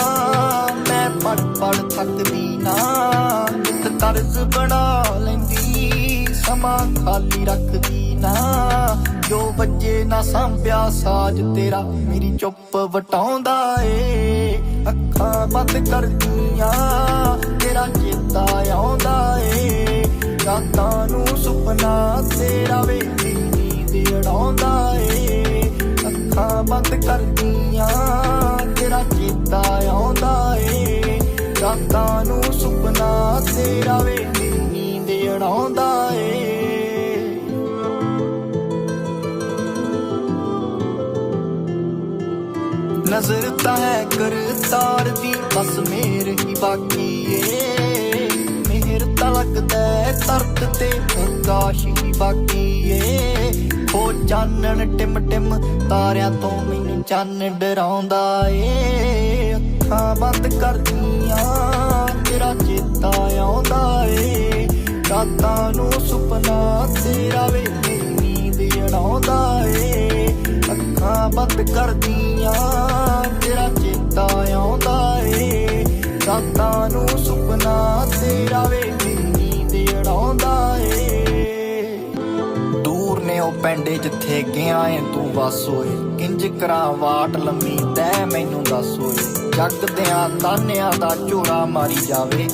ਮੈਂ ਪੜ ਪੜ ਥੱਕਦੀ ਨਾ ਨਿਤ ਤਰਜ਼ ਬਣਾ ਲੈਂਦੀ ਸਮਾਂ ਖਾਲੀ ਰੱਖਦੀ ਨਾ ਜੋ ਵੱਜੇ ਨਾ ਸੰਭਿਆ ਸਾਜ ਤੇਰਾ ਮੇਰੀ ਚੁੱਪ ਵਟਾਉਂਦਾ ਏ ਅੱਖਾਂ ਬੰਦ ਕਰਦੀਆਂ ਤੇਰਾ ਚੇਤਾ ਆਉਂਦਾ ਏ ਰਾਤਾਂ ਨੂੰ ਸੁਪਨਾ ਤੇਰਾ ਵੇ ਨੀਂਦ ਉਡਾਉਂਦਾ ਏ ਅੱਖਾਂ ਬੰਦ ਕਰਦੀਆਂ ਤੇਰਾ ਚੇਤਾ ਆਉਂਦਾ ਏ ਰਾਤਾਂ ਨੂੰ ਸੁਪਨਾ ਤੇਰਾ ਵੇ ਨੀਂਦ ਉਡਾਉਂਦਾ ਏ ਨਜ਼ਰ ਤਾਂ ਹੈ ਕਰਤਾਰ ਦੀ ਬਸ ਮੇਰ ਹੀ ਬਾਕੀ ਏ ਮਿਹਰ ਤਾਂ ਲੱਗਦਾ ਤਰਤ ਤੇ ਪ੍ਰਕਾਸ਼ ਹੀ ਬਾਕੀ ਏ ਹੋ ਚਾਨਣ ਟਿਮ ਟਿਮ ਤਾਰਿਆਂ ਤੋਂ ਮੈਨੂੰ ਚੰਨ ਡਰਾਉਂਦਾ ਏ ਅੱਖਾਂ ਬੰਦ ਕਰਦੀਆਂ ਤੇਰਾ ਚੇਤਾ ਆਉਂਦਾ ਏ ਰਾਤਾਂ ਨੂੰ ਸੁਪਨਾ ਤੇਰਾ ਵੇ ਨੀਂਦ ਉਡਾਉਂਦਾ ਏ ਅੱਖਾਂ ਬੰਦ ਕਰਦੀਆਂ ਤੇਰਾ ਚੇਤਾ ਆਉਂਦਾ ਏ ਰਾਤਾਂ ਨੂੰ ਸੁਪਨਾ ਤੇਰਾ ਵੇ ਨੀਂਦ ਉਡਾਉਂਦਾ ਏ ਦੂਰ ਨੇ ਉਹ ਪਿੰਡ ਜਿੱਥੇ ਗਿਆ ਏ ਤੂੰ ਵਸ ਓਏ ਕਿੰਜ ਕਰਾਂ ਵਾਟ ਲੰਮੀ ਤੈ ਮੈਨੂੰ ਦੱਸ ਓਏ ਜੱਗ ਦਿਆਂ ਤਾਨਿਆਂ ਦਾ ਝੋਰਾ ਮਾਰੀ ਜਾਵੇ